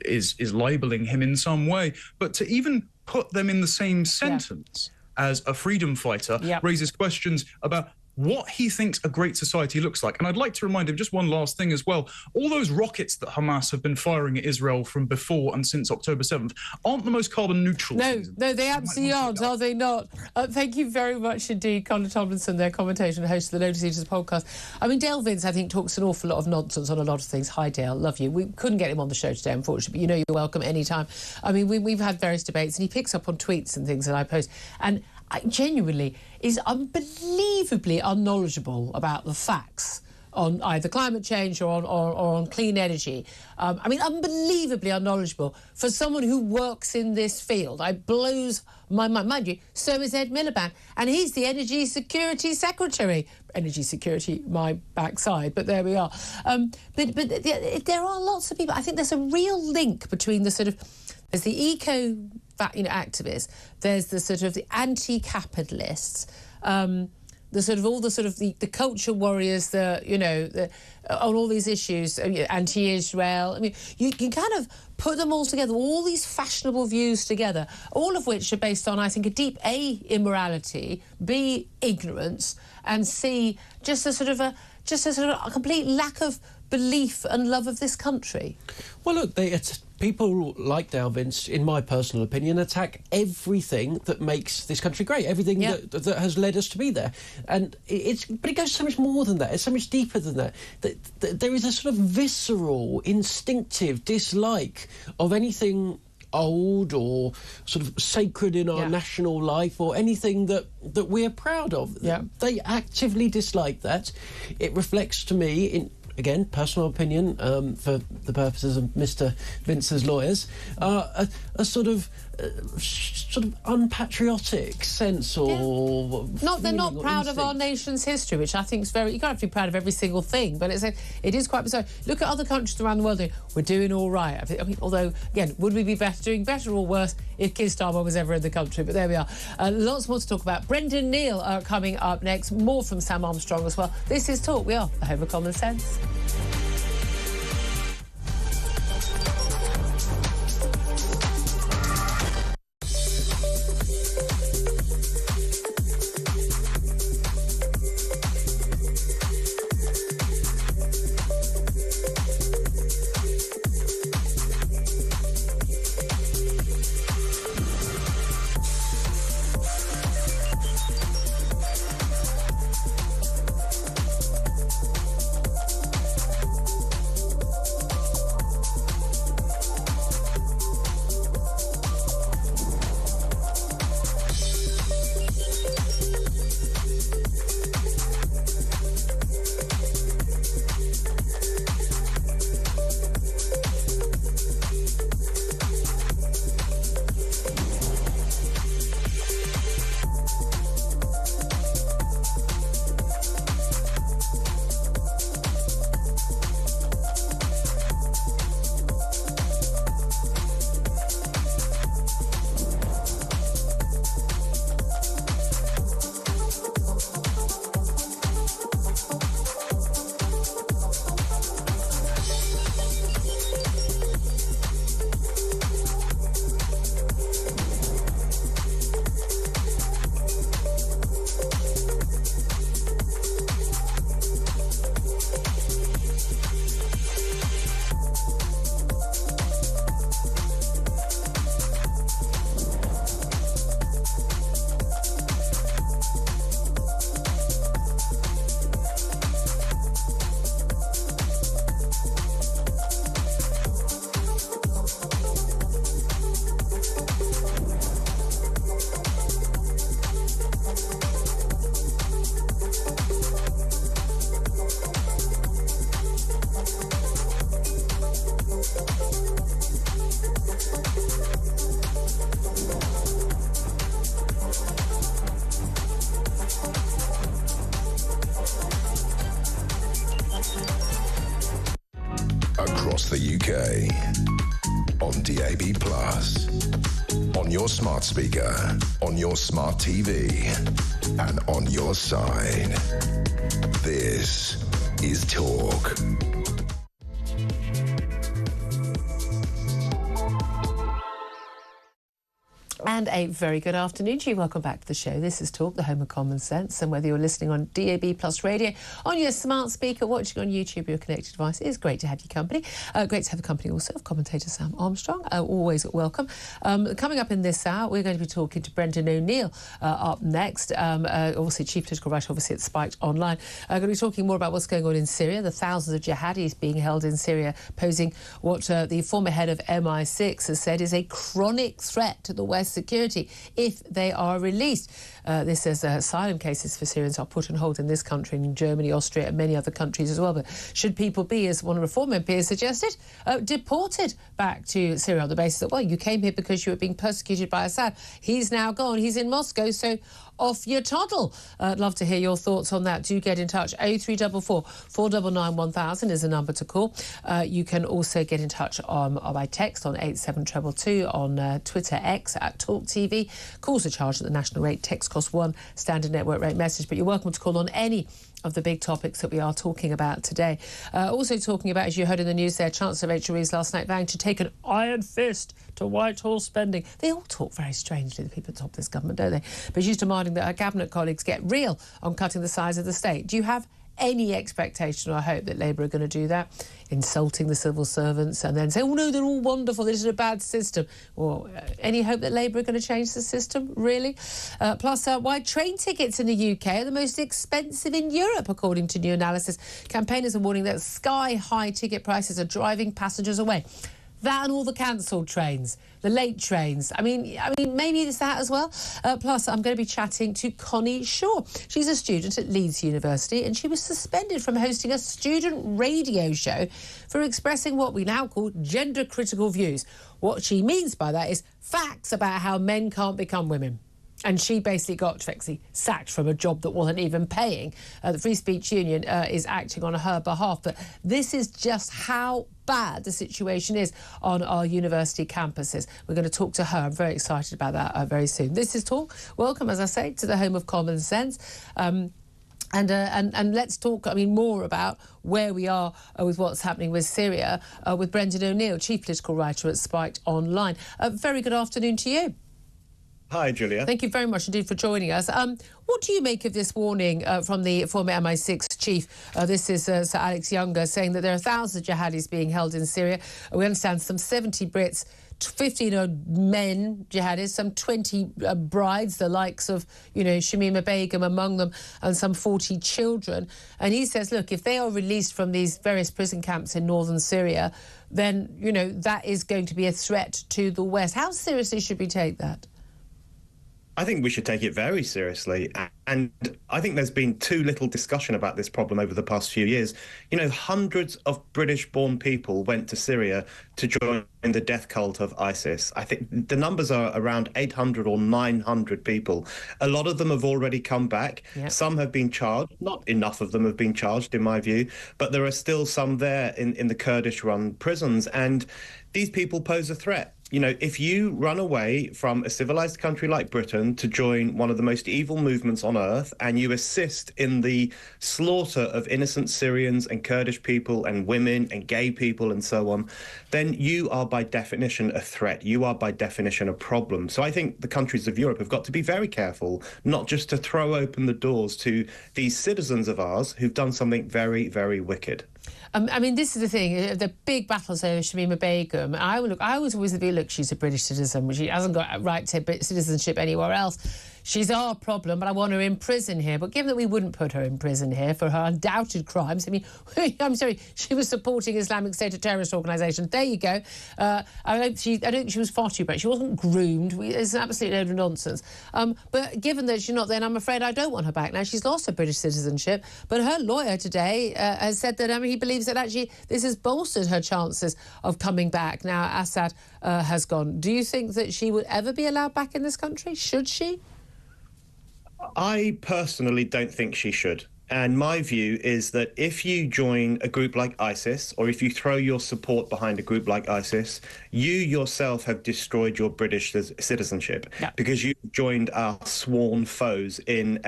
is labelling him in some way. But to even put them in the same sentence as a freedom fighter raises questions about what he thinks a great society looks like. And I'd like to remind him just one last thing as well. All those rockets that Hamas have been firing at Israel from before and since October 7th aren't the most carbon neutral. No, they absolutely aren't, are they not? Thank you very much indeed, Conor Tomlinson, their commentator and host of the Notice Eaters podcast. I mean, Dale Vince, I think, talks an awful lot of nonsense on a lot of things. Hi, Dale, love you. We couldn't get him on the show today, unfortunately, but you know you're welcome anytime. I mean, we've had various debates, and he picks up on tweets and things that I post, and genuinely is unbelievably unknowledgeable about the facts on either climate change or on clean energy. I mean, unbelievably unknowledgeable for someone who works in this field. It blows my mind. Mind you, so is Ed Miliband, and he's the Energy Security Secretary. Energy security, my backside, but there we are. But there are lots of people. I think there's a real link between the sort of... There's the eco activists, there's the sort of the anti-capitalists, the sort of all the sort of the culture warriors, on all these issues, anti-Israel. I mean, you can kind of put them all together, all these fashionable views together, all of which are based on, I think, a deep A, immorality, B, ignorance, and C, just a sort of a complete lack of belief and love of this country. Well, look, people like Dale Vince, in my personal opinion, attack everything that makes this country great, everything that has led us to be there. And but it goes so much more than that. It's so much deeper than that. There is a sort of visceral, instinctive dislike of anything old or sort of sacred in our national life or anything that we're proud of. They actively dislike that. It reflects to me, in again, personal opinion, for the purposes of Mr. Vince's lawyers, a sort of unpatriotic sense or... They're not proud of our nation's history, which I think is very... You can't have to be proud of every single thing, but it is quite bizarre. Look at other countries around the world. We're doing all right. I mean, although, again, would we be doing better or worse if Keir Starmer was ever in the country? But there we are. Lots more to talk about. Brendan Neal coming up next. More from Sam Armstrong as well. This is Talk. We are the home of common sense. the UK. On DAB+, on your smart speaker, on your smart TV, and on your side. This is Talk. And a very good afternoon to you. Welcome back to the show. This is Talk, the home of common sense. And whether you're listening on DAB Plus radio, on your smart speaker, watching on YouTube, your connected device, it is great to have your company. Great to have the company also of commentator Sam Armstrong. Always welcome. Coming up in this hour, we're going to be talking to Brendan O'Neill up next. Obviously, chief political writer, obviously at Spiked Online. Going to be talking more about what's going on in Syria, the thousands of jihadis being held in Syria, posing what the former head of MI6 has said is a chronic threat to the West security if they are released. This says asylum cases for Syrians are put on hold in this country, in Germany, Austria and many other countries as well. But should people be, as one Reform MP has suggested, deported back to Syria on the basis that, well, you came here because you were being persecuted by Assad. He's now gone. He's in Moscow, so off your toddle. I'd love to hear your thoughts on that. Do get in touch. 0344 499 1000 is the number to call. You can also get in touch by text on 87222, on Twitter X at Talk TV. Calls are charged at the national rate. Text costs £1, standard network rate message. But you're welcome to call on any of the big topics that we are talking about today. Also talking about, as you heard in the news there, Chancellor Rachel Reeves last night vowing to take an iron fist to Whitehall spending. They all talk very strangely, the people at the top of this government, don't they? But she's demanding that her cabinet colleagues get real on cutting the size of the state. Do you have any expectation or hope that Labour are going to do that, insulting the civil servants and then say, oh no, they're all wonderful, this is a bad system? Or any hope that Labour are going to change the system, really? Plus, why train tickets in the UK are the most expensive in Europe, according to new analysis. Campaigners are warning that sky-high ticket prices are driving passengers away. That and all the cancelled trains, the late trains. I mean, maybe it's that as well. Plus, I'm going to be chatting to Connie Shaw. She's a student at Leeds University and she was suspended from hosting a student radio show for expressing what we now call gender-critical views. What she means by that is facts about how men can't become women. And she basically got sacked from a job that wasn't even paying. The Free Speech Union is acting on her behalf. But this is just how bad the situation is on our university campuses. We're going to talk to her. I'm very excited about that very soon. This is Talk. Welcome, as I say, to the home of common sense. And let's talk, more about where we are with what's happening with Syria with Brendan O'Neill, chief political writer at Spiked Online. Very good afternoon to you. Hi, Julia. Thank you very much indeed for joining us. What do you make of this warning from the former MI6 chief? This is Sir Alex Younger saying that there are thousands of jihadis being held in Syria. We understand some 70 Brits, 15 men jihadis, some 20 brides, the likes of, Shamima Begum among them, and some 40 children. And he says, look, if they are released from these various prison camps in northern Syria, then, that is going to be a threat to the West. How seriously should we take that? I think we should take it very seriously. And I think there's been too little discussion about this problem over the past few years. Hundreds of British-born people went to Syria to join the death cult of ISIS. I think the numbers are around 800 or 900 people. A lot of them have already come back. Yep. Some have been charged. Not enough of them have been charged, in my view. But there are still some there in the Kurdish-run prisons. And these people pose a threat. If you run away from a civilized country like Britain to join one of the most evil movements on earth and you assist in the slaughter of innocent Syrians and Kurdish people and women and gay people and so on, then you are by definition a threat. You are by definition a problem. So I think the countries of Europe have got to be very careful not just to throw open the doors to these citizens of ours who've done something very, very wicked. This is the thing, the big battles over Shamima Begum. I was always the view, look, she's a British citizen. She hasn't got a right to citizenship anywhere else. She's our problem, but I want her in prison here. But given that we wouldn't put her in prison here for her undoubted crimes, I'm sorry, she was supporting Islamic State, a terrorist organisation. There you go. I don't think she was far too bright. She wasn't groomed. It's an absolute load of nonsense. But given that she's not there, I'm afraid I don't want her back. Now, she's lost her British citizenship, but her lawyer today has said that he believes that actually this has bolstered her chances of coming back. Now, Assad has gone. Do you think that she would ever be allowed back in this country? Should she? I personally don't think she should. And my view is that if you join a group like ISIS, or if you throw your support behind a group like ISIS, you yourself have destroyed your British citizenship, because you joined our sworn foes in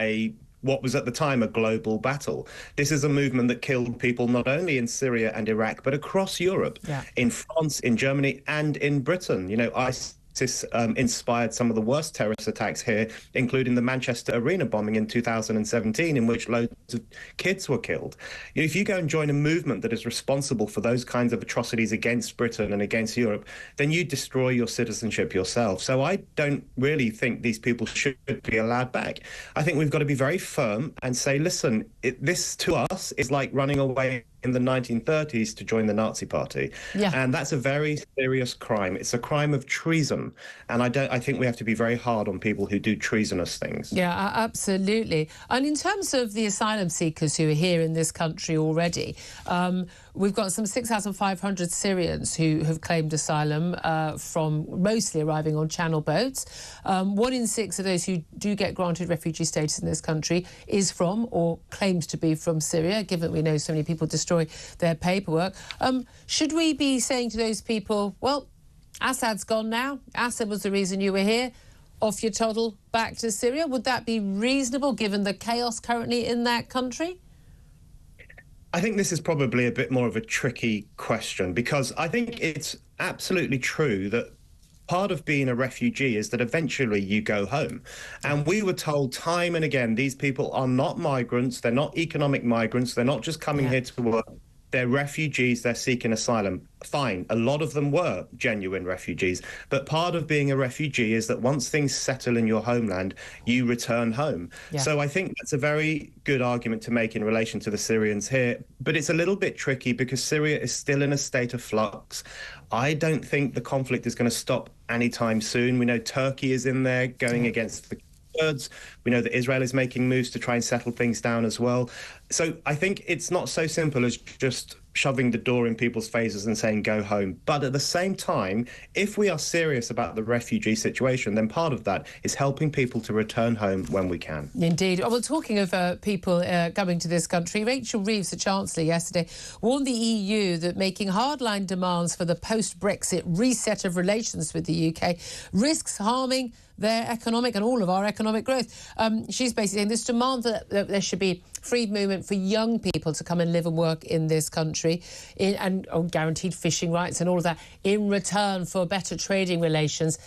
what was at the time a global battle. This is a movement that killed people not only in Syria and Iraq, but across Europe, in France, in Germany, and in Britain. You know, ISIS inspired some of the worst terrorist attacks here, including the Manchester Arena bombing in 2017, in which loads of kids were killed. You know, if you go and join a movement that is responsible for those kinds of atrocities against Britain and against Europe, then you destroy your citizenship yourself. So I don't really think these people should be allowed back. I think we've got to be very firm and say, listen, this to us is like running away in the 1930s to join the Nazi Party. And that's a very serious crime. It's a crime of treason. And I think we have to be very hard on people who do treasonous things. Yeah, absolutely. And in terms of the asylum seekers who are here in this country already, we've got some 6,500 Syrians who have claimed asylum from mostly arriving on Channel boats. 1 in 6 of those who do get granted refugee status in this country is from or claims to be from Syria, given we know so many people destroy their paperwork. Should we be saying to those people, well, Assad's gone now. Assad was the reason you were here. Off you toddle back to Syria. Would that be reasonable given the chaos currently in that country? I think this is probably a bit more of a tricky question, because I think it's absolutely true that part of being a refugee is that eventually you go home. And we were told time and again, these people are not migrants, they're not economic migrants, they're not just coming here to work. They're refugees, they're seeking asylum. Fine, a lot of them were genuine refugees. But part of being a refugee is that once things settle in your homeland, you return home. So I think that's a very good argument to make in relation to the Syrians here. But it's a little bit tricky because Syria is still in a state of flux. I don't think the conflict is going to stop anytime soon. We know Turkey is in there going against the Kurds. We know that Israel is making moves to try and settle things down as well. So I think it's not so simple as just shoving the door in people's faces and saying go home. But at the same time, if we are serious about the refugee situation, then part of that is helping people to return home when we can. Indeed. Well, talking of people coming to this country, Rachel Reeves, the Chancellor, yesterday warned the EU that making hardline demands for the post-Brexit reset of relations with the UK risks harming their economic and all of our economic growth. She's basically saying this demand that there should be free movement for young people to come and live and work in this country and guaranteed fishing rights and all of that in return for better trading relations,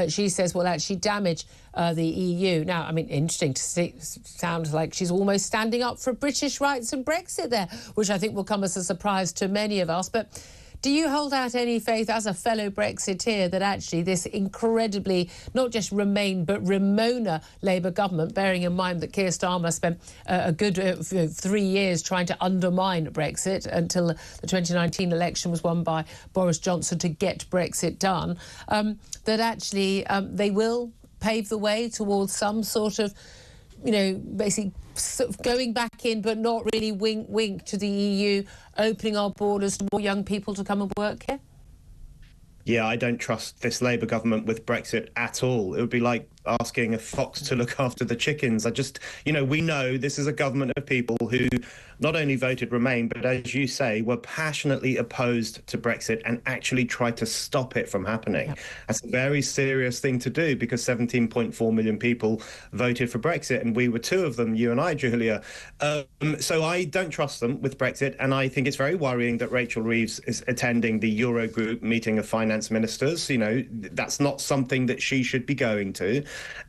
she says will actually damage the EU. Now, I mean, interesting to see, sounds like she's almost standing up for British rights and Brexit there, which I think will come as a surprise to many of us. But do you hold out any faith as a fellow Brexiteer that actually this incredibly, not just Remain, but Remona Labour government, bearing in mind that Keir Starmer spent a good 3 years trying to undermine Brexit until the 2019 election was won by Boris Johnson to get Brexit done, that actually they will pave the way towards some sort of, you know, basically sort of going back in, but not really wink to the EU, opening our borders to more young people to come and work here? Yeah, I don't trust this Labour government with Brexit at all. It would be like asking a fox to look after the chickens. We know this is a government of people who not only voted Remain, but as you say, were passionately opposed to Brexit and actually tried to stop it from happening. Yep. That's a very serious thing to do because 17.4 million people voted for Brexit, and we were two of them, you and I, Julia. So I don't trust them with Brexit, and I think it's very worrying that Rachel Reeves is attending the Eurogroup meeting of finance ministers. You know, that's not something that she should be going to.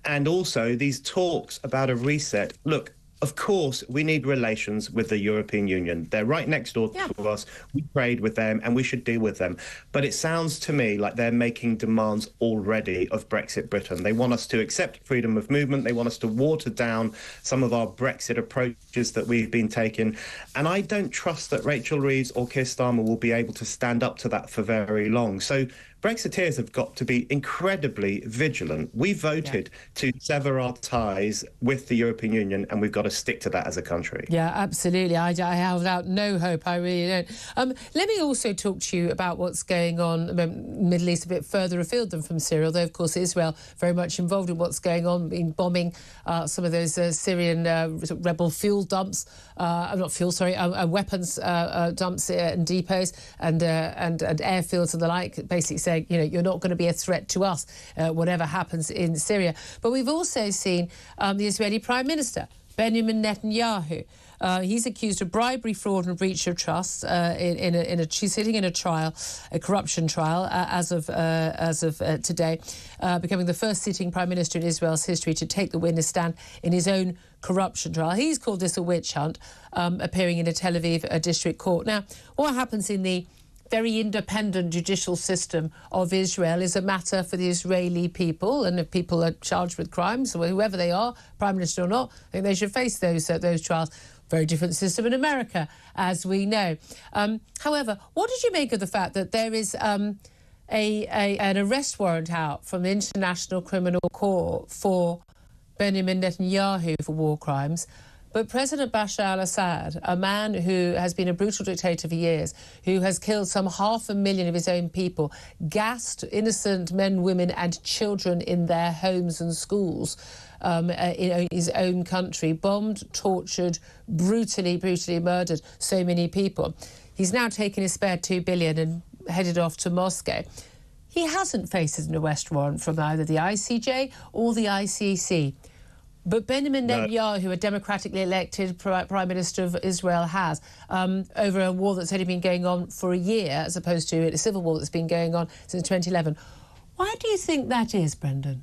And also these talks about a reset. Look, of course, we need relations with the European Union. They're right next door to us. We trade with them and we should deal with them. But it sounds to me like they're making demands already of Brexit Britain. They want us to accept freedom of movement. They want us to water down some of our Brexit approaches that we've been taking. And I don't trust that Rachel Reeves or Keir Starmer will be able to stand up to that for very long. So Brexiteers have got to be incredibly vigilant. We voted to sever our ties with the European Union, and we've got to stick to that as a country. Yeah, absolutely. I held out no hope. I really don't. Let me also talk to you about what's going on in the Middle East a bit further afield than from Syria, although, of course, Israel very much involved in what's going on, in bombing some of those Syrian rebel fuel dumps, weapons dumps and depots and airfields and the like, basically saying, you're not going to be a threat to us, whatever happens in Syria. But we've also seen the Israeli Prime Minister, Benjamin Netanyahu. He's accused of bribery, fraud and breach of trust. She's sitting in a trial, a corruption trial, as of today, becoming the first sitting Prime Minister in Israel's history to take the witness stand in his own corruption trial. He's called this a witch hunt, appearing in a Tel Aviv district court. Now, what happens in the very independent judicial system of Israel is a matter for the Israeli people, and if people are charged with crimes, or whoever they are, Prime Minister or not, I think they should face those trials. Very different system in America, as we know. However, what did you make of the fact that there is an arrest warrant out from the International Criminal Court for Benjamin Netanyahu for war crimes? But President Bashar al-Assad, a man who has been a brutal dictator for years, who has killed some 500,000 of his own people, gassed innocent men, women and children in their homes and schools in his own country, bombed, tortured, brutally murdered so many people. He's now taken his spare $2 billion and headed off to Moscow. He hasn't faced an arrest warrant from either the ICJ or the ICC. But Benjamin Netanyahu, a democratically elected Prime Minister of Israel, has, over a war that's only been going on for a year, as opposed to a civil war that's been going on since 2011. Why do you think that is, Brendan?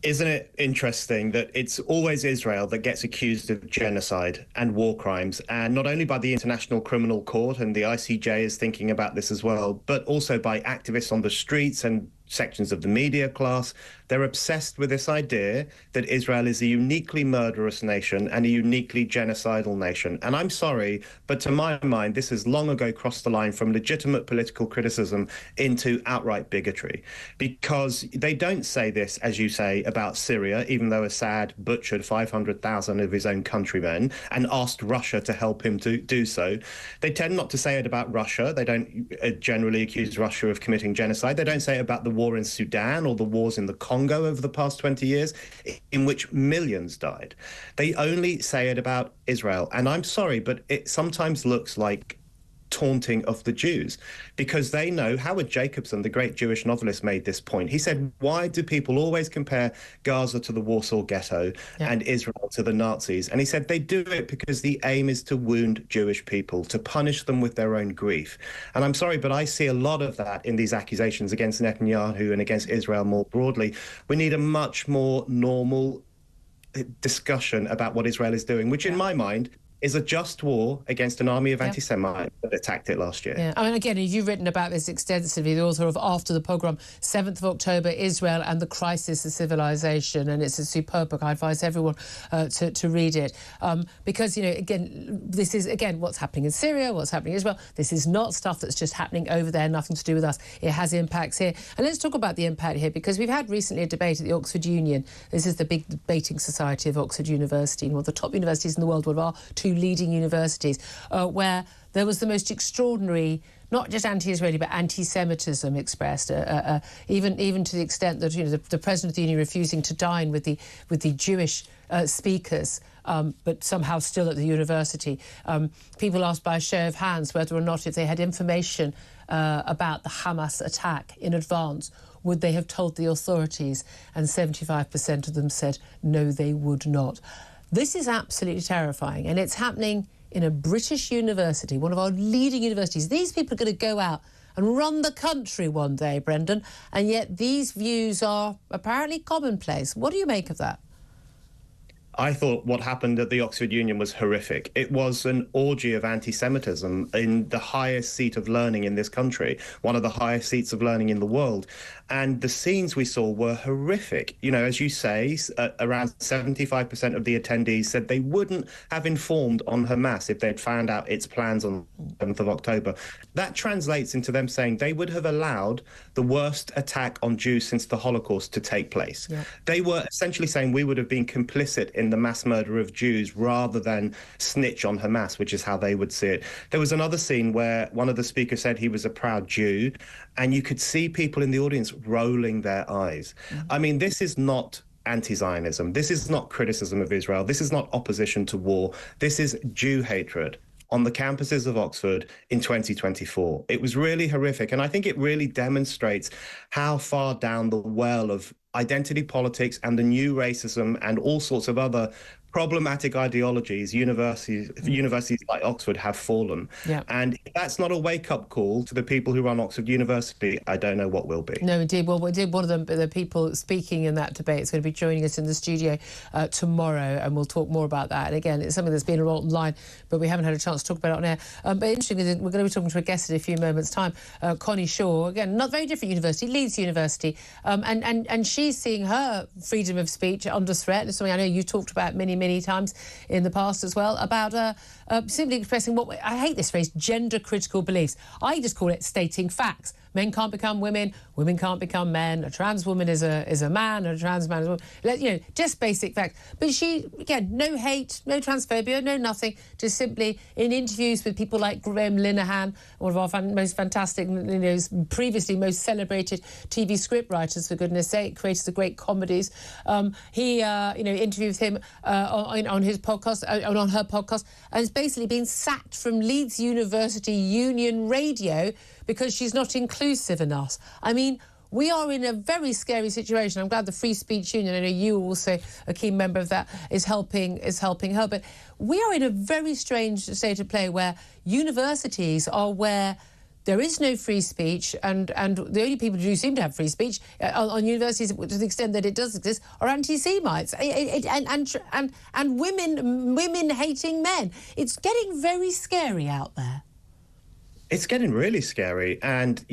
Isn't it interesting that it's always Israel that gets accused of genocide and war crimes, and not only by the International Criminal Court, and the ICJ is thinking about this as well, but also by activists on the streets and sections of the media class. They're obsessed with this idea that Israel is a uniquely murderous nation and a uniquely genocidal nation. And I'm sorry, but to my mind, this has long ago crossed the line from legitimate political criticism into outright bigotry. Because they don't say this, as you say, about Syria, even though Assad butchered 500,000 of his own countrymen and asked Russia to help him to do so. They tend not to say it about Russia. They don't generally accuse Russia of committing genocide. They don't say it about the war in Sudan or the wars in the Congo over the past 20 years, in which millions died. They only say it about Israel. And I'm sorry, but it sometimes looks like taunting of the Jews, because they know, Howard Jacobson, the great Jewish novelist, made this point. He said, why do people always compare Gaza to the Warsaw Ghetto and Israel to the Nazis? And he said they do it because the aim is to wound Jewish people, to punish them with their own grief. And I'm sorry, but I see a lot of that in these accusations against Netanyahu and against Israel more broadly. We need a much more normal discussion about what Israel is doing, which in my mind is a just war against an army of anti-Semites that attacked it last year. Yeah, I mean, again, you've written about this extensively, the author of After the Pogrom, 7th of October, Israel and the Crisis of Civilization, and it's a superb book. I advise everyone to read it. Because, again, this is, again, what's happening in Syria, what's happening in Israel. This is not stuff that's just happening over there, nothing to do with us. It has impacts here. And let's talk about the impact here, because we've had recently a debate at the Oxford Union. This is the big debating society of Oxford University, one of the top universities in the world, one of our two leading universities, where there was the most extraordinary, not just anti-Israeli, but anti-Semitism expressed, even to the extent that the president of the union refusing to dine with the Jewish speakers, but somehow still at the university. People asked by a show of hands whether or not, if they had information about the Hamas attack in advance, would they have told the authorities? And 75% of them said no, they would not. This is absolutely terrifying, and it's happening in a British university, one of our leading universities. These people are going to go out and run the country one day, Brendan, and yet these views are apparently commonplace. What do you make of that? I thought what happened at the Oxford Union was horrific. It was an orgy of anti-Semitism in the highest seat of learning in this country, one of the highest seats of learning in the world. And the scenes we saw were horrific. You know, as you say, around 75% of the attendees said they wouldn't have informed on Hamas if they'd found out its plans on the 7th of October. That translates into them saying they would have allowed the worst attack on Jews since the Holocaust to take place. Yeah. They were essentially saying we would have been complicit in the mass murder of Jews rather than snitch on Hamas, which is how they would see it. There was another scene where one of the speakers said he was a proud Jew, and you could see people in the audience rolling their eyes. Mm-hmm. I mean, this is not anti-Zionism. This is not criticism of Israel. This is not opposition to war. This is Jew hatred on the campuses of Oxford in 2024. It was really horrific, and I think it really demonstrates how far down the well of identity politics and the new racism and all sorts of other problematic ideologies universities like Oxford have fallen. Yeah. And if that's not a wake-up call to the people who run Oxford University, I don't know what will be. No, indeed. Well, one of the people speaking in that debate is going to be joining us in the studio tomorrow, and we'll talk more about that. And again, it's something that's been a lot online, but we haven't had a chance to talk about it on air. But interestingly, we're going to be talking to a guest in a few moments' time, Connie Shaw, again, not very different university, Leeds University, and she's seeing her freedom of speech under threat. It's something I know you talked about many times in the past as well, about simply expressing what, I hate this phrase, gender-critical beliefs. I just call it stating facts. Men can't become women, women can't become men, a trans woman is a man, a trans man is a woman. You know, just basic facts. But she, again, no hate, no transphobia, no nothing, just simply in interviews with people like Graham Linehan, one of our most fantastic, previously most celebrated TV scriptwriters, for goodness sake, creators of great comedies. He interviewed him on his podcast, on her podcast, and has basically been sacked from Leeds University Union Radio because she's not inclusive enough. I mean, we are in a very scary situation. I'm glad the Free Speech Union, I know you also a key member of that, is helping her. But we are in a very strange state of play where universities are where there is no free speech, and the only people who do seem to have free speech on universities, to the extent that it does exist, are anti-Semites and women hating men. It's getting very scary out there. It's getting really scary. And,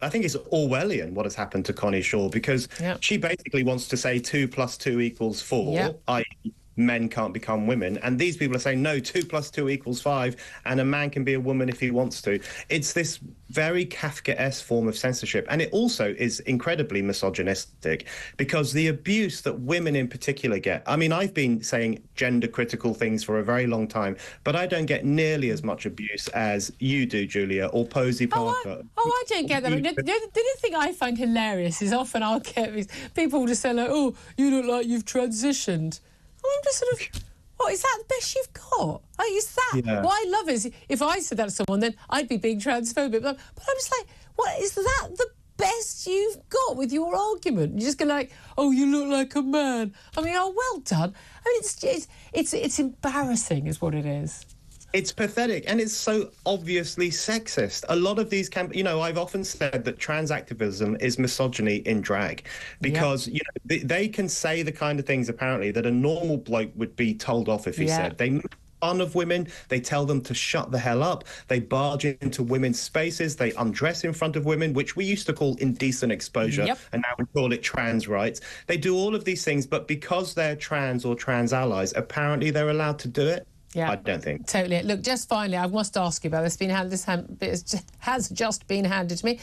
I think it's Orwellian what has happened to Connie Shaw, because she basically wants to say 2 + 2 = 4, i.e. men can't become women. And these people are saying, no, 2 + 2 = 5, and a man can be a woman if he wants to. It's this very Kafkaesque form of censorship. And it also is incredibly misogynistic, because the abuse that women in particular get, I mean, I've been saying gender-critical things for a very long time, but I don't get nearly as much abuse as you do, Julia, or Posey Parker. I don't get that. The thing I find hilarious is often I'll get these people just say, like, oh, you look like you've transitioned. I'm just sort of, what, is that the best you've got? Like, is that? Yeah. What I love is, if I said that to someone, then I'd be being transphobic. But I'm just like, what, is that the best you've got with your argument? You just go like, oh, you look like a man. I mean, oh, well done. I mean, it's embarrassing is what it is. It's pathetic, and it's so obviously sexist. A lot of these I've often said that trans activism is misogyny in drag, because they can say the kind of things apparently that a normal bloke would be told off if he said. They make fun of women, they tell them to shut the hell up, they barge into women's spaces, they undress in front of women, which we used to call indecent exposure, and now we call it trans rights. They do all of these things, but because they're trans or trans allies, apparently they're allowed to do it. Yeah, I don't think. Totally. Look, just finally, I must ask you about this. This has just been handed to me.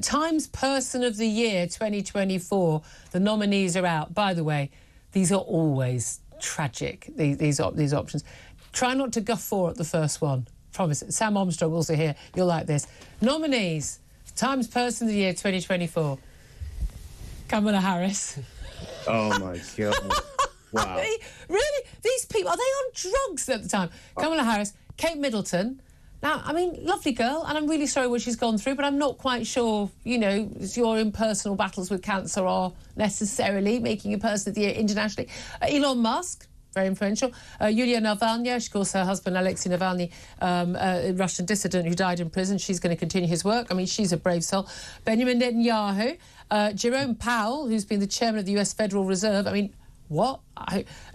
Times Person of the Year 2024. The nominees are out. By the way, these are always tragic, these options. Try not to guffaw at the first one. Promise. Sam Armstrong also here. You'll like this. Nominees. Times Person of the Year 2024. Kamala Harris. Oh, my God. Wow. Really? These people, are they on drugs at the time? Kamala Harris, Kate Middleton. Now, I mean, lovely girl, and I'm really sorry what she's gone through, but I'm not quite sure, your impersonal battles with cancer are necessarily making you Person of the Year internationally. Elon Musk, very influential. Yulia Navalny, of course, her husband, Alexei Navalny, a Russian dissident who died in prison. She's going to continue his work. I mean, she's a brave soul. Benjamin Netanyahu, Jerome Powell, who's been the chairman of the US Federal Reserve. I mean, what?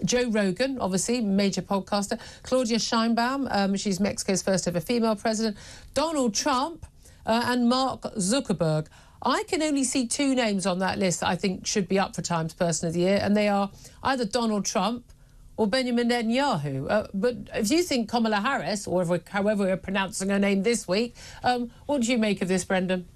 Joe Rogan, obviously, major podcaster. Claudia Sheinbaum, she's Mexico's first ever female president. Donald Trump and Mark Zuckerberg. I can only see 2 names on that list that I think should be up for Times Person of the Year, and they are either Donald Trump or Benjamin Netanyahu. But if you think Kamala Harris, or however we're pronouncing her name this week, what do you make of this, Brendan?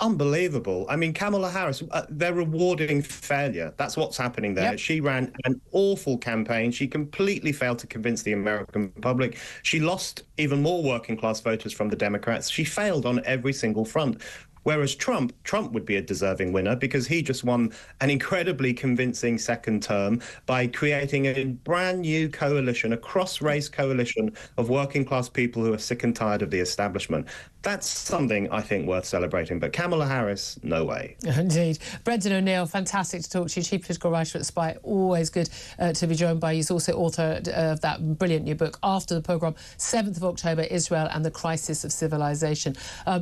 Unbelievable. I mean, Kamala Harris, they're rewarding failure. That's what's happening there. Yep. She ran an awful campaign. She completely failed to convince the American public. She lost even more working class voters from the Democrats. She failed on every single front. Whereas Trump would be a deserving winner because he just won an incredibly convincing second term by creating a brand new coalition, a cross-race coalition of working class people who are sick and tired of the establishment. That's something I think worth celebrating. But Kamala Harris, no way. Indeed. Brendan O'Neill, fantastic to talk to you. Chief political writer at Spy. Always good to be joined by you. He's also author of that brilliant new book, After the Pogrom, 7th of October, Israel and the Crisis of Civilization.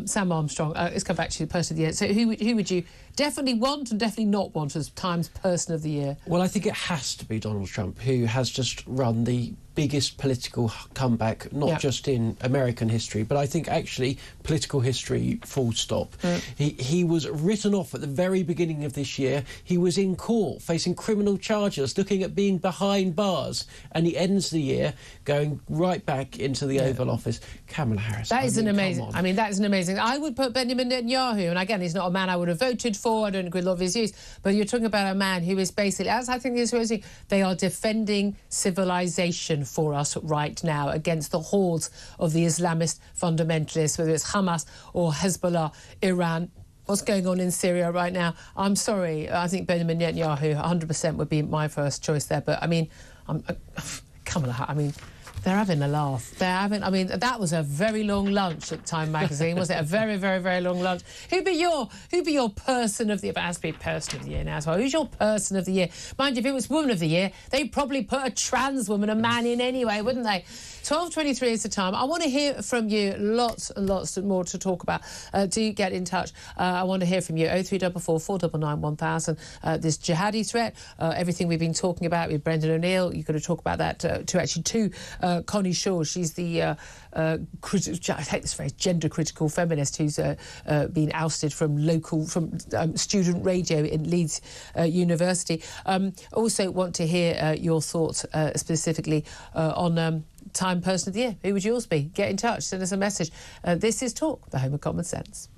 Sam Armstrong, let's come back to the Person of the Year. So who would you definitely want and definitely not want as Times Person of the Year? Well, I think it has to be Donald Trump, who has just run the biggest political comeback, not just in American history, but I think actually political history, full stop. He was written off at the very beginning of this year. He was in court facing criminal charges, looking at being behind bars, and he ends the year going right back into the Oval Office. Kamala Harris. That is amazing. I mean, that is an amazing. I would put Benjamin Netanyahu, and again, he's not a man I would have voted for. I don't agree with a lot of his views, but you're talking about a man who is basically, as I think is saying, they are defending civilization for us right now against the hordes of the Islamist fundamentalists, whether it's Hamas or Hezbollah, Iran. What's going on in Syria right now? I'm sorry, I think Benjamin Netanyahu 100% would be my first choice there. But I mean, Kamala, I mean, they're having a laugh. I mean, that was a very long lunch at Time magazine, was it? A very, very, very long lunch. Who'd be your person of the year? It has to be person of the year now as well. Who's your person of the year? Mind you, if it was woman of the year, they'd probably put a trans woman, a man in anyway, wouldn't they? 12:23 is the time. I want to hear from you. Lots and lots more to talk about. Do get in touch. I want to hear from you. 0344 499 1000. This jihadi threat, everything we've been talking about with Brendan O'Neill. You've got to talk about that to Connie Shaw. She's the I take this phrase, gender-critical feminist who's been ousted from student radio in Leeds University. Also want to hear your thoughts specifically on Time Person of the Year. Who would yours be? Get in touch, send us a message. This is Talk, the home of common sense.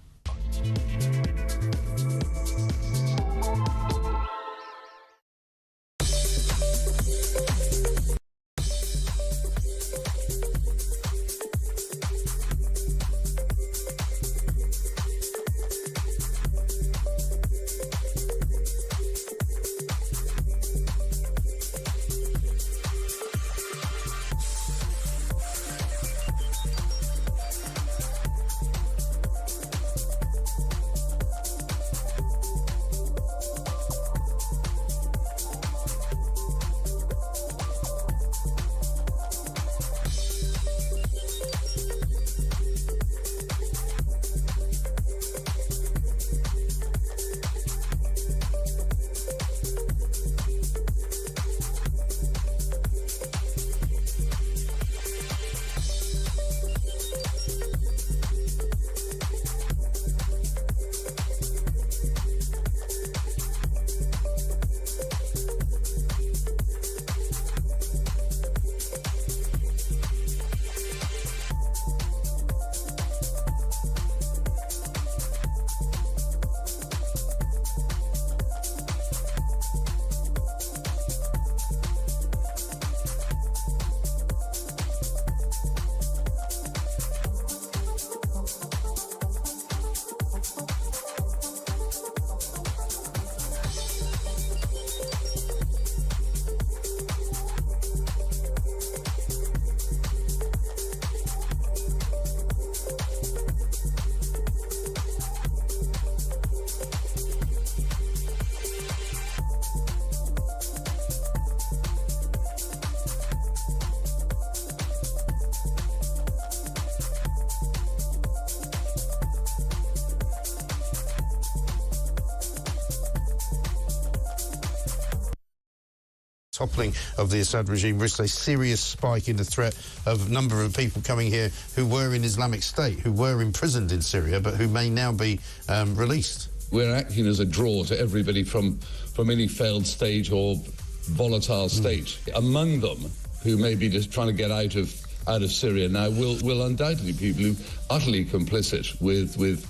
toppling of the Assad regime risks a serious spike in the threat of a number of people coming here who were in Islamic State, who were imprisoned in Syria, but who may now be released. We're acting as a draw to everybody from any failed state or volatile state. Among them, who may be just trying to get out of Syria now, will undoubtedly be people who are utterly complicit with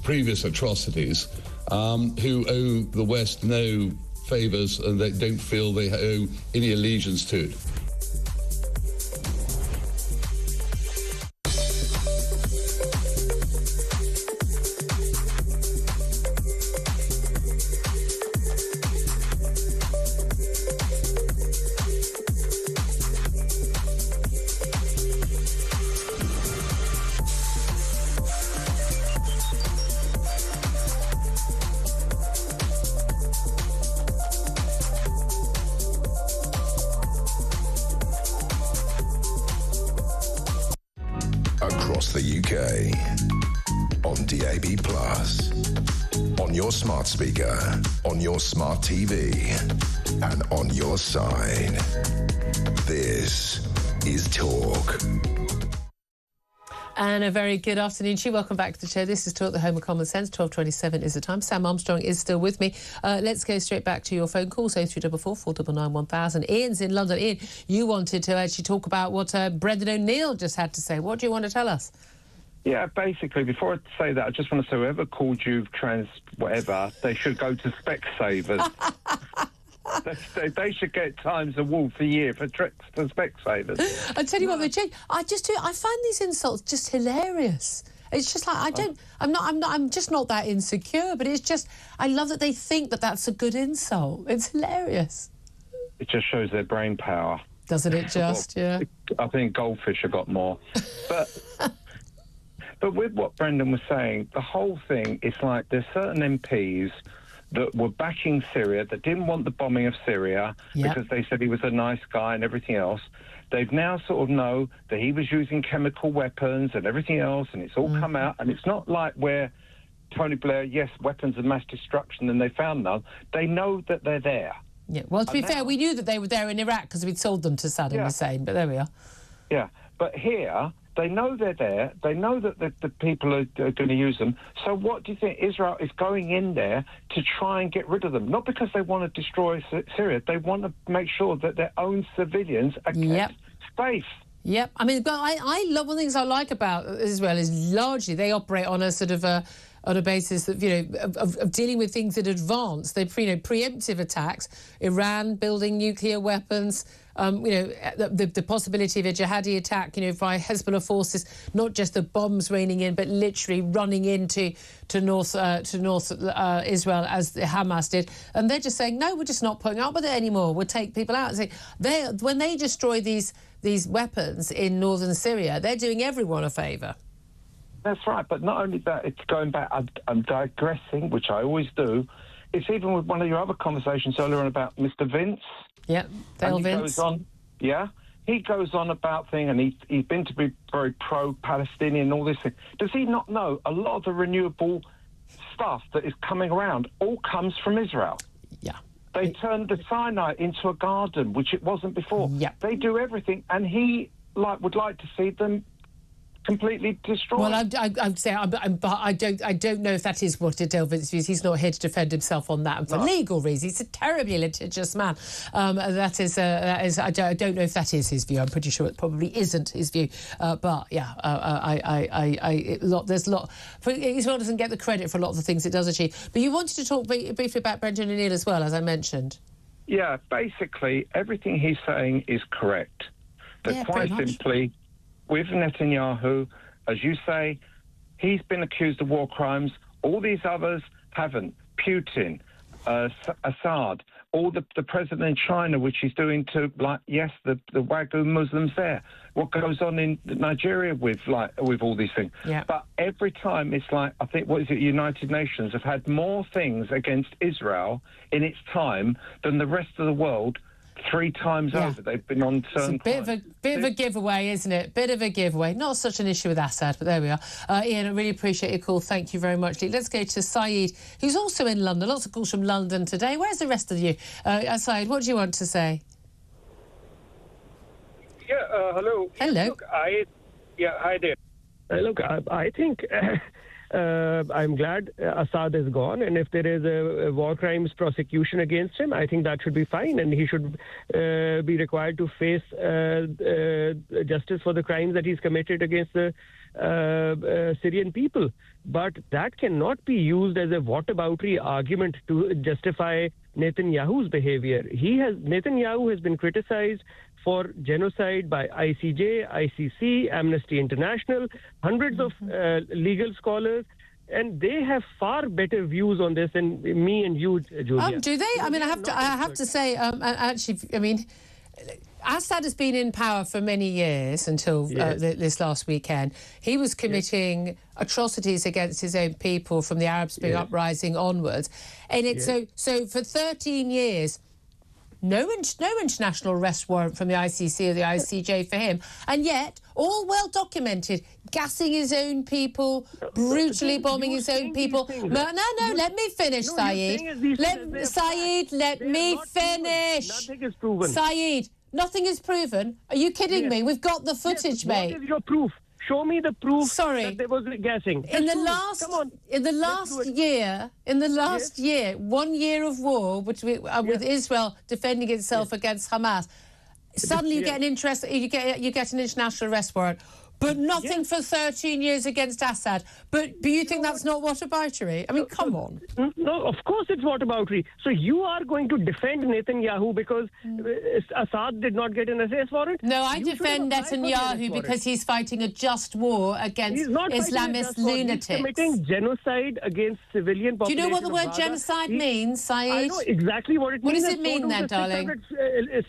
previous atrocities, who owe the West no favours and they don't feel they owe any allegiance to it. Across the UK, on DAB+, on your smart speaker, on your smart TV, and on your side. This is Talk. And a very good afternoon to you. Welcome back to the show. This is Talk, the home of common sense. 12:27 is the time. Sam Armstrong is still with me. Let's go straight back to your phone calls. 0344 499 1000. Ian's in London. Ian, you wanted to actually talk about what Brendan O'Neill just had to say. What do you want to tell us? Yeah, basically, before I say that, I just want to say whoever called you trans whatever, they should go to Specsavers. They should get Times Award for year for Specsavers. I tell you what, I find these insults just hilarious. It's just like I'm just not that insecure, but it's just I love that they think that that's a good insult. It's hilarious. It just shows their brain power, doesn't it? Just yeah. I think goldfish have got more, but with what Brendan was saying, the whole thing is like there's certain MPs that were backing Syria, that didn't want the bombing of Syria because they said he was a nice guy and everything else. They've now sort of know that he was using chemical weapons and everything else, and it's all come out. And it's not like where Tony Blair, yes, weapons of mass destruction, and they found none. They know that they're there. Yeah. Well, to be fair, we knew that they were there in Iraq because we'd sold them to Saddam Hussein, but there we are. Yeah, but here they know they're there. They know that the people are going to use them. So what do you think? Israel is going in there to try and get rid of them, not because they want to destroy Syria. They want to make sure that their own civilians are kept safe. Yep. I mean, but I love one of the things I like about Israel is largely they operate on a sort of on a basis that, of dealing with things in advance. They, preemptive attacks, Iran building nuclear weapons, the possibility of a jihadi attack, by Hezbollah forces, not just the bombs raining in, but literally running into North Israel as the Hamas did. And they're just saying, no, we're just not putting up with it anymore. We'll take people out. When they destroy these weapons in northern Syria, they're doing everyone a favour. That's right, but not only that, it's going back, I'm digressing, which I always do. It's even with one of your other conversations earlier on about Mr. Vince. Yeah, Dale Vince. He goes on about things, and he's been to be very pro-Palestinian and all this thing. Does he not know a lot of the renewable stuff that is coming around all comes from Israel? Yeah. They turned the Sinai into a garden, which it wasn't before. Yeah. They do everything, and he would like to see them completely destroyed. Well, I'd say I don't know if that is what Dale Vince views. He's not here to defend himself on that, and for legal reasons. He's a terribly litigious man. That is. I don't know if that is his view. I'm pretty sure it probably isn't his view. But yeah, there's a lot. Israel doesn't get the credit for a lot of the things it does achieve. But you wanted to talk briefly about Brendan O'Neill as well, as I mentioned. Yeah, basically everything he's saying is correct. But quite simply, with Netanyahu, as you say, he's been accused of war crimes. All these others haven't. Putin, Assad, all the president in China, which he's doing to, the Wagyu Muslims there. What goes on in Nigeria with all these things. Yeah. But every time it's I think, United Nations have had more things against Israel in its time than the rest of the world. 3 times over. They've been on certain It's a bit of a giveaway, isn't it? Bit of a giveaway. Not such an issue with Assad, but there we are. Ian, I really appreciate your call. Thank you very much. Let's go to Saeed, who's also in London. Lots of calls from London today. Where's the rest of you? Saeed, what do you want to say? Hello. Hello. Look, hi there. Look, I think I'm glad Assad is gone, and if there is a war crimes prosecution against him, I think that should be fine, and he should be required to face justice for the crimes that he's committed against the Syrian people. But that cannot be used as a whataboutery argument to justify Netanyahu's behavior. Netanyahu has been criticized for genocide by ICJ, ICC, Amnesty International, hundreds of legal scholars, and they have far better views on this than me and you, Julia. Do they? I mean, I have to say, actually, I mean, Assad has been in power for many years until this last weekend. He was committing atrocities against his own people from the Arab Spring uprising onwards, and it's so for 13 years. No international arrest warrant from the ICC or the ICJ for him, and yet all well documented, gassing his own people, brutally bombing his own people. No, let me finish, Saeed. Let me finish. Nothing is proven. Saeed, nothing is proven. Are you kidding me? We've got the footage, mate. What is your proof? Show me the proof that there was gassing. In the last year, 1 year of war with Israel defending itself against Hamas, suddenly you get an interest. You get an international arrest warrant. But nothing for 13 years against Assad. But you think that's not whataboutery? I mean, come on. No, of course it's whataboutery. So you are going to defend Netanyahu because Assad did not get an arrest warrant? No, I defend Netanyahu because he's fighting a just war against Islamist lunatics. He's committing genocide against civilian population. Do you know what the word genocide means, Saeed? I know exactly what it means. What does it mean then, darling?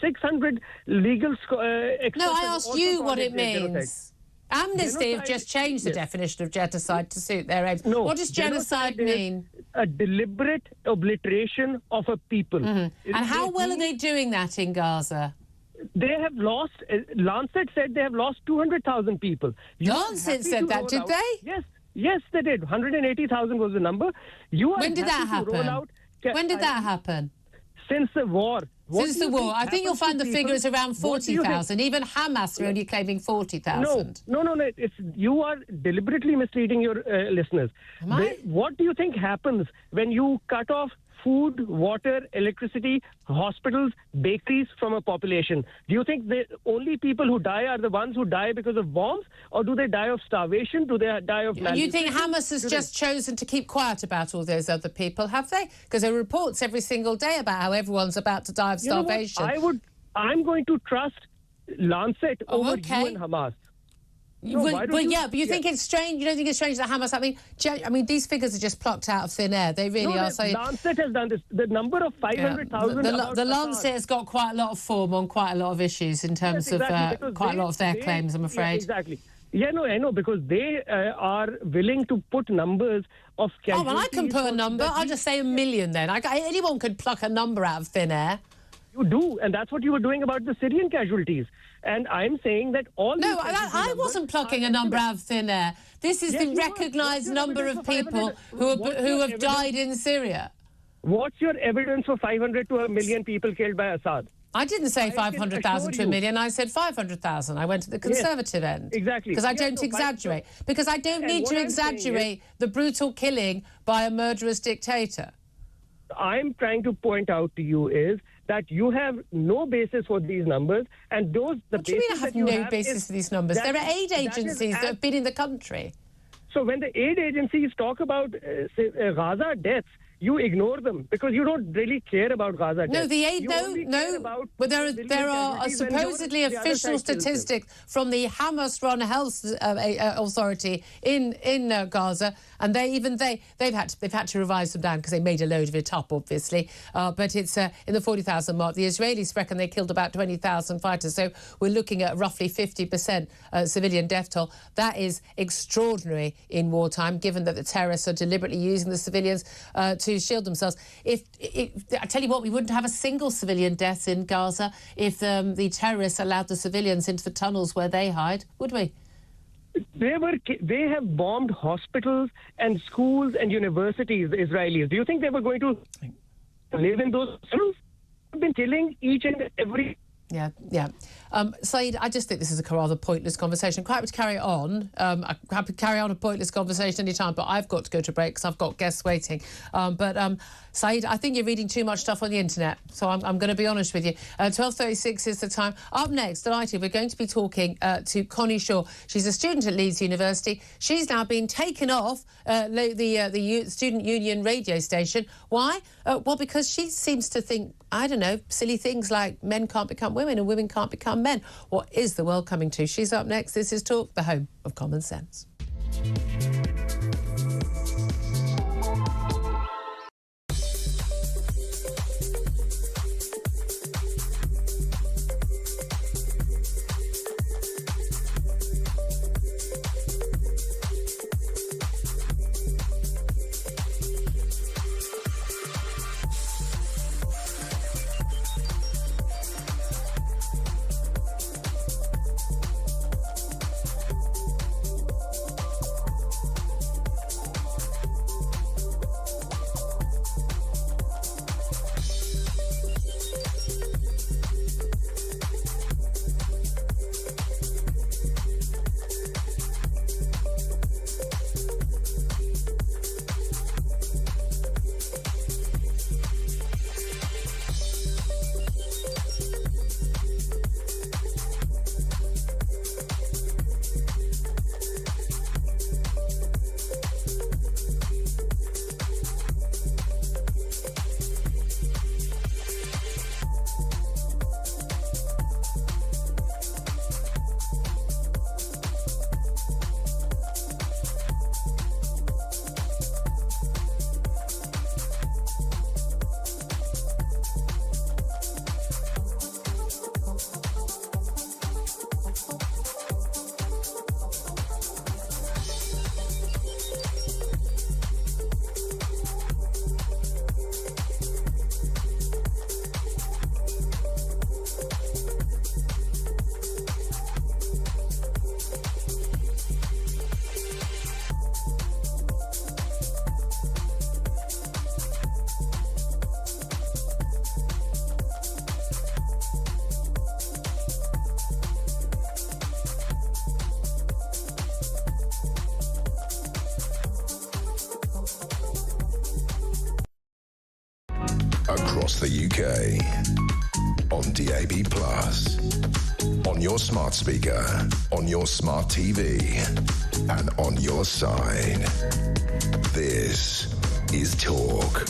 600 legal experts. No, I asked you what it means. Amnesty have just changed the definition of genocide to suit their aims. No, what does genocide mean? A deliberate obliteration of a people. And how well are they doing that in Gaza? They have lost, Lancet said they have lost 200,000 people. Lancet said that, did they? Yes, they did. 180,000 was the number. When did that happen? When did that happen? Since the war. Since the war. I think you'll find the figure is around 40,000. Even Hamas are only claiming 40,000. No. You are deliberately misleading your listeners. Am I? What do you think happens when you cut off food, water, electricity, hospitals, bakeries from a population? Do you think the only people who die are the ones who die because of bombs, or do they die of starvation? Do they die of malnutrition? You think Hamas has just chosen to keep quiet about all those other people, have they? Because there are reports every single day about how everyone's about to die of starvation. I'm going to trust Lancet over you and Hamas. But you think it's strange? You don't think it's strange that Hamas? I mean, these figures are just plucked out of thin air. They really are. So Lancet has done this. The number of 500,000. The Lancet has got quite a lot of form on quite a lot of issues in terms of quite a lot of their claims, I'm afraid. Yeah, exactly. Yeah, no, I know, because they are willing to put numbers of casualties. Oh, well, I can put a number. I'll just say 1 million then. Anyone could pluck a number out of thin air. You do, and that's what you were doing about the Syrian casualties. And I'm saying that all... No, I wasn't plucking a number out of thin air. This is the recognised number of people who have died in Syria. What's your evidence for 500 to 1 million people killed by Assad? I didn't say 500,000 to 1 million. I said 500,000. I went to the conservative end. Exactly. Because I don't exaggerate. Because I don't need to exaggerate the brutal killing by a murderous dictator. I'm trying to point out to you is that you have no basis for these numbers, and what do you mean I have no basis for these numbers? There are aid agencies that have been in the country. So when the aid agencies talk about Gaza deaths, you ignore them because you don't really care about Gaza deaths. No, the aid, but there are supposedly official statistics from the Hamas-run health authority in Gaza, and they've had to revise them down because they made a load of it up, obviously. But it's in the 40,000 mark. The Israelis reckon they killed about 20,000 fighters, so we're looking at roughly 50% civilian death toll. That is extraordinary in wartime, given that the terrorists are deliberately using the civilians to shield themselves. I tell you what, we wouldn't have a single civilian death in Gaza if the terrorists allowed the civilians into the tunnels where they hide, would we? They have bombed hospitals and schools and universities, the Israelis. Do you think they were going to live in those tunnels? They've been killing each and every... Yeah. Saeed, I just think this is a rather pointless conversation. Quite happy to carry it on. I'm happy to carry on a pointless conversation anytime, but I've got to go to break because I've got guests waiting. Saeed, I think you're reading too much stuff on the internet, so I'm going to be honest with you. 12:36 is the time. Up next, delighted, we're going to be talking to Connie Shaw. She's a student at Leeds University. She's now been taken off the Student Union radio station. Why? Well, because she seems to think, I don't know, silly things like men can't become women and women can't become men. What is the world coming to? She's up next. This is Talk, the home of common sense. Across the UK, on DAB+, on your smart speaker, on your smart TV, and on your side. This is Talk.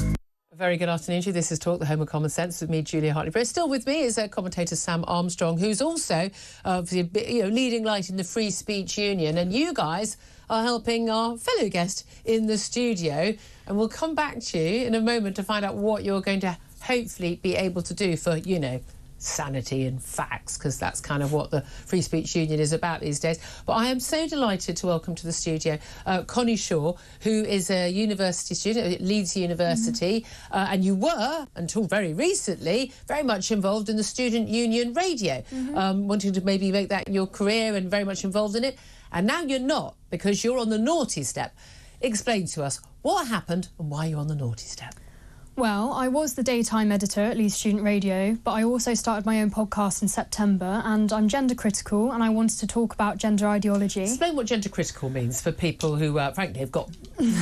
Very good afternoon to you. This is Talk, the home of common sense, with me, Julia Hartley-Brewer. Still with me is commentator Sam Armstrong, who's also leading light in the Free Speech Union. And you guys are helping our fellow guest in the studio. And we'll come back to you in a moment to find out what you're going to hopefully be able to do for, sanity and facts, because that's kind of what the Free Speech Union is about these days. But I am so delighted to welcome to the studio Connie Shaw, who is a university student at Leeds University, and you were, until very recently, very much involved in the Student Union radio, wanting to maybe make that your career and very much involved in it. And now you're not, because you're on the naughty step. Explain to us what happened and why you're on the naughty step. Well, I was the daytime editor at Leeds Student Radio, but I also started my own podcast in September, and I'm gender critical, and I wanted to talk about gender ideology. Explain what gender critical means for people who, frankly, have got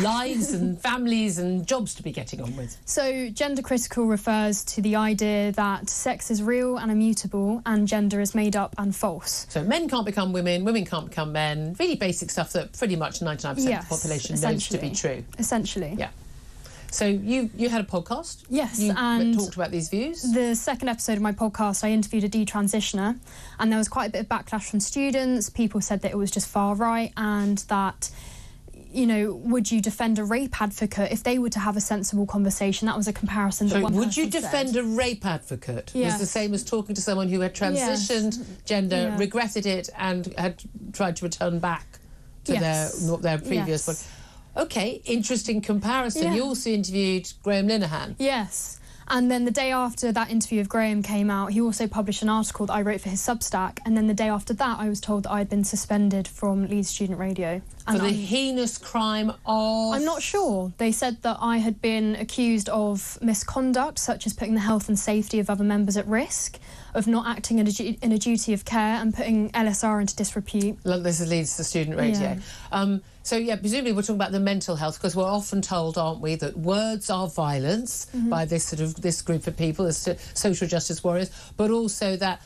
lives and families and jobs to be getting on with. So, gender critical refers to the idea that sex is real and immutable, and gender is made up and false. So, men can't become women, women can't become men, really basic stuff that pretty much 99% of the population knows to be true. Essentially. Yeah. So you had a podcast? Yes, you and talked about these views? The second episode of my podcast, I interviewed a detransitioner, and there was quite a bit of backlash from students. People said that it was just far right, and that, would you defend a rape advocate if they were to have a sensible conversation? That was a comparison that one person would you defend a rape advocate? Yes. Was the same as talking to someone who had transitioned gender, regretted it, and had tried to return back to their previous one. OK, interesting comparison. Yeah. You also interviewed Graham Linehan. Yes. And then the day after that interview of Graham came out, he also published an article that I wrote for his Substack. And then the day after that, I was told that I had been suspended from Leeds Student Radio. For the heinous crime of... I'm not sure. They said that I had been accused of misconduct, such as putting the health and safety of other members at risk, of not acting in a duty of care and putting LSR into disrepute. Look, this leads to student radio. Yeah. So, yeah, presumably we're talking about the mental health, because we're often told, aren't we, that words are violence by this group of people, this social justice warriors, but also that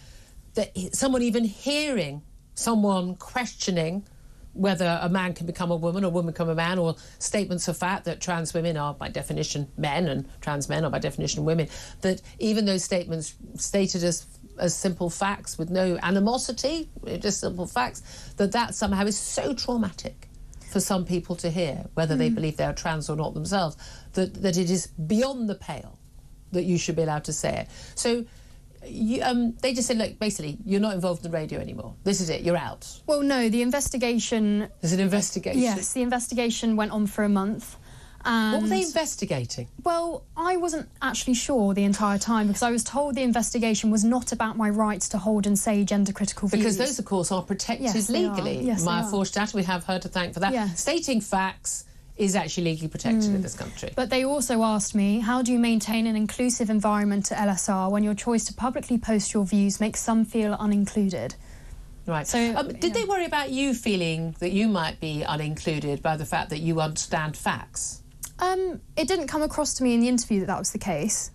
someone even hearing someone questioning whether a man can become a woman or a woman become a man, or statements of fact that trans women are by definition men and trans men are by definition women, that even those statements stated as simple facts with no animosity, just simple facts, that somehow is so traumatic for some people to hear, whether they believe they are trans or not themselves, that it is beyond the pale that you should be allowed to say it. So they just said, look, basically, you're not involved in the radio anymore. This is it, you're out. Well, no, the investigation... There's an investigation? Yes, the investigation went on for a month. And what were they investigating? Well, I wasn't actually sure the entire time, because I was told the investigation was not about my rights to hold and say gender-critical views. Because those, of course, are protected legally. Yes, Maya Forstadt, we have her to thank for that. Yes. Stating facts is actually legally protected in this country. But they also asked me, how do you maintain an inclusive environment at LSR when your choice to publicly post your views makes some feel unincluded? Right. So, did they worry about you feeling that you might be unincluded by the fact that you understand facts? It didn't come across to me in the interview that was the case,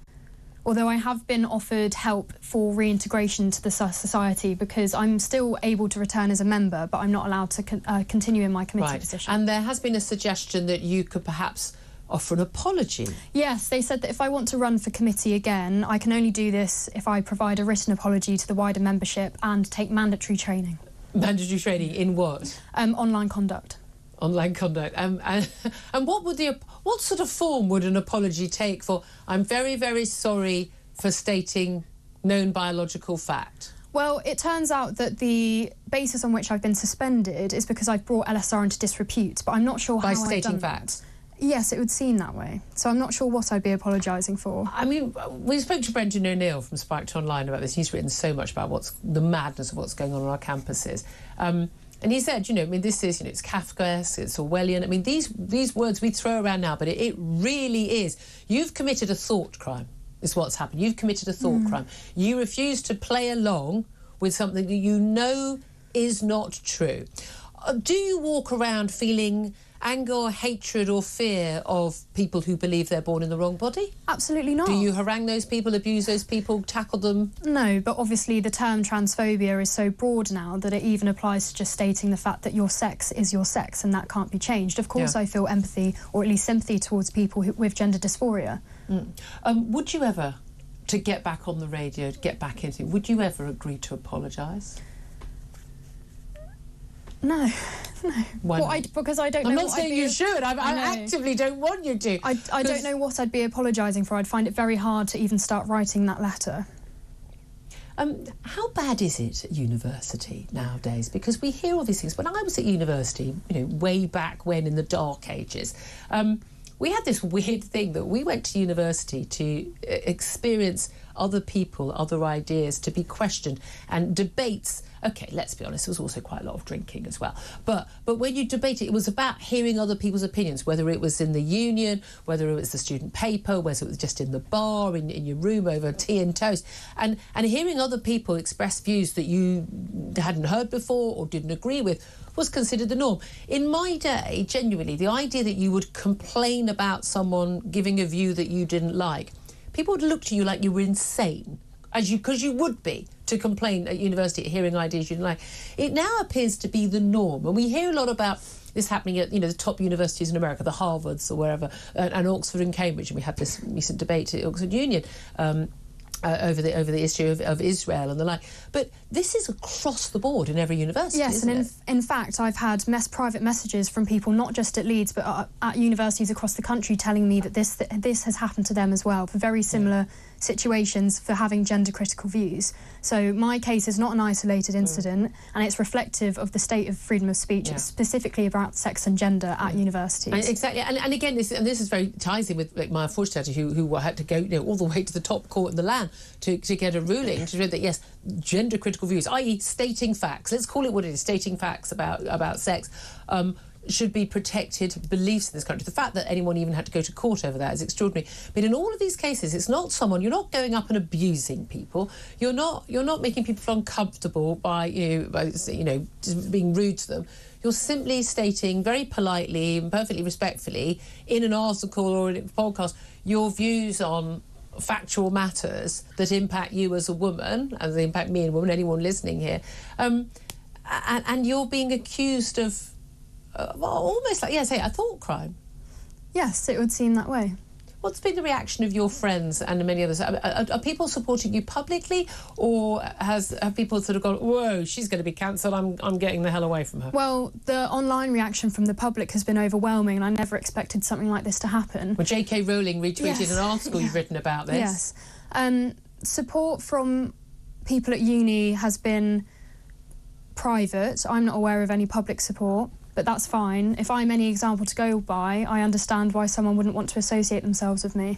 although I have been offered help for reintegration to the society, because I'm still able to return as a member, but I'm not allowed to continue in my committee position. And there has been a suggestion that you could perhaps offer an apology. Yes, they said that if I want to run for committee again, I can only do this if I provide a written apology to the wider membership and take mandatory training. Mandatory training in what? Online conduct. Online conduct. And what sort of form would an apology take for, I'm very, very sorry for stating known biological fact? Well, it turns out that the basis on which I've been suspended is because I've brought LSR into disrepute, but I'm not sure how I've done that. By stating facts? Yes, it would seem that way. So I'm not sure what I'd be apologising for. I mean, we spoke to Brendan O'Neill from Spiked Online about this. He's written so much about the madness of what's going on our campuses. And he said, this is, it's Kafkaesque, it's Orwellian. I mean, these words we throw around now, but it really is. You've committed a thought crime, is what's happened. You've committed a thought crime. You refuse to play along with something that you know is not true. Do you walk around feeling anger or hatred or fear of people who believe they're born in the wrong body? Absolutely not. Do you harangue those people, abuse those people, tackle them? No, but obviously the term transphobia is so broad now that it even applies to just stating the fact that your sex is your sex and that can't be changed. Of course, I feel empathy, or at least sympathy, towards people with gender dysphoria. Would you ever, to get back on the radio, to get back into it, would you ever agree to apologise? No. Why not? Because I don't know. I'm not saying you should. I actively don't want you to. I don't know what I'd be apologising for. I'd find it very hard to even start writing that letter. How bad is it at university nowadays? Because we hear all these things. When I was at university, way back when in the dark ages, we had this weird thing that we went to university to experience other people, other ideas, to be questioned, and debates. OK, let's be honest, there was also quite a lot of drinking as well. But when you debate it was about hearing other people's opinions, whether it was in the union, whether it was the student paper, whether it was just in the bar, in your room over tea and toast. And hearing other people express views that you hadn't heard before or didn't agree with was considered the norm. In my day, genuinely, the idea that you would complain about someone giving a view that you didn't like, people would look to you like you were insane, because you would be, to complain at university at hearing ideas you didn't like. It now appears to be the norm, and we hear a lot about this happening at the top universities in America, the Harvards or wherever, and Oxford and Cambridge, and we had this recent debate at Oxford Union over the issue of Israel and the like. But this is across the board in every university. Yes, and in fact, I've had private messages from people not just at Leeds but at universities across the country telling me that this has happened to them as well, for very similar situations, for having gender-critical views. So my case is not an isolated incident, and it's reflective of the state of freedom of speech, specifically about sex and gender at universities. Exactly, and again, this is very ties in with Maya Forstadt, who had to go all the way to the top court in the land to get a ruling to show that yes, gender-critical views, i.e. stating facts, let's call it what it is, stating facts about sex, should be protected beliefs in this country. The fact that anyone even had to go to court over that is extraordinary. But in all of these cases, it's not you're not going up and abusing people. You're not making people feel uncomfortable by just being rude to them. You're simply stating very politely and perfectly respectfully in an article or in a podcast your views on factual matters that impact you as a woman, and they impact me as a woman, anyone listening here. And you're being accused of almost like, say, a thought crime. Yes, it would seem that way. What's been the reaction of your friends and many others? Are people supporting you publicly, or have people sort of gone, whoa, she's going to be cancelled, I'm getting the hell away from her? Well, the online reaction from the public has been overwhelming, and I never expected something like this to happen. Well, J.K. Rowling retweeted an article you've written about this. Yes. Support from people at uni has been private. I'm not aware of any public support. But that's fine. If I'm any example to go by, I understand why someone wouldn't want to associate themselves with me.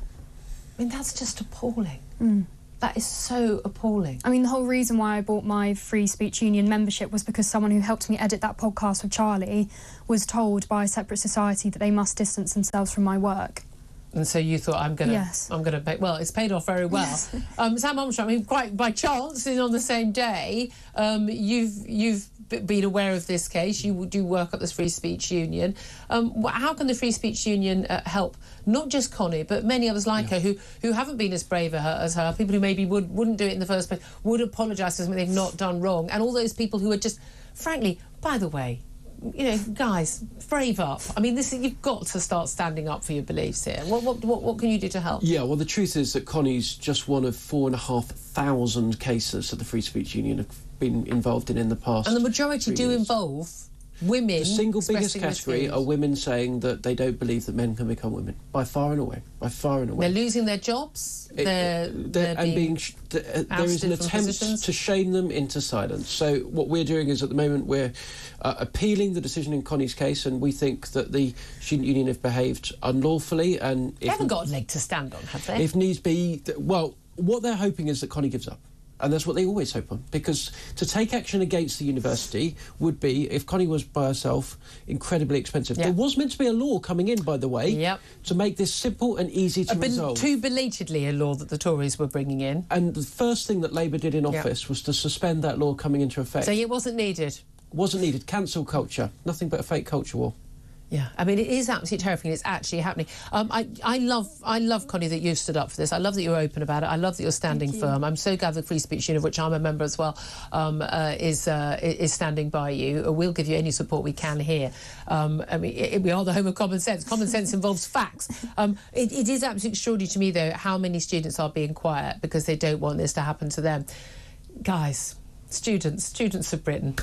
I mean, that's just appalling. That is so appalling. I mean, the whole reason why I bought my Free Speech Union membership was because someone who helped me edit that podcast with Charlie was told by a separate society that they must distance themselves from my work. And so you thought, I'm going to pay... Well, it's paid off very well. Yes. Sam Armstrong, I mean, quite by chance, on the same day, you've been aware of this case. You do work at this Free Speech Union. How can the Free Speech Union help not just Connie, but many others like her who haven't been as brave as her, people who maybe wouldn't do it in the first place, would apologise for something they've not done wrong, and all those people who are just, frankly, by the way, guys, brave up. I mean, you've got to start standing up for your beliefs here. What can you do to help? Yeah, well, the truth is that Connie's just one of 4,500 cases that the Free Speech Union have been involved in the past. And the majority do involve women. The single biggest category are women saying that they don't believe that men can become women, by far and away. They're losing their jobs. There is an attempt to shame them into silence. So what we're doing is, at the moment, we're appealing the decision in Connie's case, and we think that the student union have behaved unlawfully. And they haven't got a leg to stand on, have they? If needs be, well, what they're hoping is that Connie gives up. And that's what they always hope on, because to take action against the university would be, if Connie was by herself, incredibly expensive. There was meant to be a law coming in, by the way, to make this simple and easy to resolve. Too belatedly a law that the Tories were bringing in. And the first thing that Labour did in office was to suspend that law coming into effect. So it wasn't needed? Wasn't needed. Cancel culture. Nothing but a fake culture war. Yeah, I mean, it is absolutely terrifying. It's actually happening. I love, Connie, that you stood up for this. I love that you're open about it. I love that you're standing firm. I'm so glad the Free Speech Union, of which I'm a member as well, is standing by you. We'll give you any support we can here. I mean, we are the home of common sense. Common sense involves facts. It is absolutely extraordinary to me, though, how many students are being quiet because they don't want this to happen to them. Guys, students of Britain,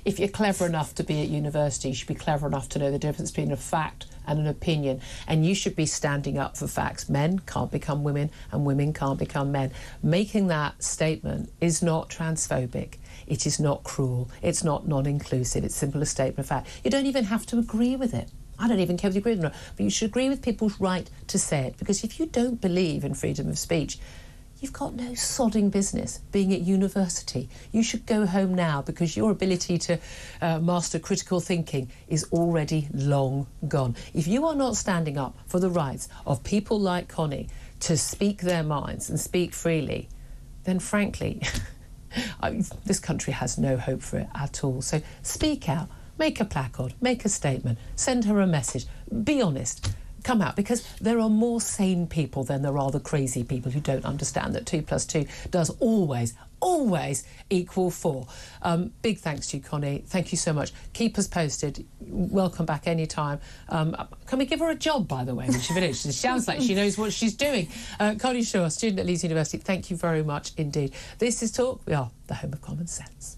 if you're clever enough to be at university, you should be clever enough to know the difference between a fact and an opinion, and you should be standing up for facts. Men can't become women and women can't become men. Making that statement is not transphobic. It is not cruel. It's not non-inclusive. It's simply a statement of fact. You don't even have to agree with it. I don't even care if you agree with it, but you should agree with people's right to say it, because if you don't believe in freedom of speech, you've got no sodding business being at university. You should go home now, because your ability to master critical thinking is already long gone. If you are not standing up for the rights of people like Connie to speak their minds and speak freely, then frankly, this country has no hope for it at all. So speak out, make a placard, make a statement, send her a message, be honest. Come out, because there are more sane people than there are the crazy people who don't understand that 2 + 2 does always equal 4. Big thanks to you, Connie. Thank you so much. Keep us posted. Welcome back anytime. Can we give her a job, by the way, when she finishes? It sounds like she knows what she's doing. Connie Shaw, student at Leeds University, thank you very much indeed. This is Talk. We are the home of common sense.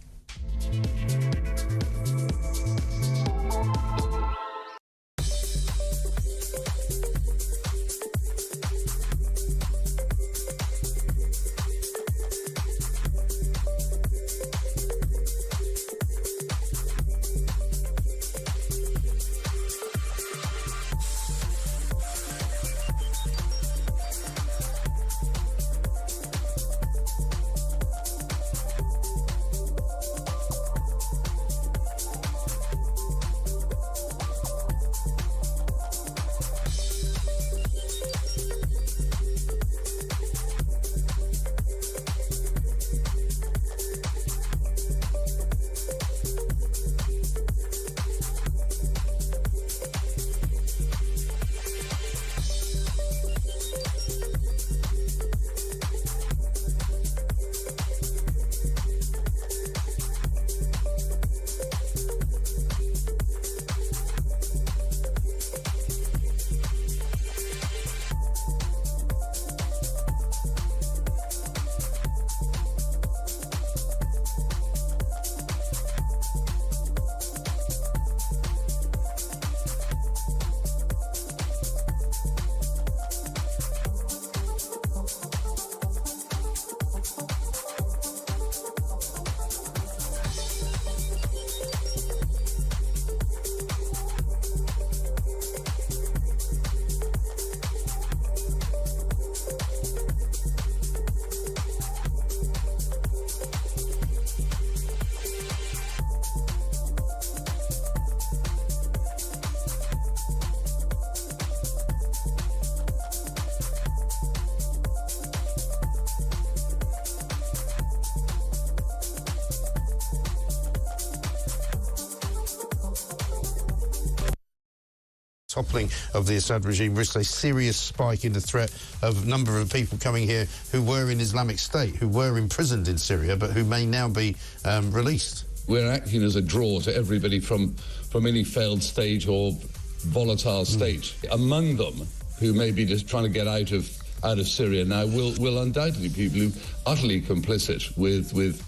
toppling of the Assad regime risks a serious spike in the threat of number of people coming here who were in Islamic State, who were imprisoned in Syria, but who may now be released. We're acting as a draw to everybody from any failed state or volatile state. Among them, who may be just trying to get out of Syria now, will undoubtedly be people who are utterly complicit with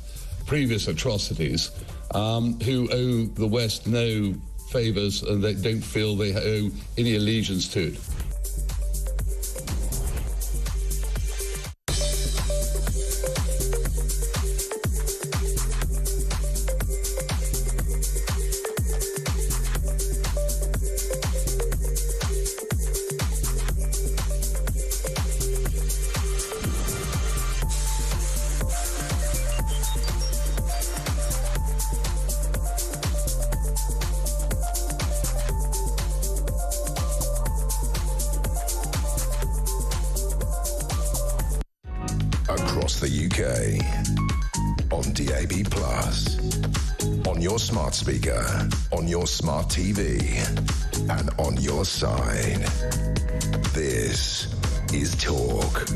previous atrocities, who owe the West no favours and they don't feel they owe any allegiance to it. Across the UK, on DAB+, on your smart speaker, on your smart TV, and on your side. This is Talk.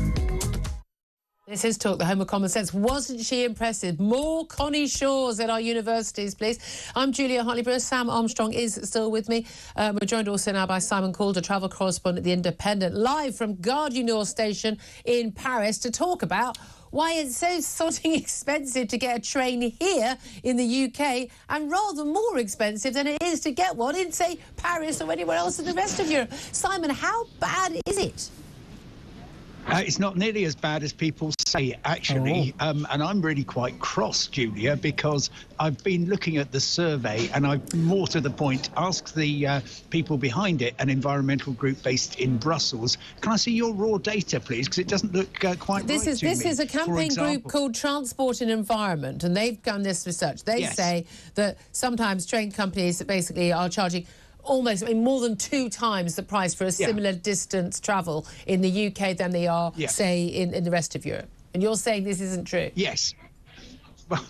This is Talk, the home of common sense. Wasn't she impressive? More Connie Shaws at our universities, please. I'm Julia Hartley-Brewer. Sam Armstrong is still with me. We're joined also now by Simon Calder, travel correspondent at The Independent, live from Gare du Nord station in Paris to talk about why it's so sodding expensive to get a train here in the UK and rather more expensive than it is to get one in, say, Paris or anywhere else in the rest of Europe. Simon, how bad is it? It's not nearly as bad as people say, actually. And I'm really quite cross, Julia, because I've been looking at the survey and I've, more to the point, asked the people behind it, an environmental group based in Brussels, can I see your raw data, please? Because it doesn't look quite right to me. This is a campaign group called Transport and Environment, and they've done this research. They say that sometimes train companies basically are charging almost, more than 2 times the price for a similar distance travel in the UK than they are, say, in the rest of Europe. And you're saying this isn't true? Yes. Well,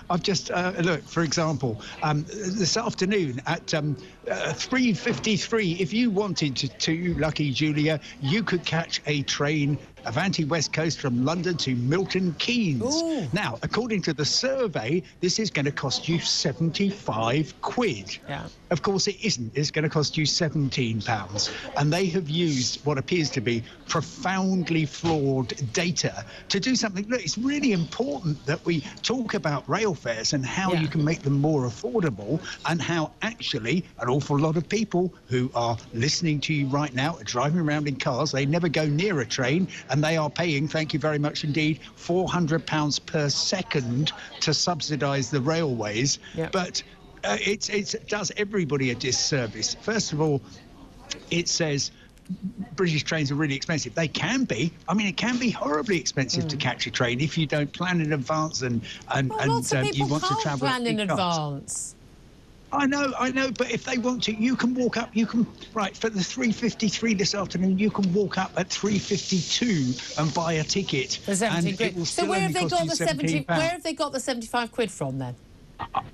I've just, look, for example, this afternoon at 3:53, if you wanted to, lucky Julia, you could catch a train Avanti West Coast from London to Milton Keynes. Ooh. Now, according to the survey, this is going to cost you 75 quid. Yeah. Of course it isn't. It's going to cost you £17. And they have used what appears to be profoundly flawed data to do something. Look, it's really important that we talk about rail fares and how you can make them more affordable, and how actually an awful lot of people who are listening to you right now are driving around in cars. They never go near a train, and they are paying, thank you very much indeed, £400 per second to subsidise the railways. Yep. But it does everybody a disservice. First of all, it says British trains are really expensive. They can be. I mean, it can be horribly expensive to catch a train if you don't plan in advance and you want to travel. Plan in advance. I know, but if they want to, you can walk up, right, for the 3:53 this afternoon, you can walk up at 3:52 and buy a ticket. For 17 quid. So where have they got the 75 quid from then?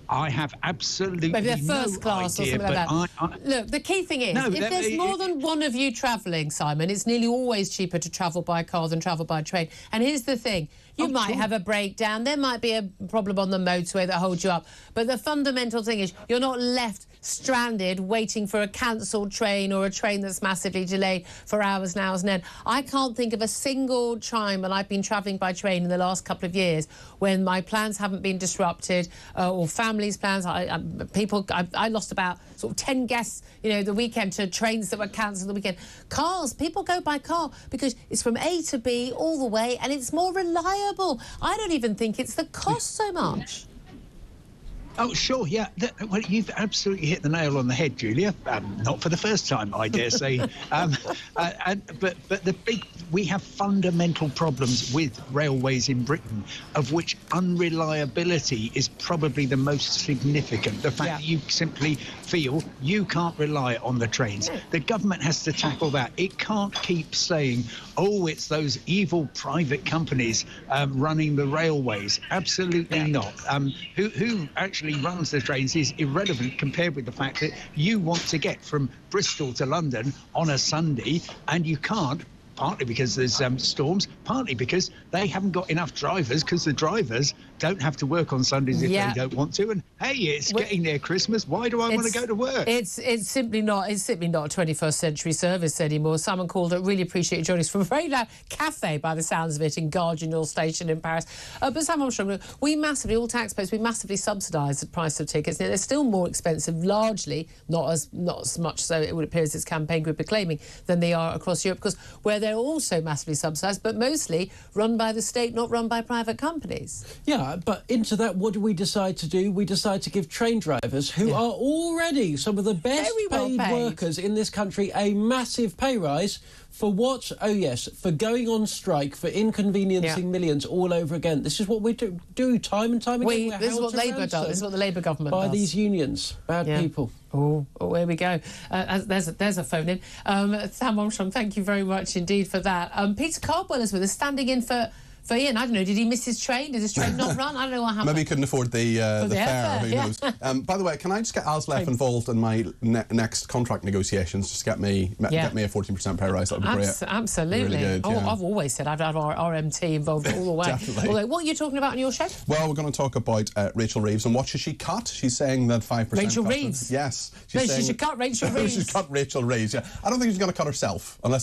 I have absolutely maybe they're first class idea, or something like that. Look, the key thing is, if there's more than one of you travelling, Simon, it's nearly always cheaper to travel by car than travel by train. And here's the thing. You might have a breakdown. There might be a problem on the motorway that holds you up. But the fundamental thing is you're not left stranded waiting for a cancelled train or a train that's massively delayed for hours and hours and then. I can't think of a single time when I've been travelling by train in the last couple of years when my plans haven't been disrupted or families' plans. I lost about sort of 10 guests, the weekend to trains that were cancelled the weekend. Cars, people go by car because it's from A to B all the way and it's more reliable. I don't even think it's the cost so much. Oh, sure, yeah. Well, you've absolutely hit the nail on the head, Julia. Not for the first time, I dare say. But we have fundamental problems with railways in Britain, of which unreliability is probably the most significant. The fact that you simply feel you can't rely on the trains. The government has to tackle that. It can't keep saying, oh, it's those evil private companies running the railways. Absolutely not. Who actually actually runs the trains is irrelevant compared with the fact that you want to get from Bristol to London on a Sunday and you can't, partly because there's storms, partly because they haven't got enough drivers because the drivers don't have to work on Sundays if they don't want to. And hey, it's getting near Christmas. Why do I want to go to work? It's simply not a 21st century service anymore. Simon called it. Really appreciate you joining us from a very loud cafe by the sounds of it in Gare du Nord station in Paris. But Sam Armstrong, all taxpayers, we massively subsidise the price of tickets. Now, they're still more expensive, largely, not as much so it would appear as its campaign group are claiming, than they are across Europe, because where they're also massively subsidised, but mostly run by the state, not run by private companies. Yeah, but into that, what do we decide to do? We decide to give train drivers, who are already some of the best paid workers in this country, a massive pay rise. For what? Oh, yes, for going on strike, for inconveniencing millions all over again. This is what we do time and time again. This is what Labour does. This is what the Labour government does. By these unions. Bad people. Oh, here we go. There's a phone in. Sam Armstrong, thank you very much indeed for that. Peter Cardwell is with us, standing in for Ian. I don't know, did he miss his train? Did his train not run? I don't know what happened. Maybe he couldn't afford the fare, who knows. By the way, can I just get ASLEF involved in my next contract negotiations? Just get me a 14% pay rise. That would be great. Absolutely. Really good, I've always said I'd have our RMT involved all the way. Definitely. Although, what are you talking about on your show? Well, we're going to talk about Rachel Reeves and what should she cut? She's saying that 5%... Rachel Reeves? Yes. She should cut Rachel Reeves. She should cut Rachel Reeves, yeah. I don't think she's going to cut herself, unless